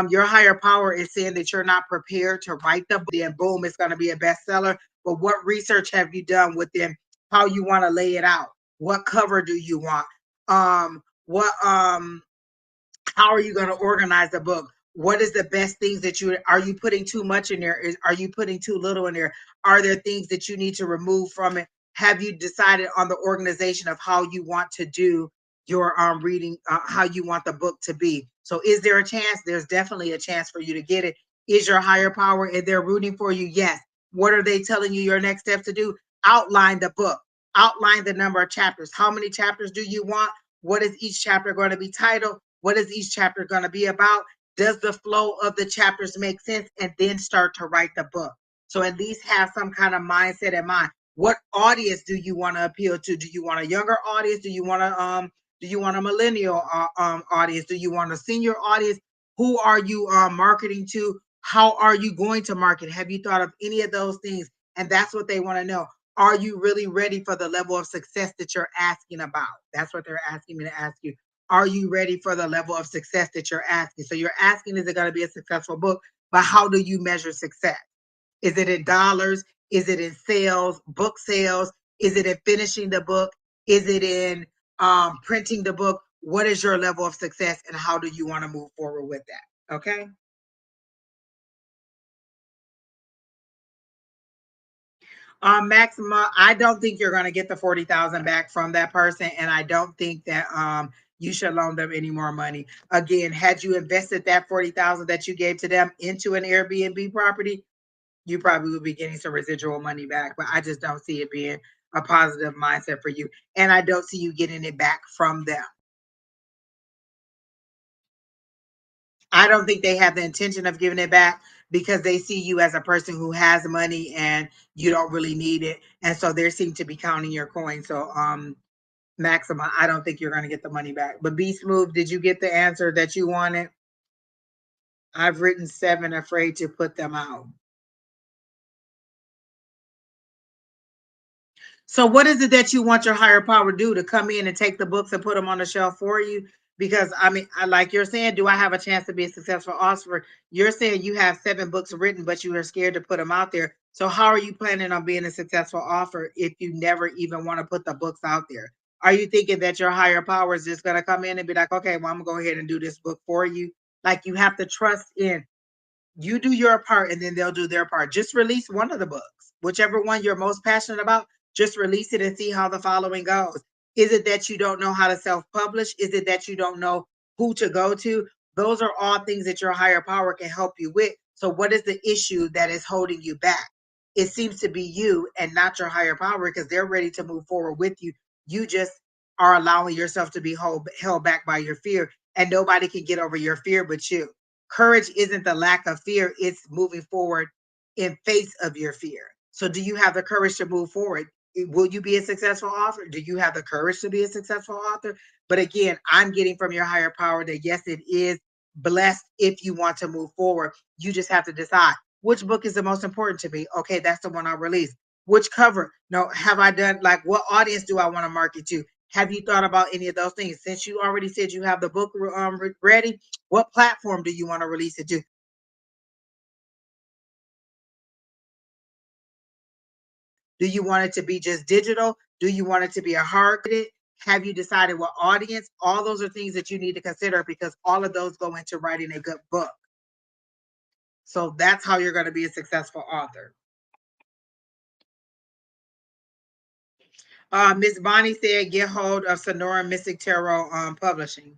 Your higher power is saying that you're not prepared to write the book, then boom, it's going to be a bestseller. But what research have you done within how you want to lay it out? What cover do you want? What How are you going to organize the book? What is the best things that are you putting too much in there? Are you putting too little in there? Are there things that you need to remove from it? Have you decided on the organization of how you want to do your reading, how you want the book to be? So is there a chance? There's definitely a chance for you to get it. Is your higher power, and they're rooting for you? Yes. What are they telling you your next steps to do? Outline the book, outline the number of chapters. How many chapters do you want? What is each chapter going to be titled? What is each chapter going to be about? Does the flow of the chapters make sense? And then start to write the book. So at least have some kind of mindset in mind. What audience do you want to appeal to? Do you want a younger audience? Do you want a millennial audience? Do you want a senior audience? Who are you marketing to? How are you going to market? Have you thought of any of those things? And that's what they want to know. Are you really ready for the level of success that you're asking about? That's what they're asking me to ask you. Are you ready for the level of success that you're asking? So you're asking, is it going to be a successful book? But how do you measure success? Is it in dollars? Is it in sales, book sales? Is it in finishing the book? Is it in printing the book, what is your level of success and how do you want to move forward with that? Okay. Maxima, I don't think you're going to get the 40,000 back from that person, and I don't think that you should loan them any more money. Again, had you invested that 40,000 that you gave to them into an Airbnb property, you probably would be getting some residual money back. But I just don't see it being a positive mindset for you, and I don't see you getting it back from them. I don't think they have the intention of giving it back because they see you as a person who has money and you don't really need it. And so they seem to be counting your coin. So Maxima, I don't think you're gonna get the money back. But Be Smooth, did you get the answer that you wanted? I've written 7, afraid to put them out. So what is it that you want your higher power to do? To come in and take the books and put them on the shelf for you? Because I mean, like you're saying, do I have a chance to be a successful author? You're saying you have 7 books written, but you are scared to put them out there. So how are you planning on being a successful author if you never even want to put the books out there? Are you thinking that your higher power is just going to come in and be like, okay, well, I'm going to go ahead and do this book for you? Like you have to trust in you do your part and then they'll do their part. Just release one of the books, whichever one you're most passionate about, just release it and see how the following goes. Is it that you don't know how to self publish? Is it that you don't know who to go to? Those are all things that your higher power can help you with. So, what is the issue that is holding you back? It seems to be you and not your higher power because they're ready to move forward with you. You just are allowing yourself to be held back by your fear, and nobody can get over your fear but you. Courage isn't the lack of fear, it's moving forward in face of your fear. So, do you have the courage to move forward? Will you be a successful author? Do you have the courage to be a successful author? But again, I'm getting from your higher power that yes, it is blessed if you want to move forward. You just have to decide which book is the most important to me. Okay, that's the one I'll release. Which cover? No, have I done like what audience do I want to market to? Have you thought about any of those things? Since you already said you have the book ready, what platform do you want to release it to? Do you want it to be just digital? Do you want it to be a hard credit? Have you decided what audience? All those are things that you need to consider because all of those go into writing a good book. So that's how you're going to be a successful author. Miss Bonnie said, get hold of Sonora Mystic Tarot Publishing.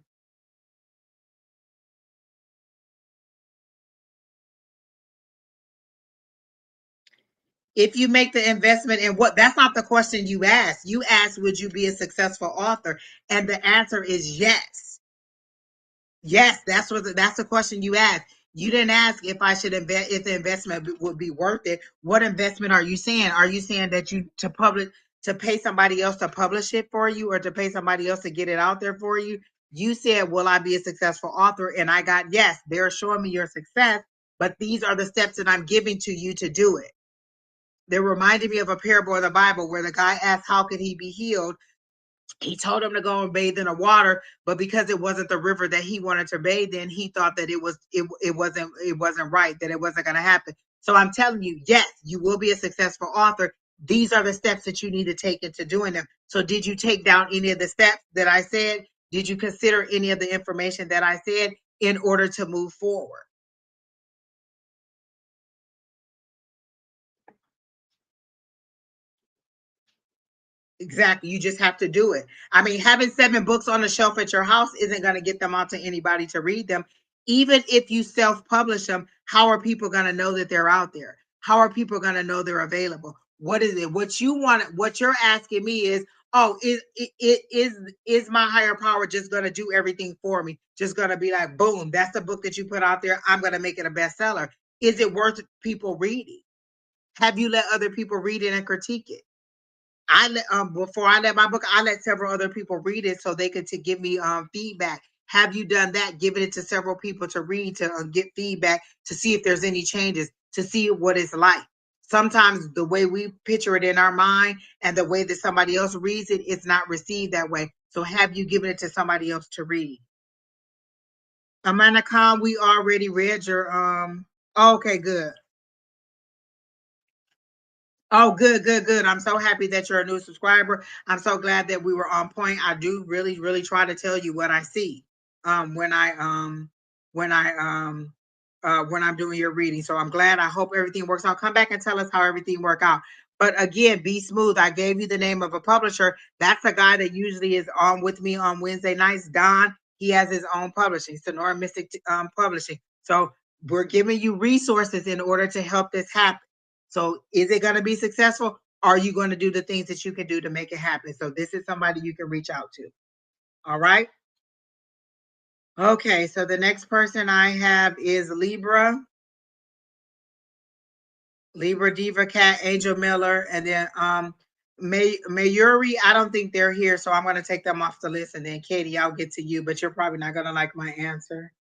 If you make the investment in what, that's not the question you asked. You asked, would you be a successful author? And the answer is yes. Yes, that's the question you asked. You didn't ask if I should invest, if the investment would be worth it. What investment are you saying? Are you saying that you to publish to pay somebody else to publish it for you or to pay somebody else to get it out there for you? You said, will I be a successful author? And I got yes, they're showing me your success, but these are the steps that I'm giving to you to do it. They reminded me of a parable in the Bible where the guy asked, how could he be healed? He told him to go and bathe in the water, but because it wasn't the river that he wanted to bathe in, he thought that it wasn't right, that it wasn't going to happen. So I'm telling you, yes, you will be a successful author. These are the steps that you need to take into doing them. So did you take down any of the steps that I said? Did you consider any of the information that I said in order to move forward? Exactly. You just have to do it. I mean, having 7 books on the shelf at your house isn't going to get them out to anybody to read them. Even if you self publish them, how are people going to know that they're out there? How are people going to know they're available? What is it? What you want, what you're asking me is, oh, is my higher power just going to do everything for me? Just going to be like, boom, that's the book that you put out there. I'm going to make it a bestseller. Is it worth people reading? Have you let other people read it and critique it? I let before I let my book, I let several other people read it so they could to give me feedback. Have you done that? Given it to several people to read to get feedback to see if there's any changes, to see what it's like. Sometimes the way we picture it in our mind and the way that somebody else reads it, it's not received that way. So have you given it to somebody else to read? Amanda Khan, we already read your okay, good. Oh, good, good, good. I'm so happy that you're a new subscriber. I'm so glad that we were on point. I do really, really try to tell you what I see when when I when I'm doing your reading. So I'm glad. I hope everything works out. Come back and tell us how everything worked out. But again, be smooth. I gave you the name of a publisher. That's a guy that usually is on with me on Wednesday nights. Don, he has his own publishing, Sonora Mystic Publishing. So we're giving you resources in order to help this happen. So is it going to be successful? Are you going to do the things that you can do to make it happen? So this is somebody you can reach out to. All right. Okay. So the next person I have is Libra, Libra Diva Cat, Angel Miller, and then Mayuri. I don't think they're here, so I'm going to take them off the list. And then Katie, I'll get to you, but you're probably not going to like my answer.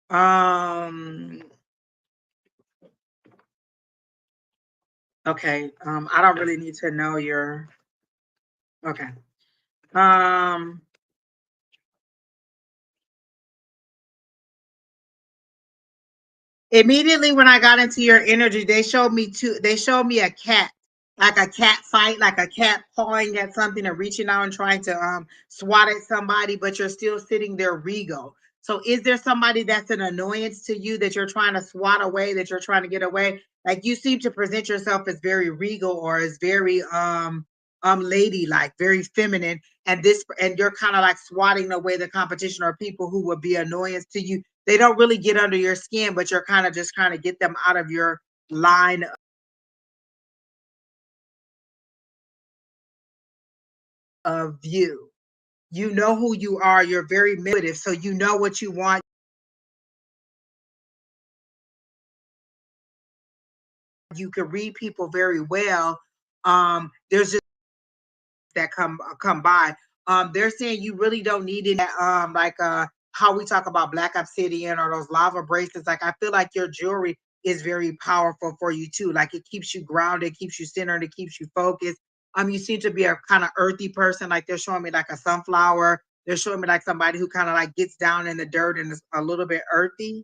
Um. Okay. I don't really need to know your. Okay. Um. Immediately when I got into your energy, they showed me a cat, like a cat fight, like a cat pawing at something and reaching out and trying to swat at somebody, but you're still sitting there regal. So is there somebody that's an annoyance to you that you're trying to swat away, that you're trying to get away? Like you seem to present yourself as very regal or as very ladylike, very feminine, and you're kind of like swatting away the competition or people who would be annoyance to you. They don't really get under your skin, but you're kind of just trying to get them out of your line of view. You know who you are. You're very manipulative, so you know what you want. You can read people very well. There's just that come by. They're saying you really don't need it. Like how we talk about black obsidian or those lava bracelets. Like I feel like your jewelry is very powerful for you too. Like it keeps you grounded, keeps you centered, it keeps you focused. You seem to be a kind of earthy person. Like they're showing me like a sunflower. They're showing me like somebody who kind of like gets down in the dirt and is a little bit earthy.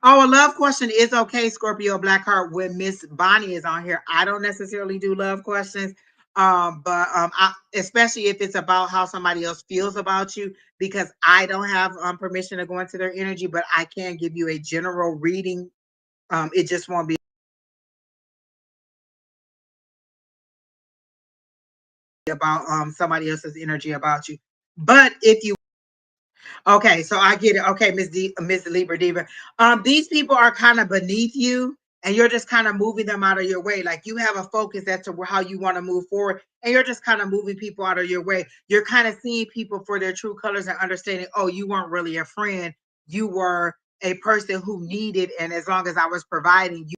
Oh, a love question is okay, Scorpio Blackheart, when Miss Bonnie is on here. I don't necessarily do love questions. But especially if it's about how somebody else feels about you, because I don't have permission to go into their energy, but I can give you a general reading. It just won't be about somebody else's energy about you. But if you Okay, so I get it. Okay, Miss Libra Diva. These people are kind of beneath you, and you're just kind of moving them out of your way. Like you have a focus as to how you want to move forward, and you're just kind of moving people out of your way. You're kind of seeing people for their true colors and understanding, oh, you weren't really a friend. You were a person who needed, and as long as I was providing,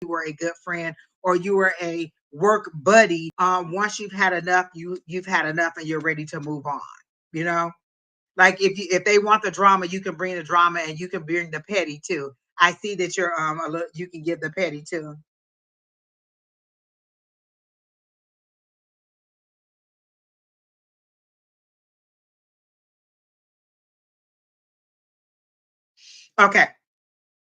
you were a good friend or you were a work buddy. Once you've had enough, you've had enough and you're ready to move on. You know? Like if they want the drama, you can bring the drama and you can bring the petty too. I see that you're a little, you can give the petty too. Okay.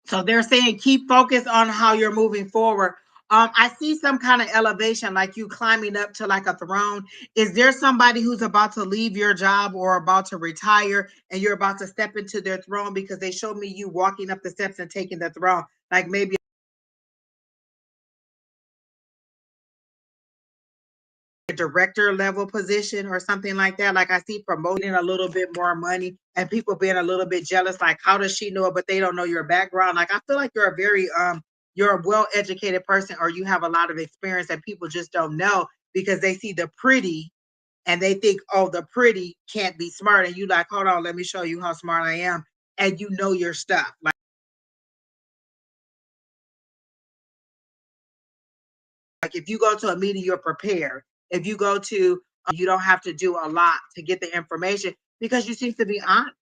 So they're saying keep focused on how you're moving forward. I see some kind of elevation, like you climbing up to like a throne. Is there somebody who's about to leave your job or about to retire and you're about to step into their throne because they showed me you walking up the steps and taking the throne? Like maybe a director level position or something like that. Like I see promoting a little bit more money and people being a little bit jealous. Like, how does she know it, but they don't know your background? Like, I feel like you're a well educated person or you have a lot of experience that people just don't know because they see the pretty and they think, oh, the pretty can't be smart. And you like, hold on, let me show you how smart I am. And you know your stuff. Like if you go to a meeting, you're prepared. If you go to, you don't have to do a lot to get the information because you seem to be honest.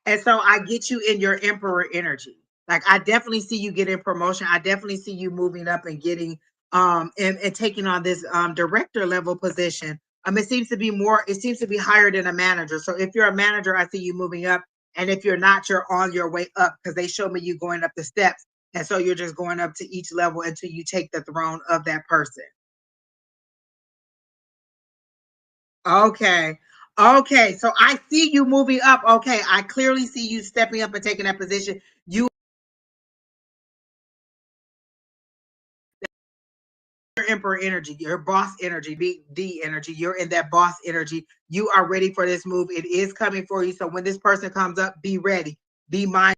And so I get you in your emperor energy. Like I definitely see you getting promotion. I definitely see you moving up and getting and taking on this director level position. It seems to be more, it seems to be higher than a manager. So if you're a manager, I see you moving up. And if you're not, you're on your way up because they show me you going up the steps. And so you're just going up to each level until you take the throne of that person. Okay. Okay. So I see you moving up. Okay. I clearly see you stepping up and taking that position. You your emperor energy, your boss energy, BD energy. You're in that boss energy. You are ready for this move. It is coming for you. So when this person comes up, be ready. Be mindful.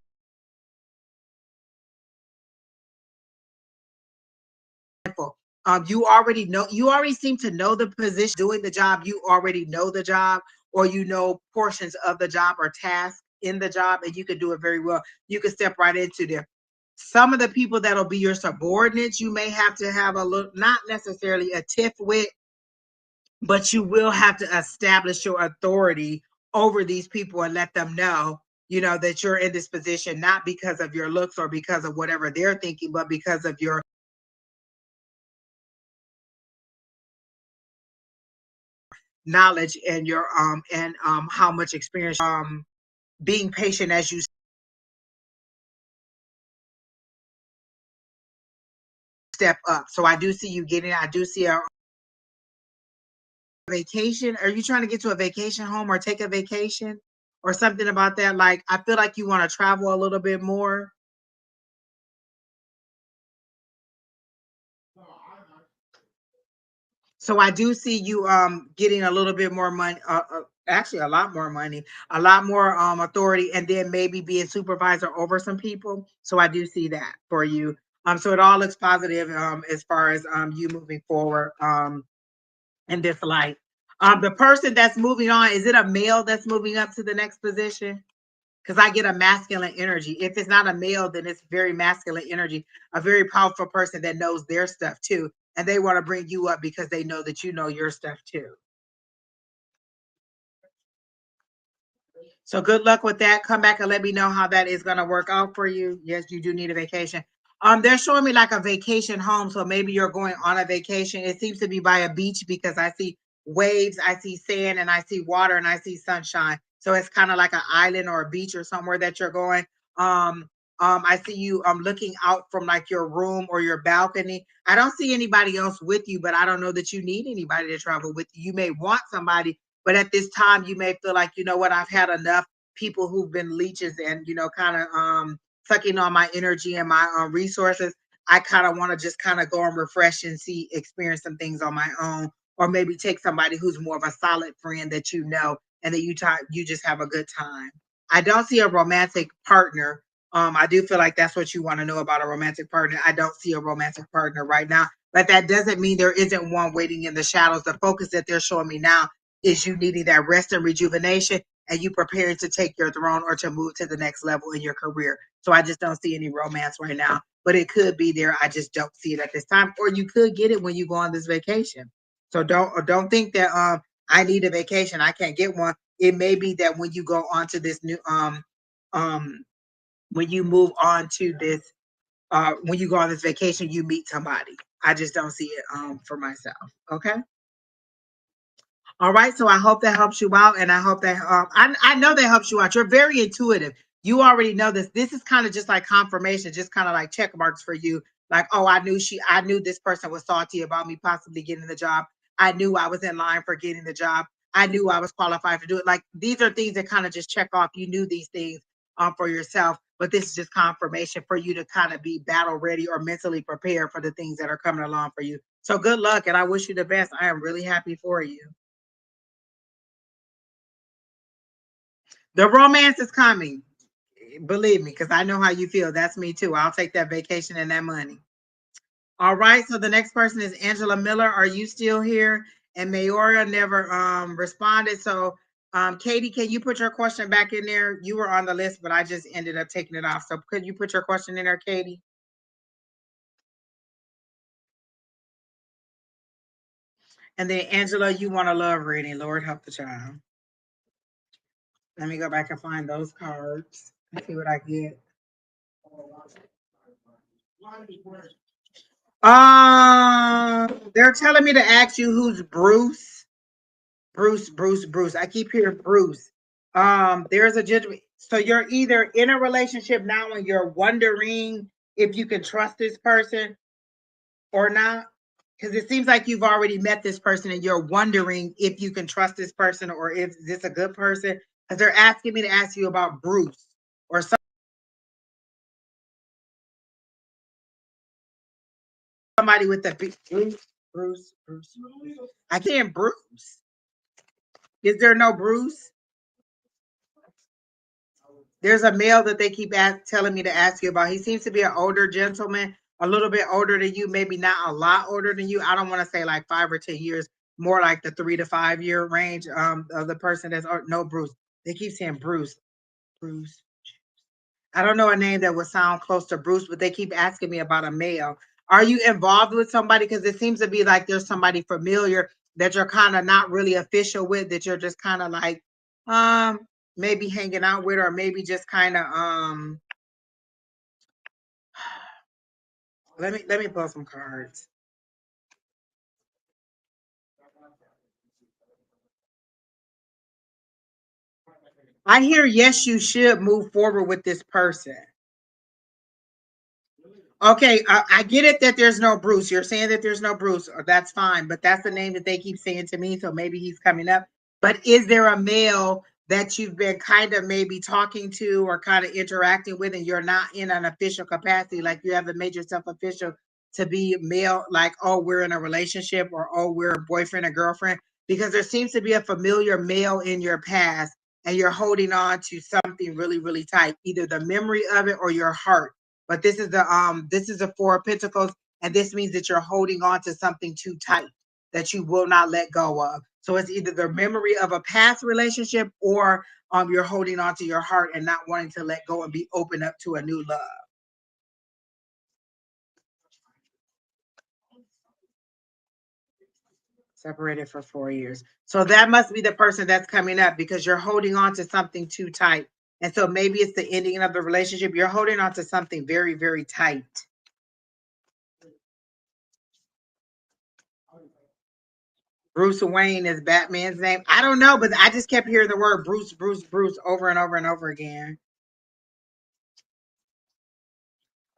You already know, you already seem to know the position, doing the job. You already know the job, or you know portions of the job or tasks in the job, and you can do it very well. You can step right into there. Some of the people that'll be your subordinates, you may have to have a little, not necessarily a tiff with, but you will have to establish your authority over these people and let them know, that you're in this position, not because of your looks or because of whatever they're thinking, but because of your knowledge and your how much experience, being patient as you step up. So I do see you getting, I do see a vacation. Are you trying to get to a vacation home or take a vacation or something about that? Like, I feel like you want to travel a little bit more. So I do see you getting a little bit more money, actually a lot more money, a lot more authority, and then maybe being supervisor over some people. So I do see that for you. So it all looks positive as far as you moving forward in this life. The person that's moving on, is it a male that's moving up to the next position? Because I get a masculine energy. If it's not a male, then it's very masculine energy, a very powerful person that knows their stuff too. And they want to bring you up because they know that you know your stuff too. So good luck with that. Come back and let me know how that is going to work out for you. Yes, you do need a vacation. They're showing me like a vacation home. So maybe you're going on a vacation. It seems to be by a beach because I see waves, I see sand, and I see water, and I see sunshine. So it's kind of like an island or a beach or somewhere that you're going. Um, I see you looking out from like your room or your balcony. I don't see anybody else with you, but I don't know that you need anybody to travel with you. You may want somebody, but at this time, you may feel like, you know what, I've had enough people who've been leeches and, kind of sucking on my energy and my resources. I kind of want to just kind of go and refresh and see, experience some things on my own, or maybe take somebody who's more of a solid friend that you know, and that you just have a good time. I don't see a romantic partner. I do feel like that's what you want to know about a romantic partner. I don't see a romantic partner right now, but that doesn't mean there isn't one waiting in the shadows. The focus that they're showing me now is you needing that rest and rejuvenation, and you preparing to take your throne or to move to the next level in your career. So I just don't see any romance right now, but it could be there. I just don't see it at this time. Or you could get it when you go on this vacation. So don't think that I need a vacation, I can't get one. It may be that when you go on to this new um when you move on to this when you go on this vacation, you meet somebody. I just don't see it for myself. Okay. All right, so I hope that helps you out, and I hope that I know that helps you out. You're very intuitive. You already know this. This is kind of just like confirmation, just kind of like check marks for you. Like, oh, I knew this person was salty about me possibly getting the job. I knew I was in line for getting the job. I knew I was qualified to do it. Like these are things that kind of just check off. You knew these things for yourself, but this is just confirmation for you to kind of be battle ready or mentally prepared for the things that are coming along for you. So good luck, and I wish you the best. I am really happy for you. The romance is coming. Believe me, because I know how you feel. That's me too. I'll take that vacation and that money. All right. So the next person is Angela Miller. Are you still here? And Mayoria never responded. So Katie, can you put your question back in there? You were on the list, but I just ended up taking it off. So could you put your question in there, Katie? And then Angela, you want a love reading. Lord help the child. Let me go back and find those cards and see what I get. They're telling me to ask you who's Bruce. Bruce. I keep hearing Bruce. There's a gentleman. So you're either in a relationship now and you're wondering if you can trust this person or not. Because it seems like you've already met this person and you're wondering if you can trust this person or if this a good person. Because they're asking me to ask you about Bruce or somebody with the big Bruce. I can't Bruce. Is there no Bruce? There's a male that they keep telling me to ask you about. He seems to be an older gentleman, a little bit older than you, maybe not a lot older than you. I don't want to say like 5 or 10 years, more like the 3 to 5 year range of the person that's no Bruce. They keep saying Bruce. I don't know a name that would sound close to Bruce, but they keep asking me about a male. Are you involved with somebody? Because it seems to be like there's somebody familiar that you're kind of not really official with, that you're just kind of like, um, maybe hanging out with, or maybe just kind of let me pull some cards. I hear yes, you should move forward with this person. Okay, I get it that there's no Bruce. You're saying that there's no Bruce, or that's fine, but that's the name that they keep saying to me, so maybe he's coming up. But is there a male that you've been kind of maybe talking to or kind of interacting with, and you're not in an official capacity, like you haven't made yourself official to be male, like, oh, we're in a relationship, or oh, we're a boyfriend or girlfriend? Because there seems to be a familiar male in your past, and you're holding on to something really, really tight, either the memory of it or your heart. But this is a Four of Pentacles, and this means that you're holding on to something too tight that you will not let go of. So it's either the memory of a past relationship, or you're holding on to your heart and not wanting to let go and be open up to a new love. Separated for 4 years. So that must be the person that's coming up, because you're holding on to something too tight. And so maybe it's the ending of the relationship. You're holding on to something very, very tight. Bruce Wayne is Batman's name. I don't know, but I just kept hearing the word Bruce over and over and over again.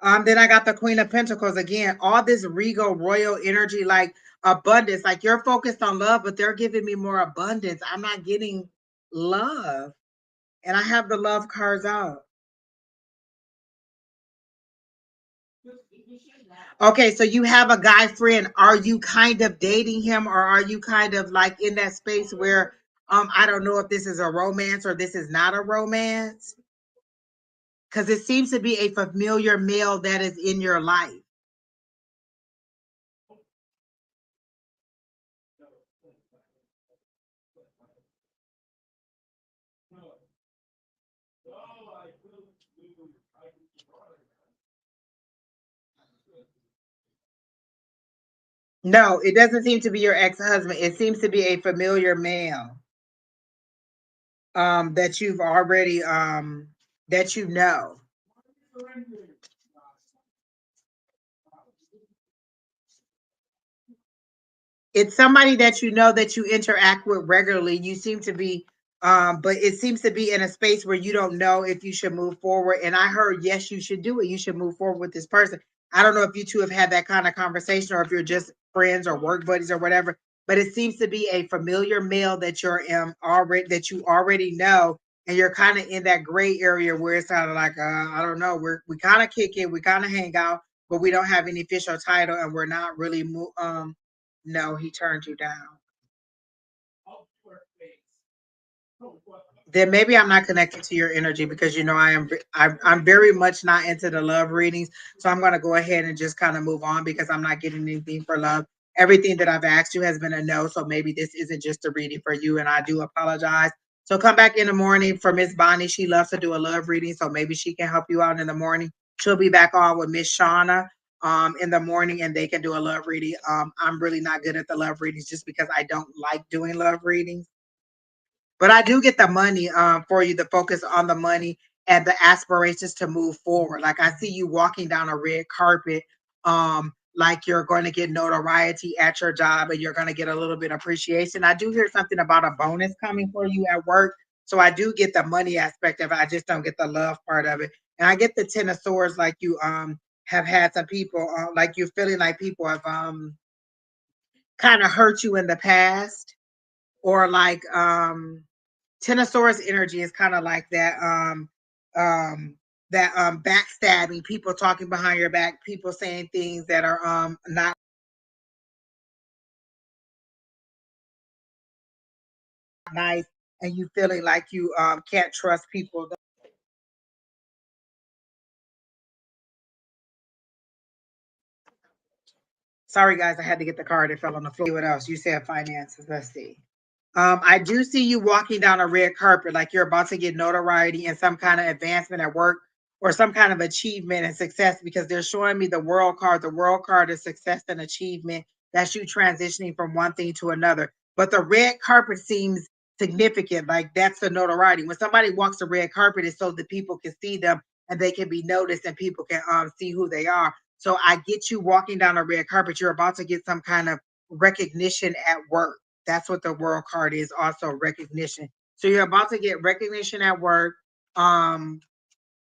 Then I got the Queen of Pentacles again. All this regal royal energy, like abundance. Like you're focused on love, but they're giving me more abundance. I'm not getting love. And I have the love cards out. Okay, so you have a guy friend. Are you kind of dating him, or are you kind of like in that space where I don't know if this is a romance or this is not a romance? Because it seems to be a familiar male that is in your life. No, it doesn't seem to be your ex-husband. It seems to be a familiar male that you've already that you know. It's somebody that you know, that you interact with regularly. You seem to be but it seems to be in a space where you don't know if you should move forward. And I heard yes, you should do it. You should move forward with this person. I don't know if you two have had that kind of conversation, or if you're just friends or work buddies or whatever, but it seems to be a familiar male that you're already, that you already know. And you're kind of in that gray area where it's kind of like I don't know, we kind of kick it, we kind of hang out, but we don't have any official title, and we're not really no, he turned you down. Then maybe I'm not connected to your energy, because I'm very much not into the love readings. So I'm going to go ahead and just kind of move on, because I'm not getting anything for love. Everything that I've asked you has been a no. So maybe this isn't just a reading for you, and I do apologize. So come back in the morning for Miss Bonnie. She loves to do a love reading, so maybe she can help you out in the morning. She'll be back on with Miss Shauna in the morning, and they can do a love reading. I'm really not good at the love readings, just because I don't like doing love readings. But I do get the money for you, to focus on the money and the aspirations to move forward. Like I see you walking down a red carpet, like you're going to get notoriety at your job and you're going to get a little bit of appreciation. I do hear something about a bonus coming for you at work. So I do get the money aspect of it. I just don't get the love part of it. And I get the Ten of Swords, like you have had some people like you're feeling like people have kind of hurt you in the past, or like Ten of Swords energy is kind of like that backstabbing, people talking behind your back, people saying things that are not nice, and you feeling like you can't trust people. Sorry guys, I had to get the card. It fell on the floor. What else? You said finances. Let's see. I do see you walking down a red carpet, like you're about to get notoriety and some kind of advancement at work or some kind of achievement and success, because they're showing me the world card. The world card is success and achievement. That's you transitioning from one thing to another. But the red carpet seems significant, like that's the notoriety. When somebody walks the red carpet, it's so that people can see them and they can be noticed and people can see who they are. So I get you walking down a red carpet. You're about to get some kind of recognition at work. That's what the world card is, also recognition. So you're about to get recognition at work. Um,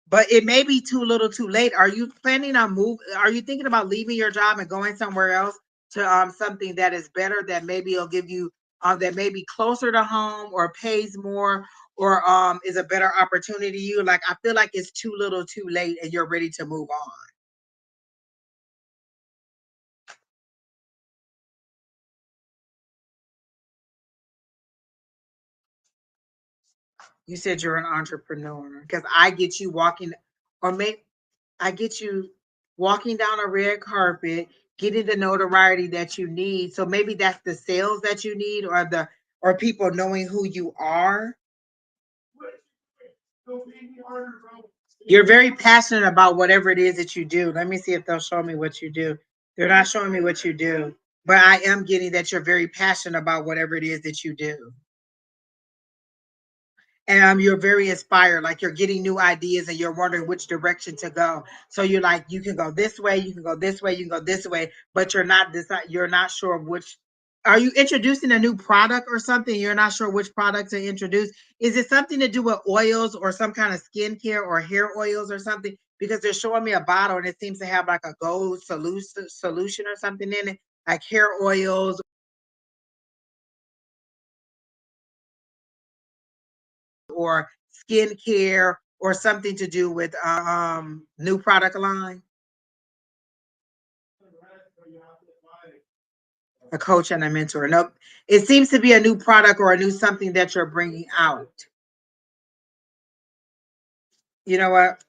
but it may be too little too late. Are you planning on move? Are you thinking about leaving your job and going somewhere else to something that is better, that maybe will give you that may be closer to home or pays more, or is a better opportunity to you? Like I feel like it's too little too late and you're ready to move on. You said you're an entrepreneur, because I get you walking, or maybe I get you walking down a red carpet, getting the notoriety that you need. So maybe that's the sales that you need, or the or people knowing who you are. You're very passionate about whatever it is that you do. Let me see if they'll show me what you do. They're not showing me what you do, but I am getting that you're very passionate about whatever it is that you do. And you're very inspired, like you're getting new ideas and you're wondering which direction to go. So you're like, you can go this way, you can go this way, you can go this way, but you're not sure which. Are you introducing a new product or something? You're not sure which product to introduce. Is it something to do with oils or some kind of skincare or hair oils or something? Because they're showing me a bottle and it seems to have like a gold solution or something in it, like hair oils or skincare or something to do with new product line. A coach and a mentor. Nope. It seems to be a new product or a new something that you're bringing out. You know what?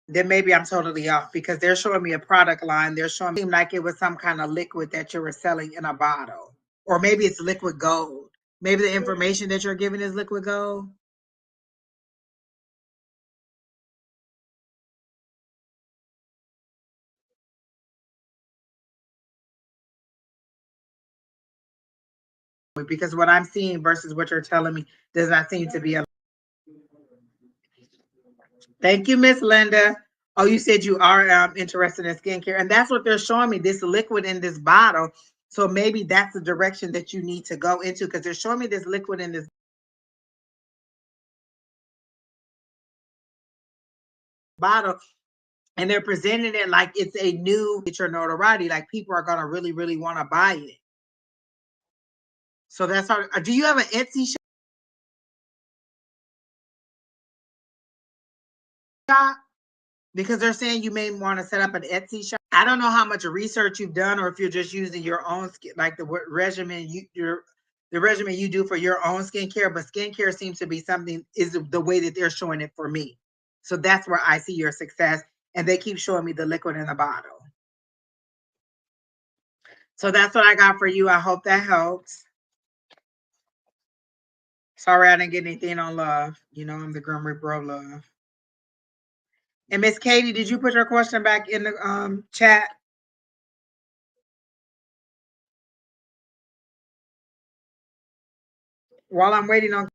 Then maybe I'm totally off, because they're showing me a product line. They're showing me like it was some kind of liquid that you were selling in a bottle. Or maybe it's liquid gold. Maybe the information that you're giving is liquid gold. Because what I'm seeing versus what you're telling me does not seem to be a. Thank you, Miss Linda. Oh, you said you are interested in skincare, and that's what they're showing me, this liquid in this bottle. So maybe that's the direction that you need to go into, because they're showing me this liquid in this bottle, and they're presenting it like it's a new get your notoriety, like people are gonna really, really want to buy it. So that's how. Do you have an Etsy shop? Because they're saying you may want to set up an Etsy shop. I don't know how much research you've done, or if you're just using your own skin, like the regimen the regimen you do for your own skincare. But skincare seems to be something, is the way that they're showing it for me. So that's where I see your success, and they keep showing me the liquid in the bottle. So that's what I got for you. I hope that helps. Sorry I didn't get anything on love. You know I'm the Grim Reaper of love. And Miss Katie, did you put your question back in the chat? While I'm waiting on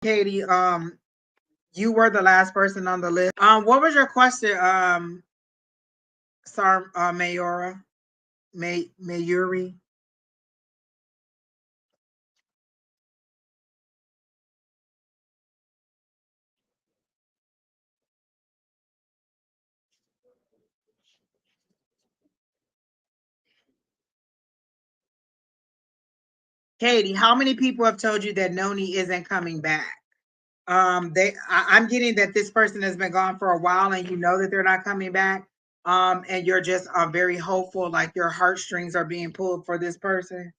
Katie, you were the last person on the list. What was your question, Mayora, Mayuri? Katie, how many people have told you that Noni isn't coming back? I'm getting that this person has been gone for a while, and you know that they're not coming back. And you're just very hopeful, like your heartstrings are being pulled for this person.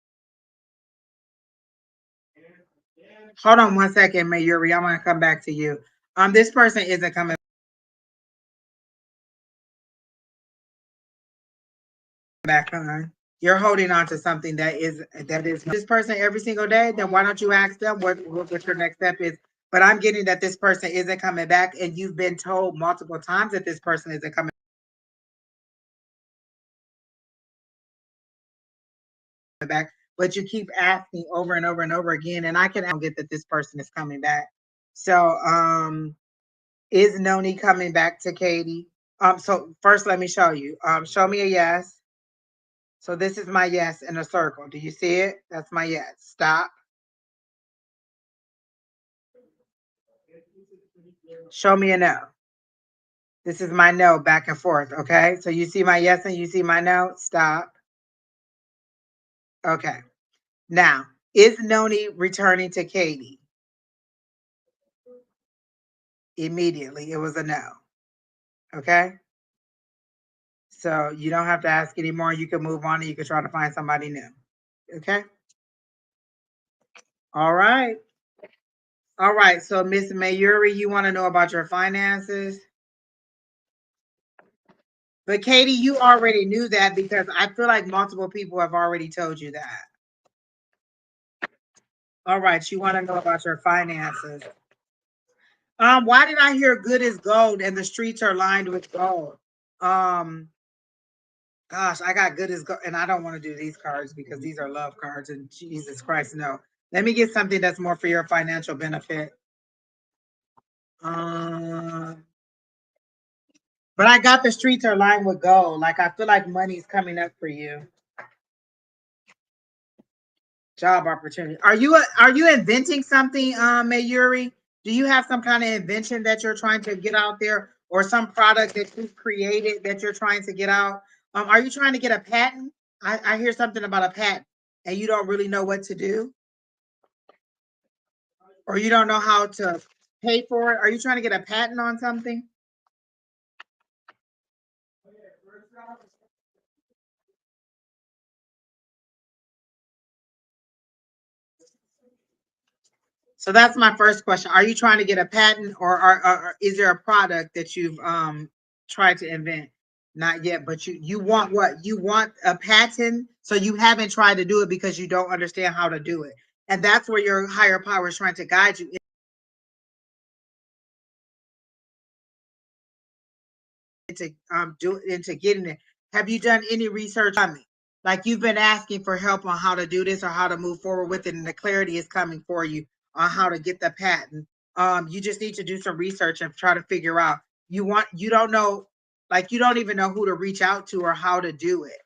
Hold on one second, Mayuri. I'm gonna come back to you. This person isn't coming back on. You're holding on to something that is this person every single day. Then why don't you ask them what your next step is? But I'm getting that this person isn't coming back, and you've been told multiple times that this person isn't coming back, but you keep asking over and over and over again, and I can get that this person is coming back. So, is Noni coming back to Katie? So first let me show you. Show me a yes. So this is my yes in a circle. Do you see it? That's my yes. Stop. Show me a no. This is my no, back and forth. Okay. So you see my yes and you see my no. Stop. Okay. Now, is Noni returning to Katie? Immediately. It was a no. Okay. So you don't have to ask anymore. You can move on and you can try to find somebody new. Okay. All right. All right. So Miss Mayuri, you want to know about your finances? But Katie, you already knew that because I feel like multiple people have already told you that. All right, you want to know about your finances. Why did I hear good as gold and the streets are lined with gold? Um, gosh, I got good as gold, and I don't want to do these cards because these are love cards, and Jesus Christ, no. Let me get something that's more for your financial benefit. Um, but I got the streets are lined with gold. Like I feel like money's coming up for you. Job opportunity. Are you inventing something, Mayuri? Do you have some kind of invention that you're trying to get out there, or some product that you've created that you're trying to get out? Are you trying to get a patent? I hear something about a patent, and you don't really know what to do, or you don't know how to pay for it. Are you trying to get a patent on something? So that's my first question. Are you trying to get a patent, or is there a product that you've tried to invent? Not yet, but you want what? You want a patent, so you haven't tried to do it because you don't understand how to do it. And that's where your higher power is trying to guide you into into getting it. Have you done any research on me? Like you've been asking for help on how to do this or how to move forward with it, and the clarity is coming for you on how to get the patent. You just need to do some research and try to figure out. You don't know, like you don't even know who to reach out to or how to do it,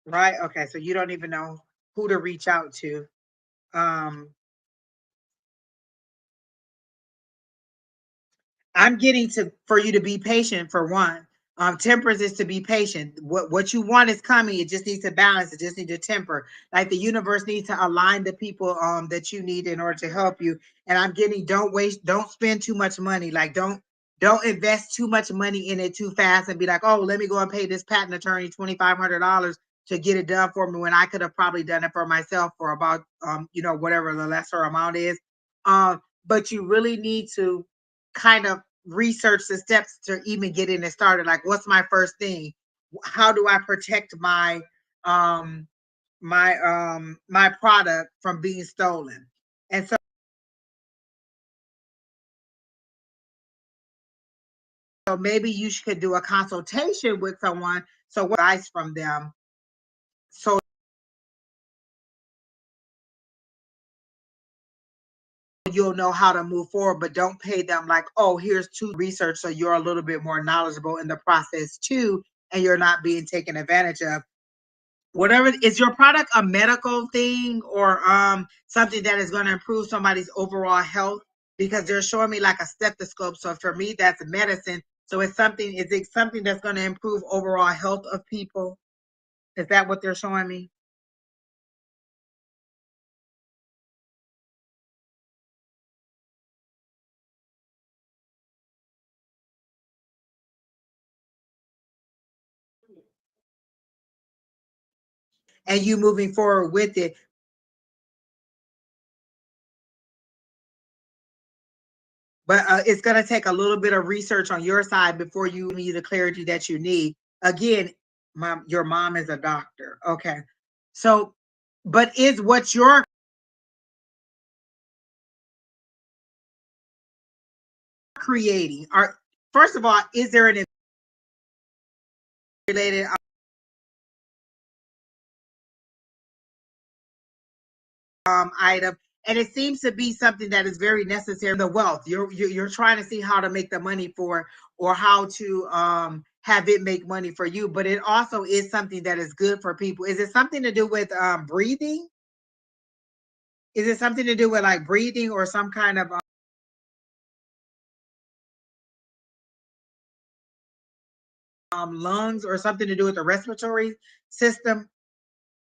right? Okay, so you don't even know who to reach out to. Um, I'm getting to for you to be patient for one. Temperance is to be patient. What you want is coming. It just needs to balance. It just needs to temper. Like the universe needs to align the people that you need in order to help you. And I'm getting don't spend too much money. Like don't invest too much money in it too fast and be like, oh, let me go and pay this patent attorney $2,500 to get it done for me when I could have probably done it for myself for about whatever the lesser amount is. But you really need to kind of research the steps to even getting it started. Like, what's my first thing? How do I protect um my product from being stolen? And so maybe you could do a consultation with someone. So what advice from them? So you'll know how to move forward, but don't pay them like, oh, here's two research. So you're a little bit more knowledgeable in the process too, and you're not being taken advantage of. Whatever, is your product a medical thing or something that is going to improve somebody's overall health? Because they're showing me like a stethoscope. So for me, that's medicine. So it's something, is it something that's going to improve overall health of people? Is that what they're showing me? And you moving forward with it. But it's going to take a little bit of research on your side before you need the clarity that you need. Again, your mom is a doctor. Okay. So, but is what you're creating, are, first of all, is there an related item? And it seems to be something that is very necessary. The wealth, you're trying to see how to make the money for, or how to have it make money for you. But it also is something that is good for people. Is it something to do with breathing? Is it something to do with like breathing or some kind of lungs, or something to do with the respiratory system?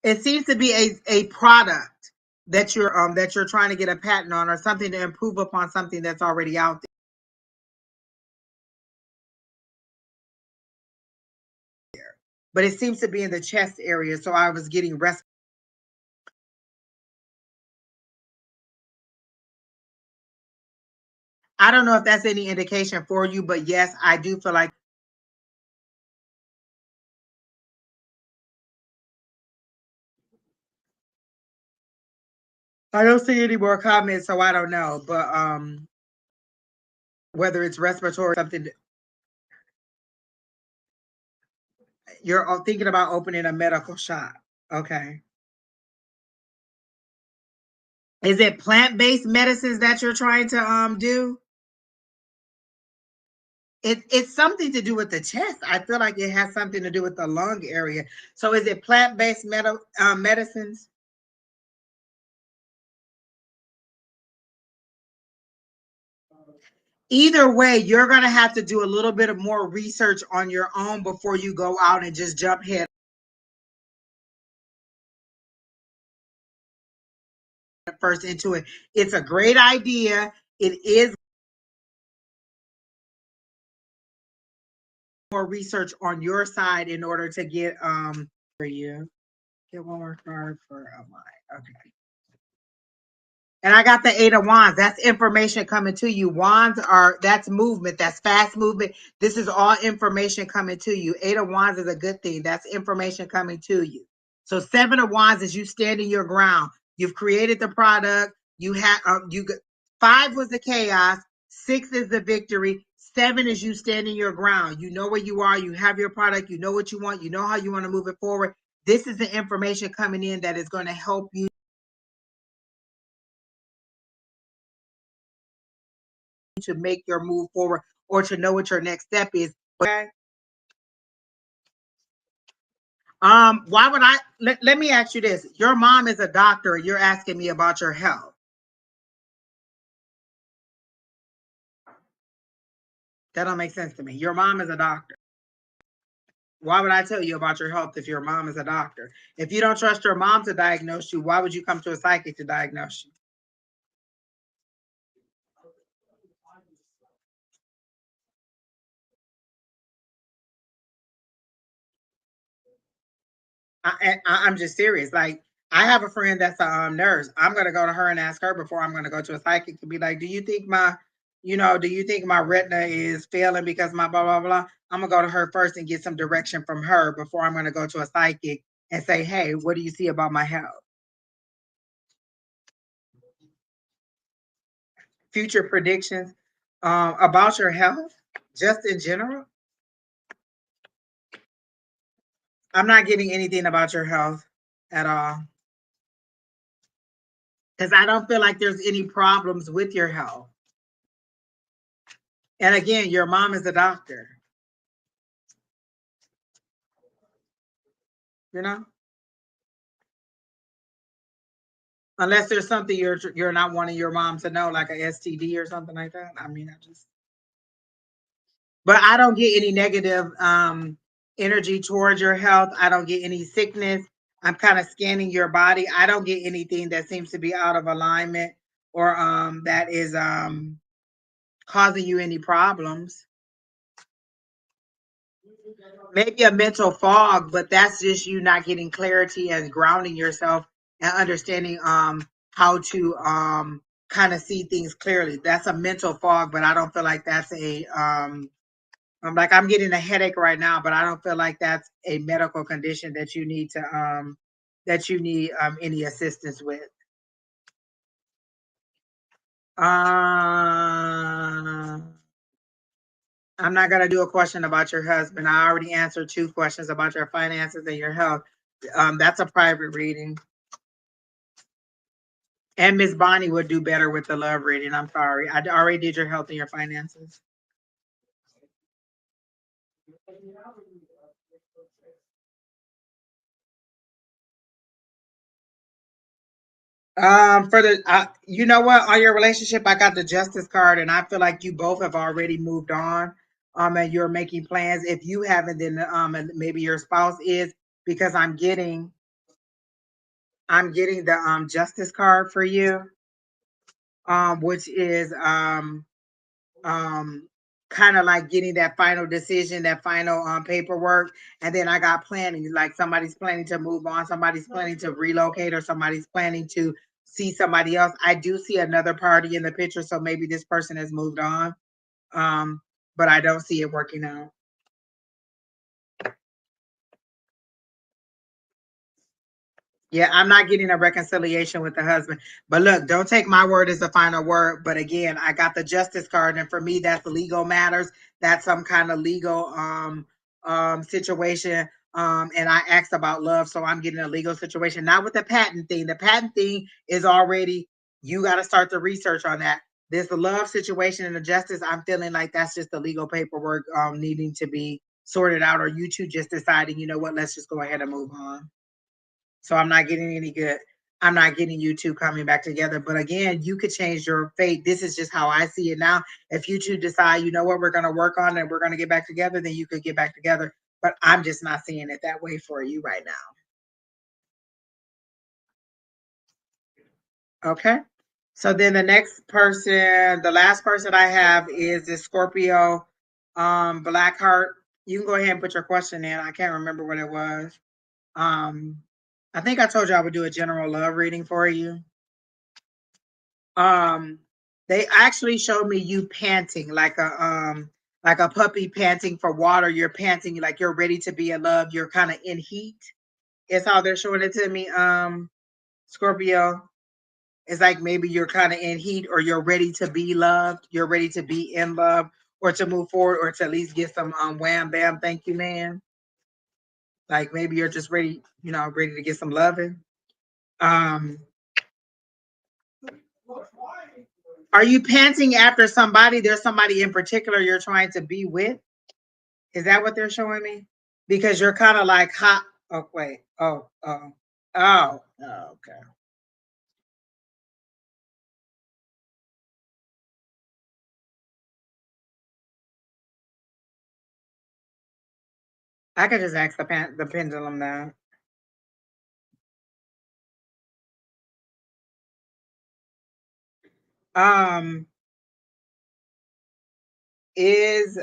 It seems to be a product that you're trying to get a patent on, or something to improve upon something that's already out there. But it seems to be in the chest area, so I was getting rest. I don't know if that's any indication for you, but yes, I do feel like I don't see any more comments, so I don't know. But whether it's respiratory something, you're thinking about opening a medical shop. Okay. Is it plant-based medicines that you're trying to do? It's something to do with the chest. I feel like it has something to do with the lung area. So is it plant-based medicines? Either way, you're going to have to do a little bit of more research on your own before you go out and just jump head first into it. It's a great idea. It is more research on your side in order to get for you. Get one more card for mine. Okay. And I got the Eight of Wands. That's information coming to you. Wands are, that's movement. That's fast movement. This is all information coming to you. Eight of Wands is a good thing. That's information coming to you. So Seven of Wands is you standing your ground. You've created the product. You had five was the chaos. Six is the victory. Seven is you standing your ground. You know where you are. You have your product. You know what you want. You know how you want to move it forward. This is the information coming in that is going to help you to make your move forward, or to know what your next step is. Okay. Why would let me ask you this? Your mom is a doctor. You're asking me about your health. That don't make sense to me. Your mom is a doctor. Why would I tell you about your health if your mom is a doctor? If you don't trust your mom to diagnose you, why would you come to a psychic to diagnose you? I'm just serious. Like, I have a friend that's a nurse. I'm gonna go to her and ask her before I'm gonna go to a psychic to be like, do you think do you think my retina is failing because my blah blah blah? I'm gonna go to her first and get some direction from her before I'm gonna go to a psychic and say, hey, what do you see about my health? Future predictions about your health, just in general. I'm not getting anything about your health at all. because I don't feel like there's any problems with your health. And again, your mom is a doctor, you know, unless there's something you're not wanting your mom to know, like a STD or something like that. I mean, I just, but I don't get any negative energy towards your health. I don't get any sickness. I'm kind of scanning your body. I don't get anything that seems to be out of alignment or that is causing you any problems. Maybe a mental fog, but that's just you not getting clarity and grounding yourself and understanding how to kind of see things clearly. That's a mental fog, but I don't feel like that's a I'm like I'm getting a headache right now, but I don't feel like that's a medical condition that you need any assistance with. Uh, I'm not gonna do a question about your husband. I already answered 2 questions about your finances and your health. That's a private reading. And Miss Bonnie would do better with the love reading. I'm sorry. I already did your health and your finances. For the, you know what, on your relationship, I got the justice card, and I feel like you both have already moved on, and you're making plans. If you haven't, then and maybe your spouse is, because I'm getting the justice card for you, which is um kind of like getting that final decision, that final paperwork. And then I got planning, like somebody's planning to move on, somebody's planning to relocate, or somebody's planning to see somebody else. I do see another party in the picture, so maybe this person has moved on, um but I don't see it working out. Yeah, I'm not getting a reconciliation with the husband. But look, don't take my word as the final word. But again, I got the justice card, and for me, that's legal matters. That's some kind of legal situation. And I asked about love, so I'm getting a legal situation, not with the patent thing. The patent thing is already, you got to start the research on that. There's the love situation and the justice. I'm feeling like that's just the legal paperwork needing to be sorted out, or you two just deciding, you know what, let's just go ahead and move on. So I'm not getting any good. I'm not getting you two coming back together. But again, you could change your fate. This is just how I see it now. If you two decide, you know what, we're going to work on and we're going to get back together, then you could get back together. But I'm just not seeing it that way for you right now. Okay. So then the next person, the last person I have is the Scorpio Blackheart. You can go ahead and put your question in. I can't remember what it was. Um, I think I told you I would do a general love reading for you. um they actually showed me you panting like a puppy panting for water. You're panting like you're ready to be in love. You're kind of in heat. It's how they're showing it to me. Scorpio, it's like maybe you're kind of in heat, or you're ready to be loved, you're ready to be in love, or to move forward, or to at least get some wham bam thank you man. Like maybe you're just ready, ready to get some loving. um Are you panting after somebody? There's somebody in particular you're trying to be with? Is that what they're showing me? Because you're kind of like hot. Oh, wait. Oh, okay. I could just ask the pendulum now. Um, is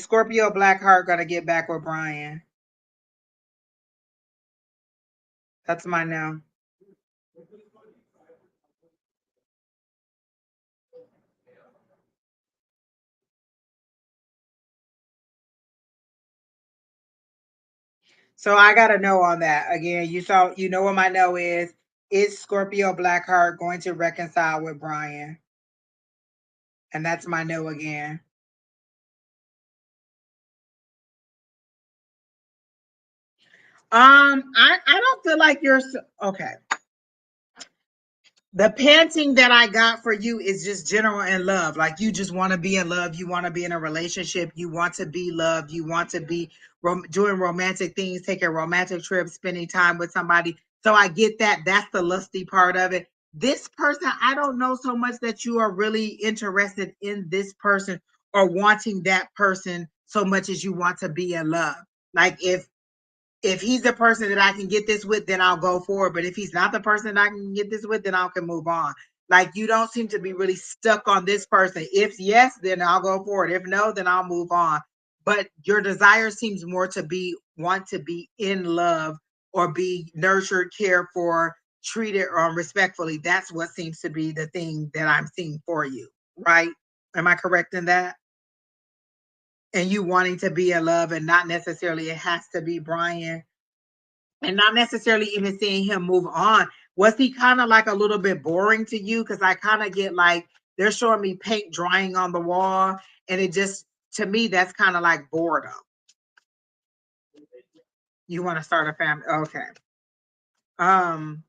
Scorpio Blackheart gonna get back with Brian? That's my now. So I gotta know on that. Again, you know what my no is. Is Scorpio Blackheart going to reconcile with Brian? And that's my no again. I don't feel like you're okay. The panting that I got for you is just general in love. Like you just want to be in love. You want to be in a relationship. You want to be loved. You want to be doing romantic things, taking romantic trips, spending time with somebody. So I get that. That's the lusty part of it. This person, I don't know so much that you are really interested in this person or wanting that person so much as you want to be in love. Like if he's the person that I can get this with, then I'll go for it. But if he's not the person that I can get this with, then I can move on. Like you don't seem to be really stuck on this person. If yes, then I'll go for it. If no, then I'll move on. But your desire seems more to be want to be in love or be nurtured, cared for, treated respectfully. That's what seems to be the thing that I'm seeing for you, right? Am I correct in that? And you wanting to be in love and not necessarily it has to be Brian and not necessarily even seeing him move on. Was he kind of like a little bit boring to you? Because I kind of get like they're showing me paint drying on the wall, and it just to me that's kind of like boredom. You want to start a family, okay? Um,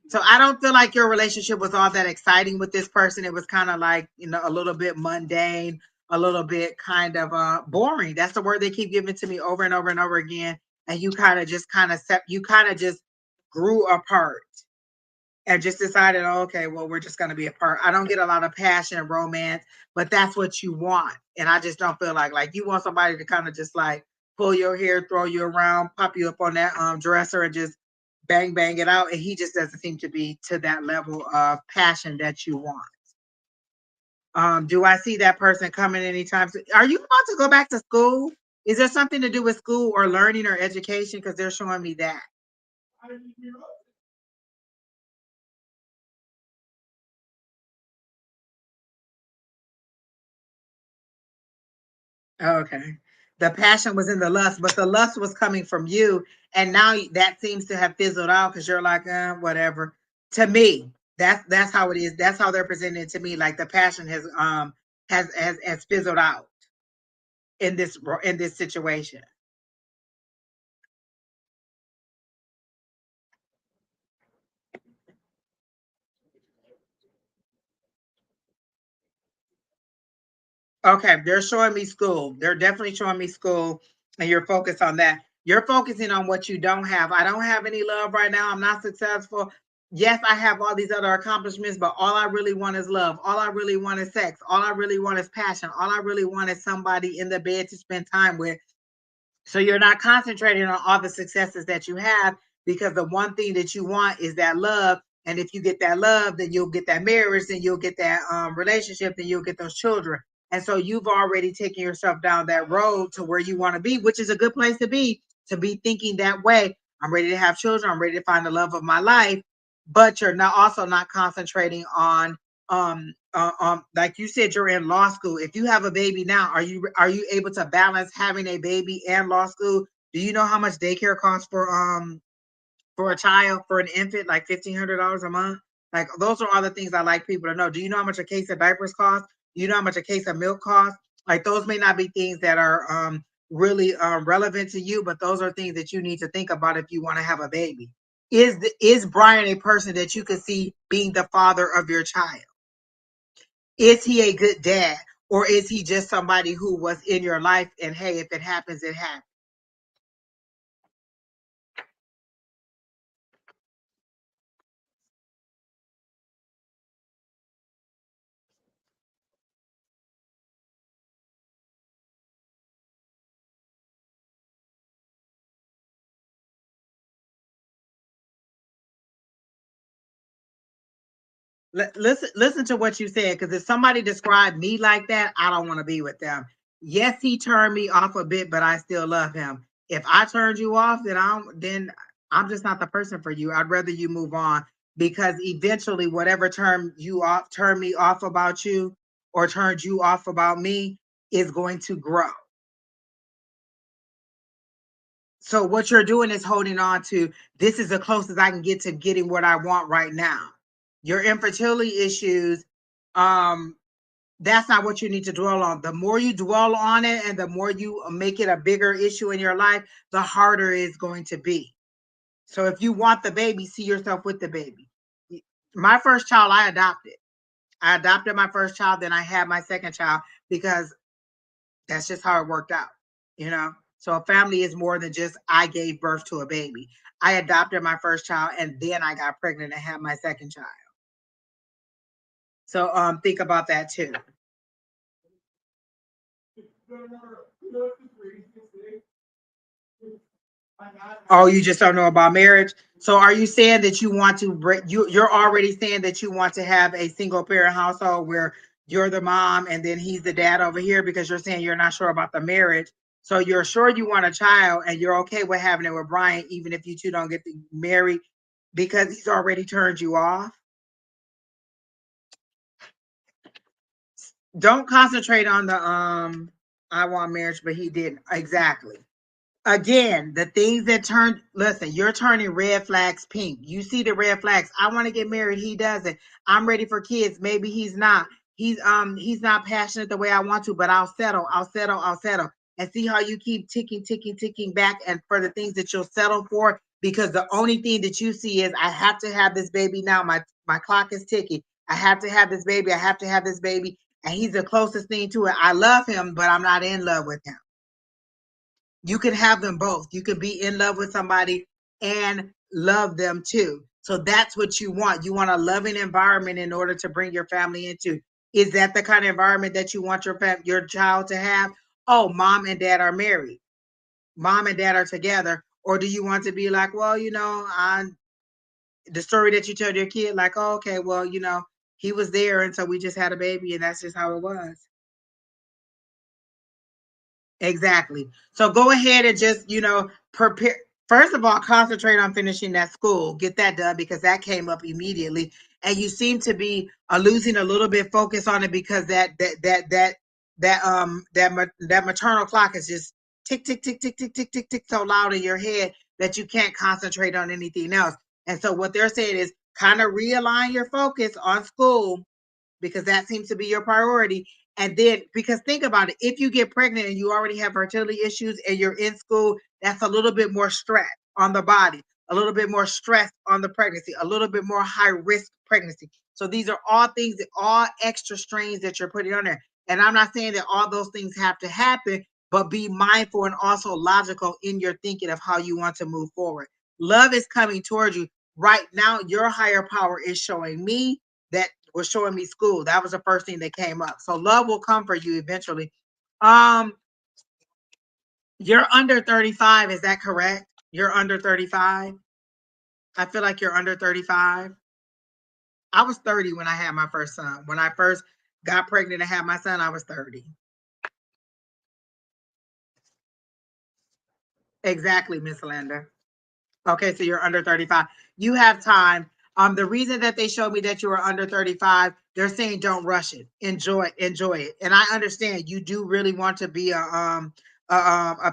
so I don't feel like your relationship was all that exciting with this person. It was kind of like a little bit mundane, a little bit kind of boring. That's the word they keep giving to me over and over and over again. And you kind of just grew apart and just decided, oh, okay, well, we're just going to be apart. I don't get a lot of passion and romance, but that's what you want. And I just don't feel like you want somebody to kind of just like pull your hair, throw you around, pop you up on that dresser and just bang, bang it out. And he just doesn't seem to be to that level of passion that you want. Do I see that person coming anytime soon? Are you about to go back to school? Is there something to do with school or learning or education? Because they're showing me that. Okay. The passion was in the lust, but the lust was coming from you. And now that seems to have fizzled out because you're like, whatever. To me, that's how it is. That's how they're presenting it to me. Like the passion has fizzled out in this situation. Okay, they're showing me school. They're definitely showing me school, and you're focused on that. You're focusing on what you don't have. I don't have any love right now. I'm not successful. Yes, I have all these other accomplishments, but all I really want is love. All I really want is sex. All I really want is passion. All I really want is somebody in the bed to spend time with. So you're not concentrating on all the successes that you have because the one thing that you want is that love. And if you get that love, then you'll get that marriage, then you'll get that relationship, then you'll get those children. And so you've already taken yourself down that road to where you want to be, which is a good place to be thinking that way. I'm ready to have children. I'm ready to find the love of my life. But you're not also not concentrating on like you said, you're in law school. If you have a baby now, are you able to balance having a baby and law school? Do you know how much daycare costs for a child, for an infant, like $1,500 a month? Like those are all the things I like people to know. Do you know how much a case of diapers costs? Do you know how much a case of milk costs? Like those may not be things that are really relevant to you, but those are things that you need to think about if you want to have a baby. Is Brian a person that you could see being the father of your child? Is he a good dad, or is he just somebody who was in your life and hey, if it happens, it happens? Listen to what you said, because if somebody described me like that, I don't want to be with them. Yes, he turned me off a bit, but I still love him. If I turned you off, then I'm just not the person for you. I'd rather you move on because eventually whatever turned me off about you or turned you off about me is going to grow. So what you're doing is holding on to this is the closest I can get to getting what I want right now. Your infertility issues, um, that's not what you need to dwell on. The more you dwell on it and the more you make it a bigger issue in your life, the harder it's going to be. So if you want the baby, see yourself with the baby. My first child, I adopted. I adopted my first child, then I had my second child because that's just how it worked out, you know? So a family is more than just I gave birth to a baby. I adopted my first child and then I got pregnant and had my second child. So think about that too. Oh, you just don't know about marriage. So are you saying that you want to you're already saying that you want to have a single parent household where you're the mom and then he's the dad over here because you're saying you're not sure about the marriage. So you're sure you want a child and you're okay with having it with Brian even if you two don't get to marry because he's already turned you off. Don't concentrate on the I want marriage but he didn't. Exactly. Again, the things that turn, listen, you're turning red flags pink. You see the red flags. I want to get married. He doesn't. I'm ready for kids. Maybe he's not. He's not passionate the way I want to, but I'll settle. I'll settle. I'll settle. And see how you keep ticking, ticking, ticking back and for the things that you'll settle for because the only thing that you see is I have to have this baby now. My clock is ticking. I have to have this baby. I have to have this baby. And he's the closest thing to it. I love him, but I'm not in love with him. You can have them both. You can be in love with somebody and love them too. So that's what you want. You want a loving environment in order to bring your family into. Is that the kind of environment that you want your child to have? Oh, mom and dad are married. Mom and dad are together. Or do you want to be like, well, the story that you tell your kid, like, oh, okay, well, he was there, and so we just had a baby, and that's just how it was. Exactly. So go ahead and just, prepare. First of all, concentrate on finishing that school. Get that done because that came up immediately. And you seem to be losing a little bit focus on it because that maternal clock is just tick tick tick tick tick tick tick tick so loud in your head that you can't concentrate on anything else. And so what they're saying is kind of realign your focus on school because that seems to be your priority. And then, because think about it, if you get pregnant and you already have fertility issues and you're in school, that's a little bit more stress on the body, a little bit more stress on the pregnancy, a little bit more high risk pregnancy. So these are all things that all extra strains that you're putting on there. And I'm not saying that all those things have to happen, but be mindful and also logical in your thinking of how you want to move forward. Love is coming towards you right now. Your higher power is showing me that was showing me school. That was the first thing that came up. So love will come for you eventually. Um, you're under 35, is that correct? You're under 35. I feel like you're under 35. I was 30 when I had my first son. When I first got pregnant and had my son, I was 30. Exactly, Miss Linda. Okay, so you're under 35. You have time. The reason that they showed me that you were under 35, they're saying don't rush it. Enjoy it. And I understand you do really want to be a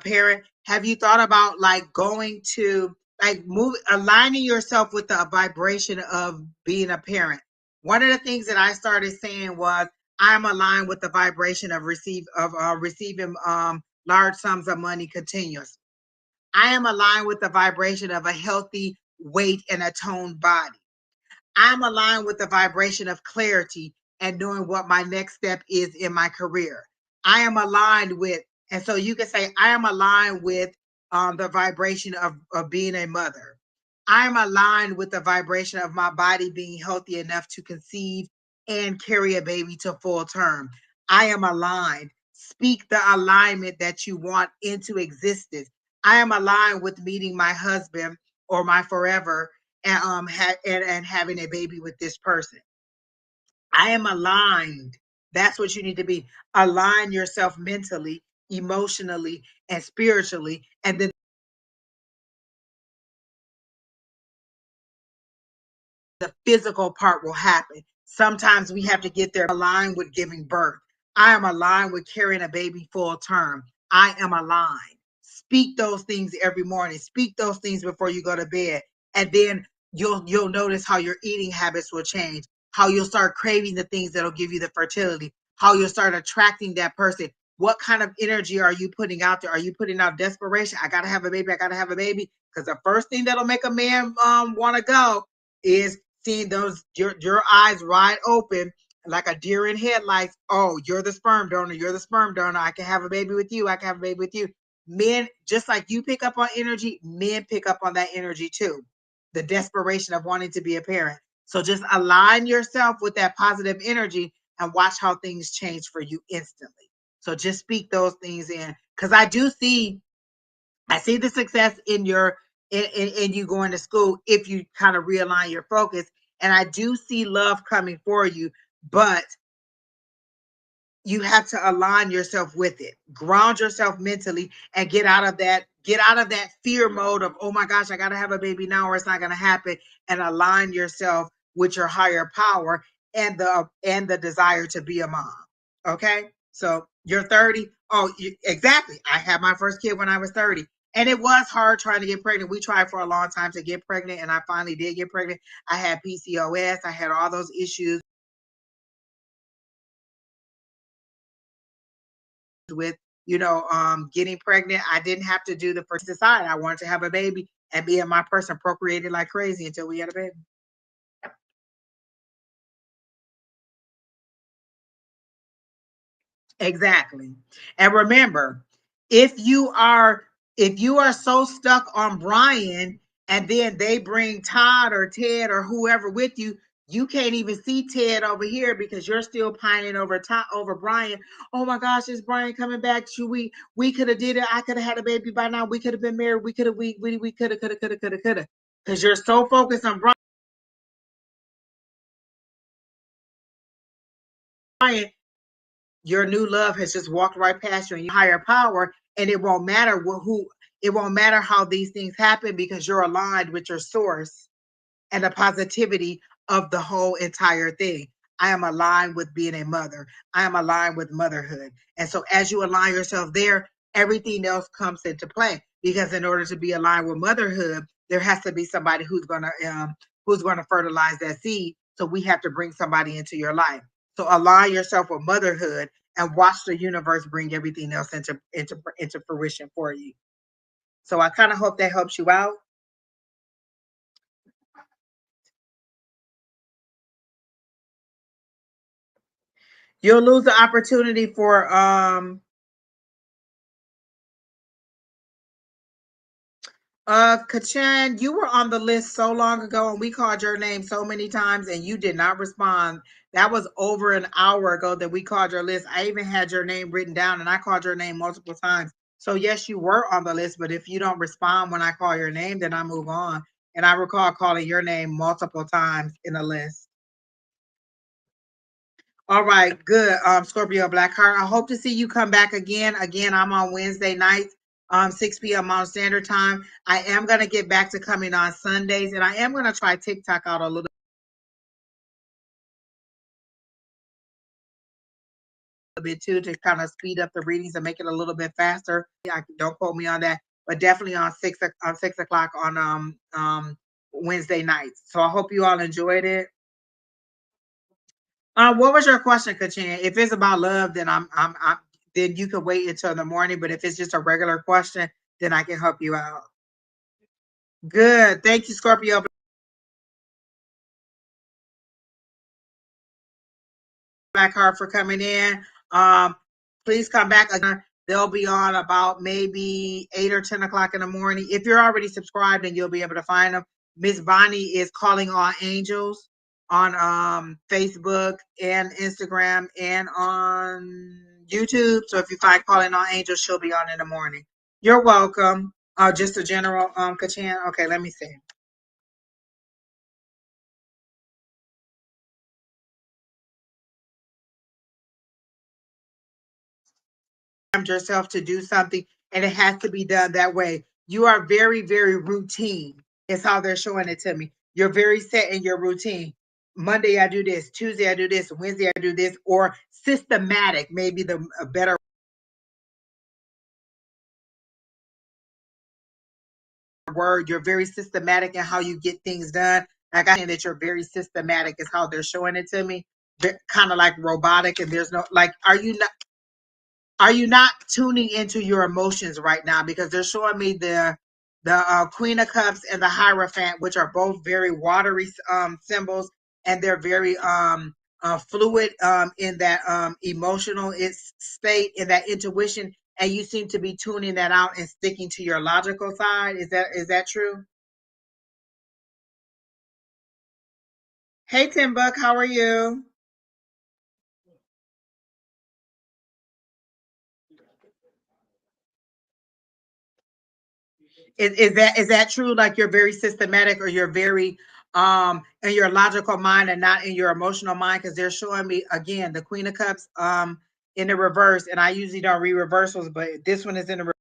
parent. Have you thought about like going to like move aligning yourself with the vibration of being a parent? One of the things that I started saying was I'm aligned with the vibration of receiving large sums of money continuously. I am aligned with the vibration of a healthy weight and a toned body. I'm aligned with the vibration of clarity and knowing what my next step is in my career. I am aligned with, and so you can say, I am aligned with the vibration of being a mother. I'm aligned with the vibration of my body being healthy enough to conceive and carry a baby to full term. I am aligned. Speak the alignment that you want into existence. I am aligned with meeting my husband or my forever and having a baby with this person. I am aligned. That's what you need to be. Align yourself mentally, emotionally, and spiritually. And then the physical part will happen. Sometimes we have to get there aligned with giving birth. I am aligned with carrying a baby full term. I am aligned. Speak those things every morning. Speak those things before you go to bed. And then you'll notice how your eating habits will change, how you'll start craving the things that'll give you the fertility, how you'll start attracting that person. What kind of energy are you putting out there? Are you putting out desperation? I gotta have a baby, I gotta have a baby. Because the first thing that'll make a man want to go is seeing those your eyes wide open like a deer in headlights. Oh, you're the sperm donor. You're the sperm donor. I can have a baby with you. I can have a baby with you. Men, just like you pick up on energy, men pick up on that energy too. The desperation of wanting to be a parent. So just align yourself with that positive energy and watch how things change for you instantly. So just speak those things in. Because I see the success in in you going to school if you kind of realign your focus. And I do see love coming for you, but you have to align yourself with it, ground yourself mentally, and get out of that fear mode of, oh my gosh, I gotta have a baby now or it's not gonna happen, and align yourself with your higher power and the desire to be a mom. Okay, so you're 30. Oh, exactly. I had my first kid when I was 30, and it was hard trying to get pregnant. We tried for a long time to get pregnant, and I finally did get pregnant. I had PCOS. I had all those issues with getting pregnant. I didn't have to do the first decide. I wanted to have a baby, and me and my person procreated like crazy until we had a baby. Exactly. And remember, if you are if you are so stuck on Brian and then they bring Todd or Ted or whoever with you, you can't even see Ted over here because you're still pining over Todd over Brian. Oh my gosh, is Brian coming back? Should we could have did it. I could have had a baby by now. We could have been married. We could have we could have. Because you're so focused on Brian, your new love has just walked right past you and your higher power, and it won't matter it won't matter how these things happen because you're aligned with your source and the positivity of the whole entire thing. I am aligned with being a mother. I am aligned with motherhood. And so as you align yourself there, everything else comes into play. Because in order to be aligned with motherhood, there has to be somebody who's gonna fertilize that seed. So we have to bring somebody into your life. So align yourself with motherhood and watch the universe bring everything else into fruition for you. So I kind of hope that helps you out. You'll lose the opportunity for Kachan, you were on the list so long ago and we called your name so many times and you did not respond. That was over an hour ago that we called your list. I even had your name written down and I called your name multiple times. So yes, you were on the list, but if you don't respond when I call your name, then I move on. And I recall calling your name multiple times in the list. All right, good. Scorpio Blackheart. I hope to see you come back again. Again, I'm on Wednesday nights, 6 p.m. Mountain Standard Time. I am gonna get back to coming on Sundays, and I am gonna try TikTok out a little bit too to kind of speed up the readings and make it a little bit faster. Don't quote me on that, but definitely on 6 o'clock on Wednesday nights. So I hope you all enjoyed it. What was your question, Kachin? If it's about love, then I'm then you could wait until the morning. But if it's just a regular question, then I can help you out. Good. Thank you, Scorpio Blackheart, for coming in. Please come back again. They'll be on about maybe 8 or 10 o'clock in the morning. If you're already subscribed, then you'll be able to find them. Miss Bonnie is calling all angels on Facebook and Instagram and on YouTube. So if you find calling all angels, she'll be on in the morning. You're welcome. Just a general Kachan. Okay, let me see. Yourself to do something and it has to be done that way. You are very, very routine, is how they're showing it to me. You're very set in your routine. Monday, I do this. Tuesday, I do this. Wednesday, I do this. Or systematic, maybe the a better word. You're very systematic in how you get things done. Like I think that you're very systematic, is how they're showing it to me. Kind of like robotic, and there's no like, are you not tuning into your emotions right now? Because they're showing me the Queen of Cups and the Hierophant, which are both very watery symbols, and they're very fluid in that emotional state, in that intuition, and you seem to be tuning that out and sticking to your logical side. Is that true? Hey, Tim Buck, how are you? Is that true? Like you're very systematic, or you're very in your logical mind and not in your emotional mind? Because they're showing me again the Queen of Cups in the reverse, and I usually don't read reversals, but this one is in the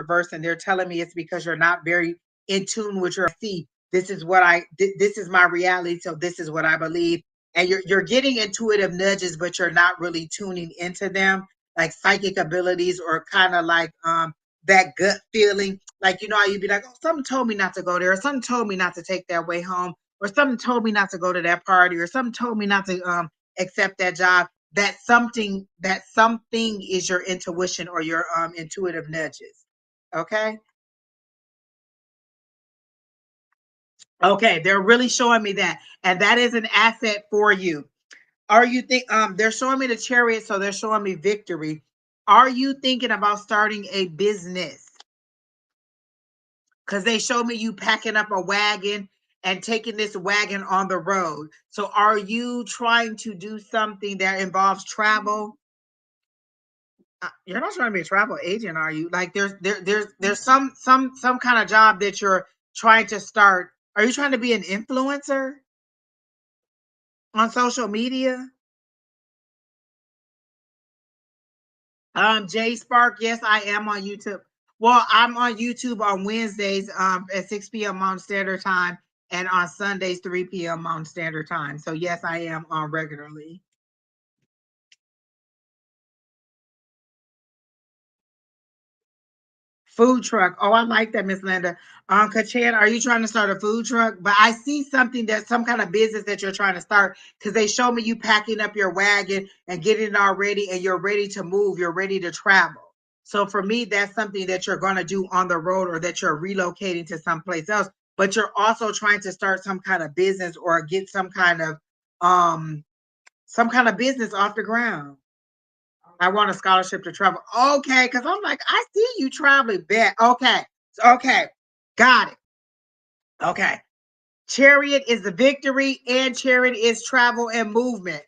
reverse, and they're telling me it's because you're not very in tune with your see. This is my reality, so this is what I believe. And you're getting intuitive nudges, but you're not really tuning into them, like psychic abilities, or kind of like that gut feeling. Like, you know how you'd be like, oh, something told me not to go there, or something told me not to take that way home, or something told me not to go to that party, or something told me not to accept that job. That something is your intuition or your intuitive nudges. Okay. Okay. They're really showing me that. And that is an asset for you. Are you think they're showing me the chariot, so they're showing me victory. Are you thinking about starting a business? Because they showed me you packing up a wagon and taking this wagon on the road. So are you trying to do something that involves travel? You're not trying to be a travel agent, are you? Like there's some kind of job that you're trying to start. Are you trying to be an influencer on social media? Jay Spark, yes, I am on YouTube. Well, I'm on YouTube on Wednesdays at 6 p.m. Mountain Standard Time, and on Sundays 3 p.m. Mountain Standard Time. So yes, I am on regularly. Food truck. Oh, I like that, Miss Linda. Kachan, are you trying to start a food truck? But I see something that's some kind of business that you're trying to start, because they show me you packing up your wagon and getting it all ready, and you're ready to move. You're ready to travel. So for me, that's something that you're going to do on the road, or that you're relocating to someplace else. But you're also trying to start some kind of business, or get um some kind of business off the ground. I want a scholarship to travel. Okay, because I'm like, I see you traveling. Bet. Okay. Okay. Got it. Okay. Chariot is the victory, and chariot is travel and movement.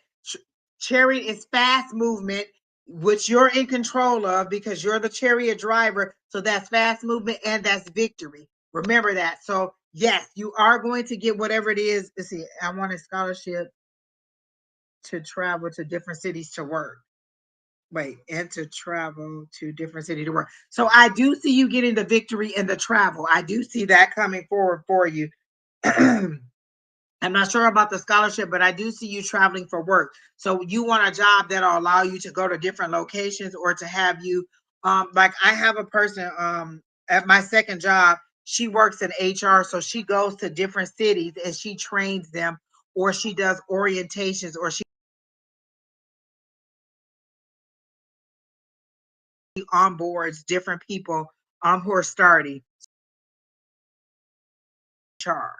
Chariot is fast movement, which you're in control of because you're the chariot driver. So that's fast movement and that's victory. Remember that. So yes, you are going to get whatever it is. Let's see, I want a scholarship to travel to different cities to work. Wait, and to travel to different city to work. So I do see you getting the victory and the travel. I do see that coming forward for you. I'm not sure about the scholarship, but I do see you traveling for work. So you want a job that'll allow you to go to different locations, or to have you like I have a person at my second job, she works in HR, so she goes to different cities and she trains them, or she does orientations, or she onboards different people who are starting HR.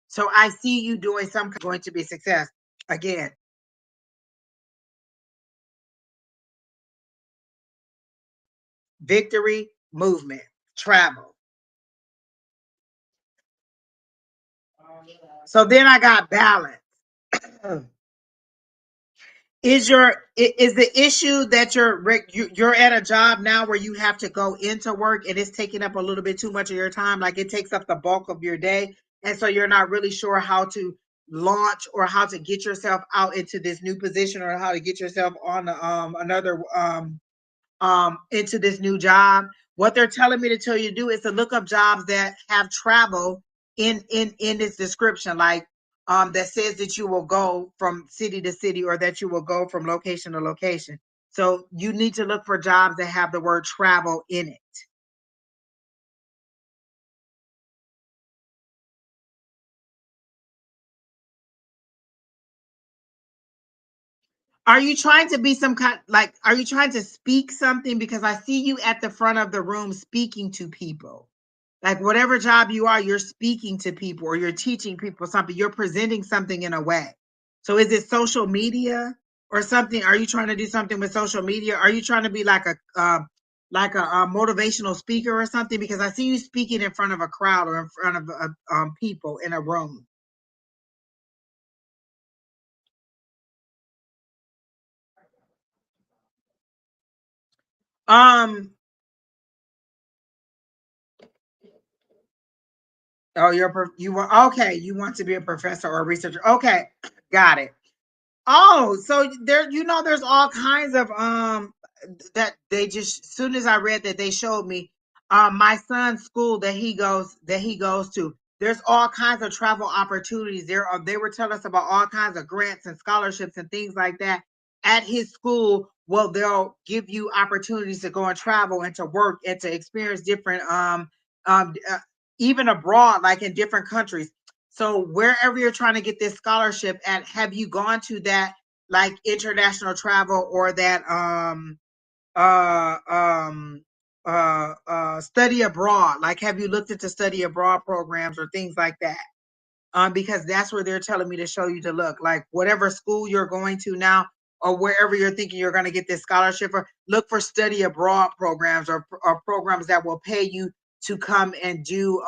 So I see you doing some going to be success. Again, victory, movement, travel. So then I got balance. Is the issue that you're at a job now where you have to go into work and it's taking up a little bit too much of your time, like it takes up the bulk of your day, and so you're not really sure how to launch, or how to get yourself out into this new position, or how to get yourself on another into this new job. What they're telling me to tell you to do is to look up jobs that have travel in its description, like that says that you will go from city to city, or that you will go from location to location. So you need to look for jobs that have the word travel in it. Are you trying to be some kind, like, are you trying to speak something? Because I see you at the front of the room speaking to people. Like whatever job you are, you're speaking to people or you're teaching people something. You're presenting something in a way. So is it social media or something? Are you trying to do something with social media? Are you trying to be like a motivational speaker or something? Because I see you speaking in front of a crowd or in front of people in a room. Um, oh, you want, okay, you want to be a professor or a researcher. Okay, got it. Oh, so there, there's all kinds of that they just, soon as I read that, they showed me my son's school that he goes to. There's all kinds of travel opportunities. They were telling us about all kinds of grants and scholarships and things like that at his school. Well, they'll give you opportunities to go and travel and to work and to experience different um uh, even abroad, like in different countries. So wherever you're trying to get this scholarship at, have you gone to that, like international travel or that uh um study abroad? Like have you looked into study abroad programs or things like that? Because that's where they're telling me to show you to look. Like whatever school you're going to now, or wherever you're thinking you're going to get this scholarship, or look for study abroad programs, or programs that will pay you to come and do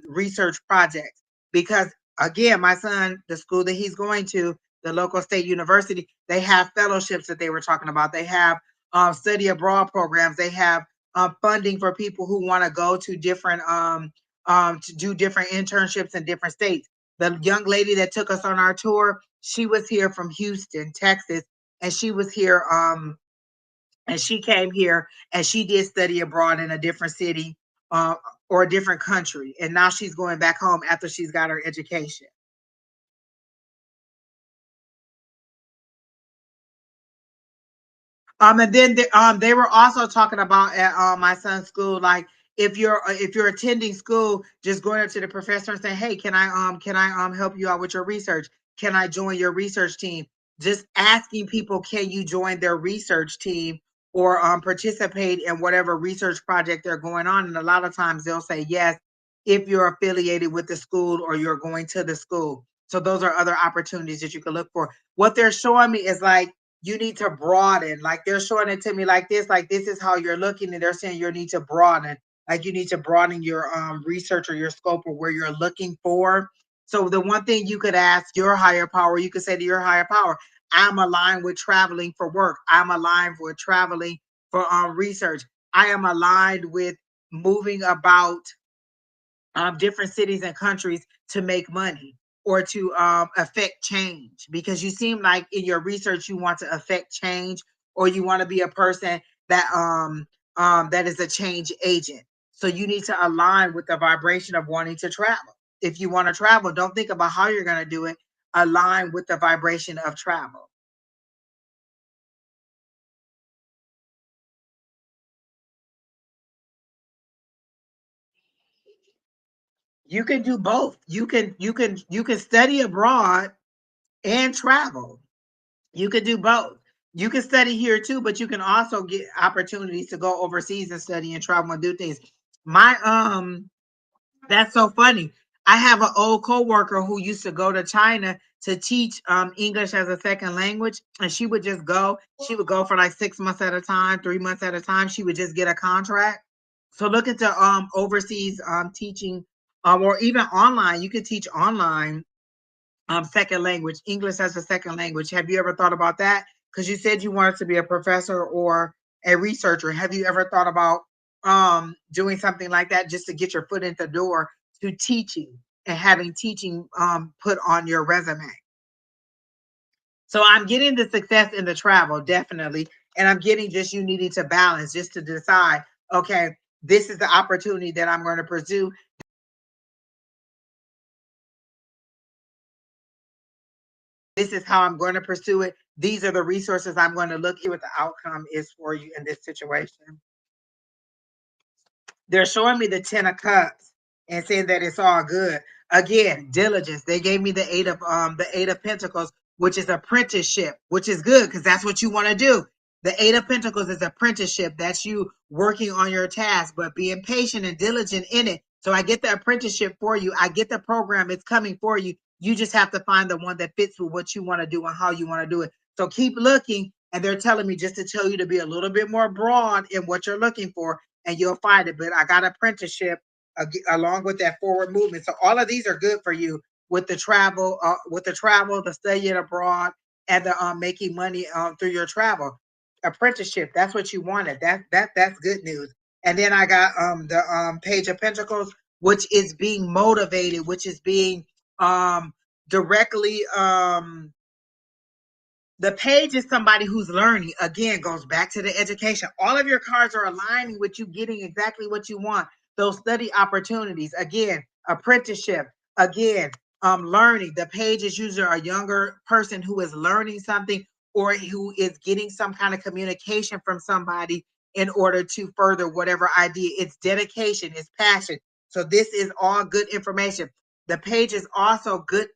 research projects. Because again, my son, the school that he's going to, the local state university, they have fellowships that they were talking about. They have study abroad programs. They have funding for people who want to go to different to do different internships in different states. The young lady that took us on our tour, she was here from Houston, Texas, and she was here and she came here and she did study abroad in a different city uh, or a different country, and now she's going back home after she's got her education. And then they were also talking about at my son's school, like if you're attending school, just going up to the professor and saying, "Hey, can I help you out with your research? Can I join your research team?" Just asking people, can you join their research team or participate in whatever research project they're going on? And a lot of times they'll say yes if you're affiliated with the school or you're going to the school. So those are other opportunities that you can look for. What they're showing me is like you need to broaden. Like they're showing it to me like this is how you're looking, and they're saying you need to broaden. Like you need to broaden your research or your scope or where you're looking for. So the one thing you could ask your higher power, you could say to your higher power, I'm aligned with traveling for work. I'm aligned with traveling for research. I am aligned with moving about different cities and countries to make money or to affect change, because you seem like in your research you want to affect change, or you want to be a person that is a change agent. So you need to align with the vibration of wanting to travel. If you want to travel, don't think about how you're going to do it. Align with the vibration of travel. You can do both. You can study abroad and travel. You could do both. You can study here too, but you can also get opportunities to go overseas and study and travel and do things. My That's so funny. I have an old coworker who used to go to China to teach English as a second language, and she would just go. She would go for like 6 months at a time, 3 months at a time. She would just get a contract. So look into overseas teaching, or even online. You could teach online second language, English as a second language. Have you ever thought about that? Because you said you wanted to be a professor or a researcher. Have you ever thought about doing something like that just to get your foot in the door to teaching and having teaching put on your resume? So I'm getting the success in the travel, definitely. And I'm getting just you needing to balance just to decide, okay, this is the opportunity that I'm going to pursue. This is how I'm going to pursue it. These are the resources I'm going to look at, what the outcome is for you in this situation. They're showing me the 10 of cups and saying that it's all good. Again, diligence. They gave me the eight of pentacles, which is apprenticeship, which is good because that's what you want to do. The Eight of Pentacles is apprenticeship. That's you working on your task, but being patient and diligent in it. So I get the apprenticeship for you. I get the program. It's coming for you. You just have to find the one that fits with what you want to do and how you want to do it. So keep looking. And they're telling me just to tell you to be a little bit more broad in what you're looking for, and you'll find it. But I got apprenticeship along with that forward movement. So all of these are good for you with the travel, the studying abroad, and the making money through your travel. Apprenticeship, that's what you wanted. That's good news. And then I got the Page of Pentacles, which is being motivated, which is being directly the page is somebody who's learning. Again, goes back to the education. All of your cards are aligning with you getting exactly what you want. Those study opportunities. Again, apprenticeship. Again, learning. The page is usually a younger person who is learning something or who is getting some kind of communication from somebody in order to further whatever idea. It's dedication, it's passion. So this is all good information. The page is also good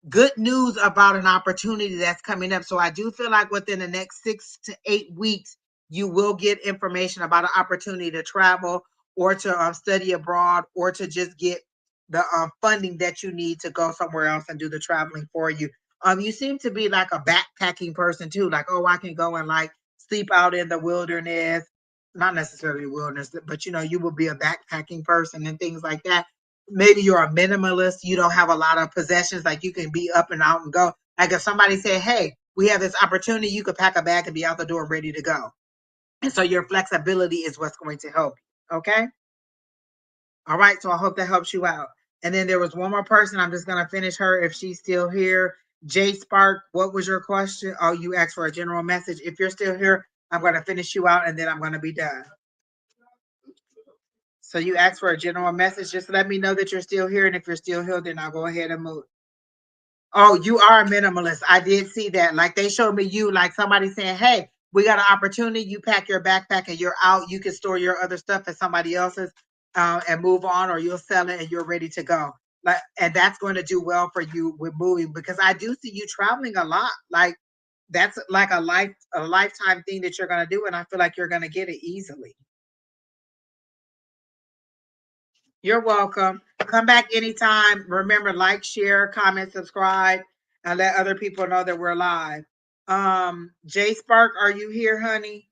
good news about an opportunity that's coming up. So I do feel like within the next 6 to 8 weeks, you will get information about an opportunity to travel or to study abroad or to just get the funding that you need to go somewhere else and do the traveling for you. You seem to be like a backpacking person too. Like, oh, I can go and like sleep out in the wilderness, not necessarily wilderness, but you will be a backpacking person and things like that. Maybe you're a minimalist, you don't have a lot of possessions, like you can be up and out and go. Like if somebody said, hey, we have this opportunity, you could pack a bag and be out the door ready to go. And so your flexibility is what's going to help you. Okay. All right. So I hope that helps you out. And then there was one more person. I'm just going to finish her if she's still here. J Spark, what was your question? Oh, you asked for a general message. If you're still here, I'm going to finish you out and then I'm going to be done. So you asked for a general message. Just let me know that you're still here. And if you're still here, then I'll go ahead and move. Oh, you are a minimalist. I did see that. Like they showed me you, like somebody saying, hey, we got an opportunity. You pack your backpack and you're out. You can store your other stuff at somebody else's and move on, or you'll sell it and you're ready to go. Like, and that's going to do well for you with moving because I do see you traveling a lot. Like that's like a lifetime thing that you're going to do. And I feel like you're going to get it easily. You're welcome. Come back anytime. Remember, like, share, comment, subscribe, and let other people know that we're live. J Spark, are you here, honey?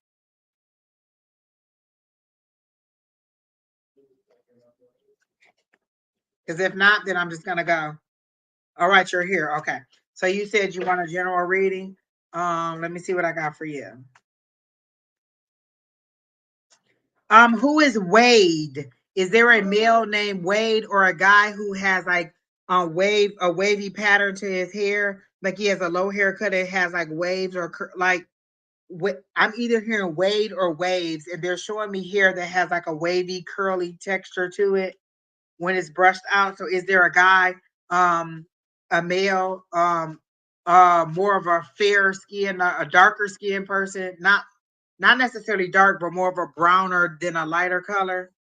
Because if not, then I'm just gonna go. All right, you're here. Okay. So you said you want a general reading. Let me see what I got for you. Who is Wade? Is there a male named Wade or a guy who has like a wavy pattern to his hair? Like he has a low haircut, it has like waves or like I'm either hearing Wade or waves, and they're showing me hair that has like a wavy, curly texture to it when it's brushed out. So is there a guy, a male, more of a fair skin, a darker skin person, not necessarily dark, but more of a browner than a lighter color.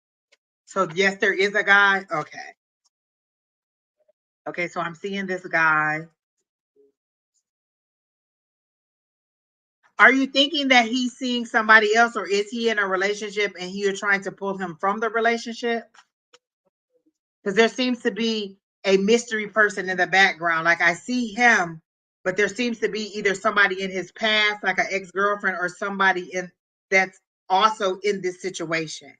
So yes, there is a guy. Okay. Okay, so I'm seeing this guy. Are you thinking that he's seeing somebody else, or is he in a relationship and you're trying to pull him from the relationship? Because there seems to be a mystery person in the background. Like I see him, but there seems to be either somebody in his past, like an ex-girlfriend, or somebody in that's also in this situation.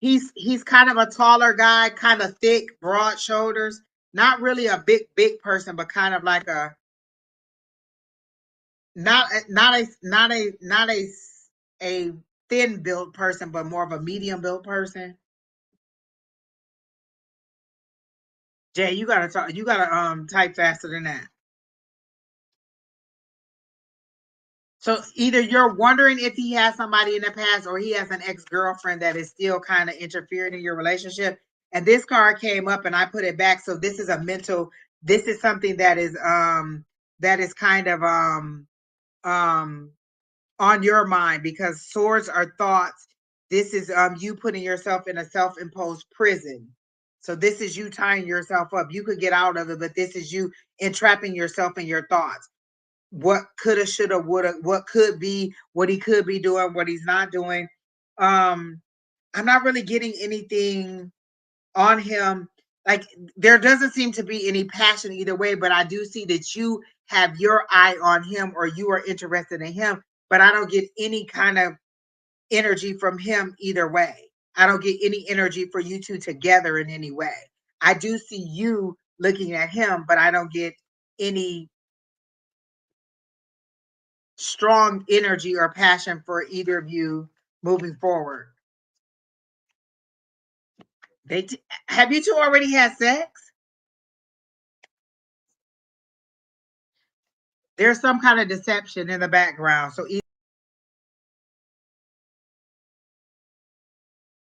He's kind of a taller guy, kind of thick, broad shoulders. Not really a big person, but kind of like a not a thin built person, but more of a medium built person. Jay, you gotta talk. You gotta type faster than that. So either you're wondering if he has somebody in the past, or he has an ex girlfriend that is still kind of interfering in your relationship. And this card came up, and I put it back. So this is a mental. This is something that is kind of um on your mind, because swords are thoughts. This is you putting yourself in a self-imposed prison. So this is you tying yourself up. You could get out of it, but this is you entrapping yourself in your thoughts. What coulda, shoulda, woulda, what could be, what he could be doing, what he's not doing. I'm not really getting anything on him. Like, there doesn't seem to be any passion either way, but I do see that you have your eye on him, or you are interested in him, but I don't get any kind of energy from him either way. I don't get any energy for you two together in any way. I do see you looking at him, but I don't get any strong energy or passion for either of you moving forward. Have you two already had sex? There's some kind of deception in the background. So either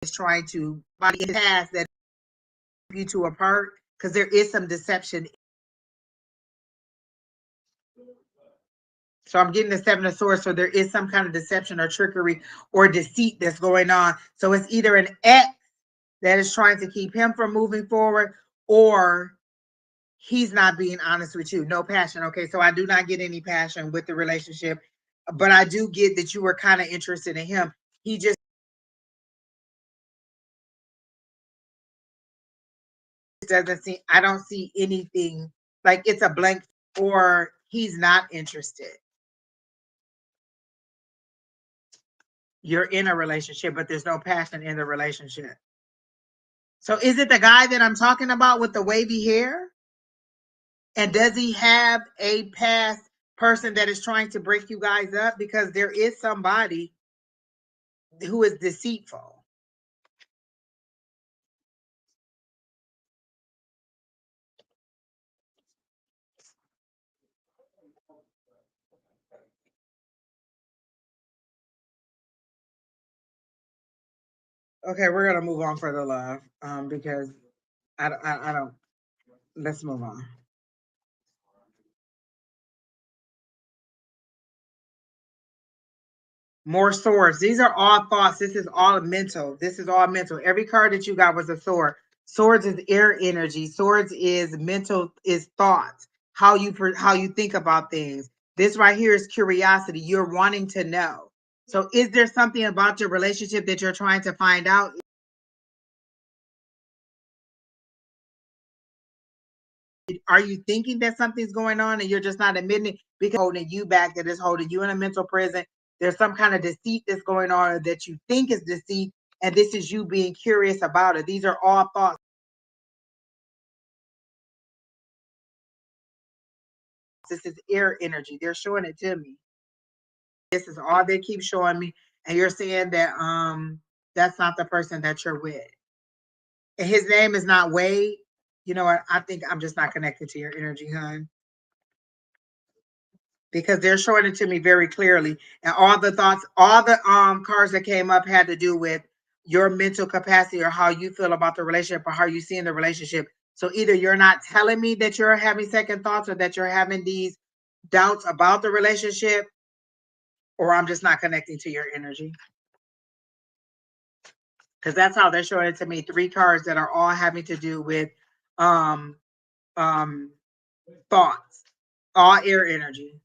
is trying to bypass that you two apart, because there is some deception. So I'm getting the Seven of Swords. So there is some kind of deception or trickery or deceit that's going on. So it's either an ex that is trying to keep him from moving forward, or he's not being honest with you. No passion. Okay, so I do not get any passion with the relationship, but I do get that you were kind of interested in him. He just doesn't see, I don't see anything, like it's a blank, or he's not interested. You're in a relationship, but there's no passion in the relationship. So is it the guy that I'm talking about with the wavy hair? And does he have a past person that is trying to break you guys up? Because there is somebody who is deceitful. Okay, we're gonna move on for the love, because I don't. Let's move on. More swords. These are all thoughts. This is all mental. This is all mental. Every card that you got was a sword. Swords is air energy. Swords is mental, is thoughts. How you think about things. This right here is curiosity. You're wanting to know. So is there something about your relationship that you're trying to find out? Are you thinking that something's going on and you're just not admitting it because holding you back, that is holding you in a mental prison? There's some kind of deceit that's going on, or that you think is deceit, and this is you being curious about it. These are all thoughts. This is air energy. They're showing it to me. This is all they keep showing me. And you're saying that that's not the person that you're with. And his name is not Wade. You know what? I think I'm just not connected to your energy, hon. Because they're showing it to me very clearly. And all the thoughts, all the cards that came up had to do with your mental capacity, or how you feel about the relationship, or how you see in the relationship. So either you're not telling me that you're having second thoughts, or that you're having these doubts about the relationship, or I'm just not connecting to your energy. Because that's how they're showing it to me. Three cards that are all having to do with um um thoughts, all air energy.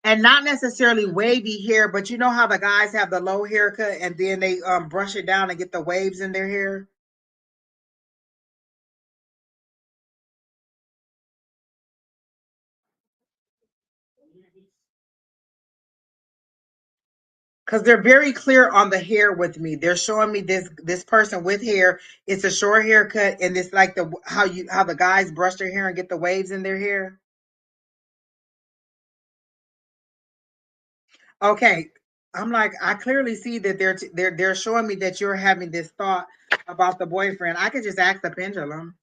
And not necessarily wavy hair, but you know how the guys have the low haircut and then they brush it down and get the waves in their hair. Because they're very clear on the hair with me. They're showing me this person with hair. It's a short haircut, and it's like the how the guys brush their hair and get the waves in their hair. Okay, I'm like, I clearly see that they're showing me that you're having this thought about the boyfriend. I could just ask the pendulum.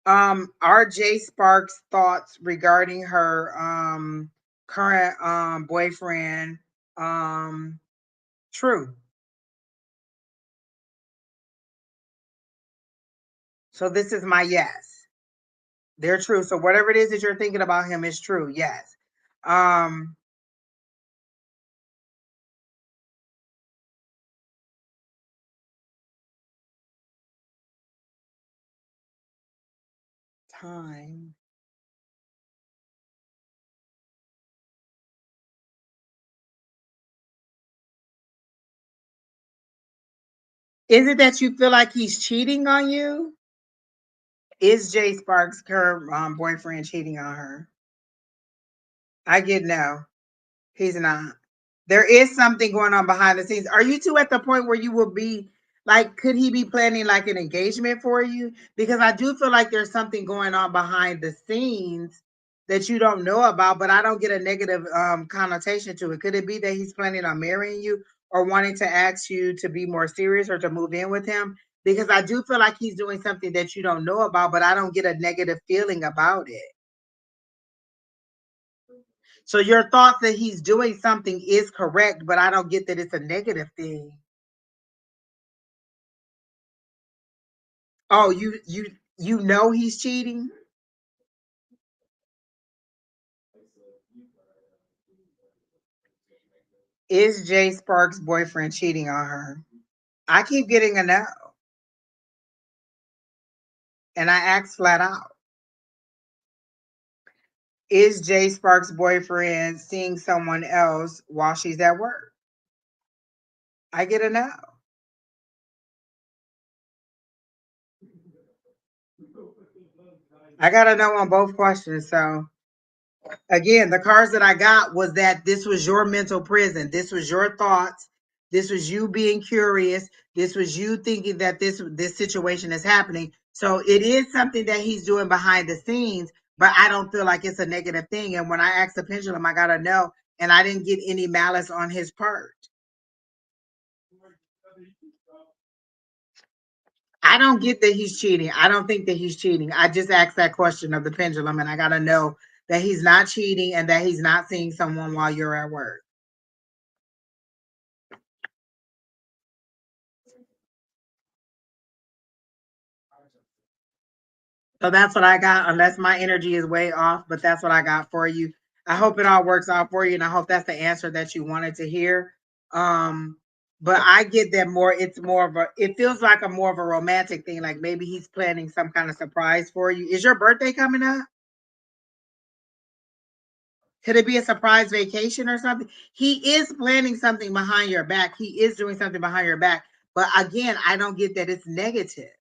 RJ Sparks' thoughts regarding her current boyfriend. Um True. So this is my yes. They're true. So whatever it is that you're thinking about him is true. Yes. Um, time. Is it that you feel like he's cheating on you? Is Jay Sparks' current boyfriend cheating on her? I get no. He's not. There is something going on behind the scenes. Are you two at the point where you will be like, could he be planning like an engagement for you? Because I do feel like there's something going on behind the scenes that you don't know about, but I don't get a negative connotation to it. Could it be that he's planning on marrying you or wanting to ask you to be more serious or to move in with him? Because I do feel like he's doing something that you don't know about, but I don't get a negative feeling about it. So your thought that he's doing something is correct, but I don't get that it's a negative thing. Oh, you know he's cheating? Is Jay Sparks' boyfriend cheating on her? I keep getting a no. And I ask flat out. Is Jay Sparks' boyfriend seeing someone else while she's at work? I get a no. I got a no on both questions. So again, the cards that I got was that this was your mental prison. This was your thoughts. This was you being curious. This was you thinking that this situation is happening. So it is something that he's doing behind the scenes, but I don't feel like it's a negative thing. And when I asked the pendulum, I got a no, and I didn't get any malice on his part. I don't get that he's cheating. I don't think that he's cheating. I just asked that question of the pendulum, and I got to know that he's not cheating and that he's not seeing someone while you're at work. So that's what I got, unless my energy is way off, but that's what I got for you. I hope it all works out for you, and I hope that's the answer that you wanted to hear. Um, but I get that more, it's more of a, it feels like a more of a romantic thing, like maybe he's planning some kind of surprise for you. Is your birthday coming up? Could it be a surprise vacation or something? He is planning something behind your back. He is doing something behind your back. But again, I don't get that it's negative.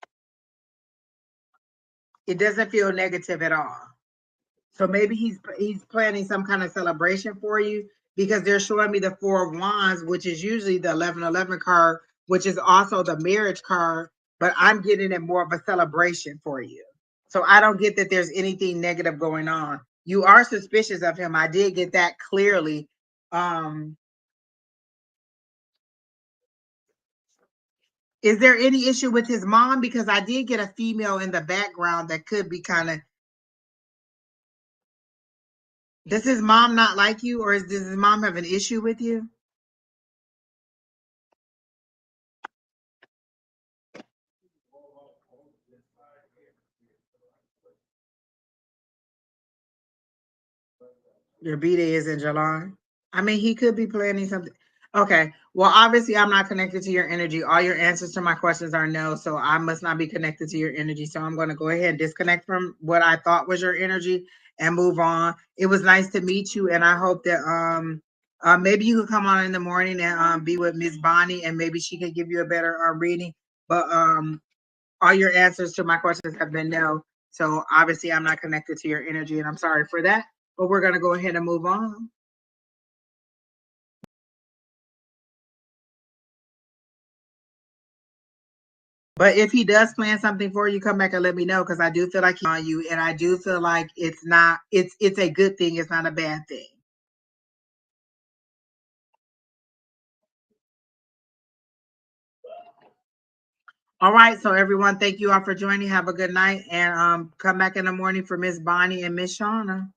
It doesn't feel negative at all. So maybe he's planning some kind of celebration for you because they're showing me the Four of Wands, which is usually the 1111 card, which is also the marriage card, but I'm getting it more of a celebration for you. So I don't get that there's anything negative going on. You are suspicious of him. I did get that clearly. Um, is there any issue with his mom? Because I did get a female in the background that could be kind of. Does his mom not like you, or does his mom have an issue with you? Your B day is in July. I mean, he could be planning something. Okay. Well, obviously, I'm not connected to your energy. All your answers to my questions are no. So I must not be connected to your energy. So I'm going to go ahead and disconnect from what I thought was your energy and move on. It was nice to meet you. And I hope that maybe you could come on in the morning and be with Miss Bonnie, and maybe she could give you a better reading. But all your answers to my questions have been no. So obviously, I'm not connected to your energy, and I'm sorry for that. But we're going to go ahead and move on. But if he does plan something for you, come back and let me know, because I do feel like he's on you, and I do feel like it's not. It's a good thing. It's not a bad thing. All right. So everyone, thank you all for joining. Have a good night, and come back in the morning for Miss Bonnie and Miss Shauna.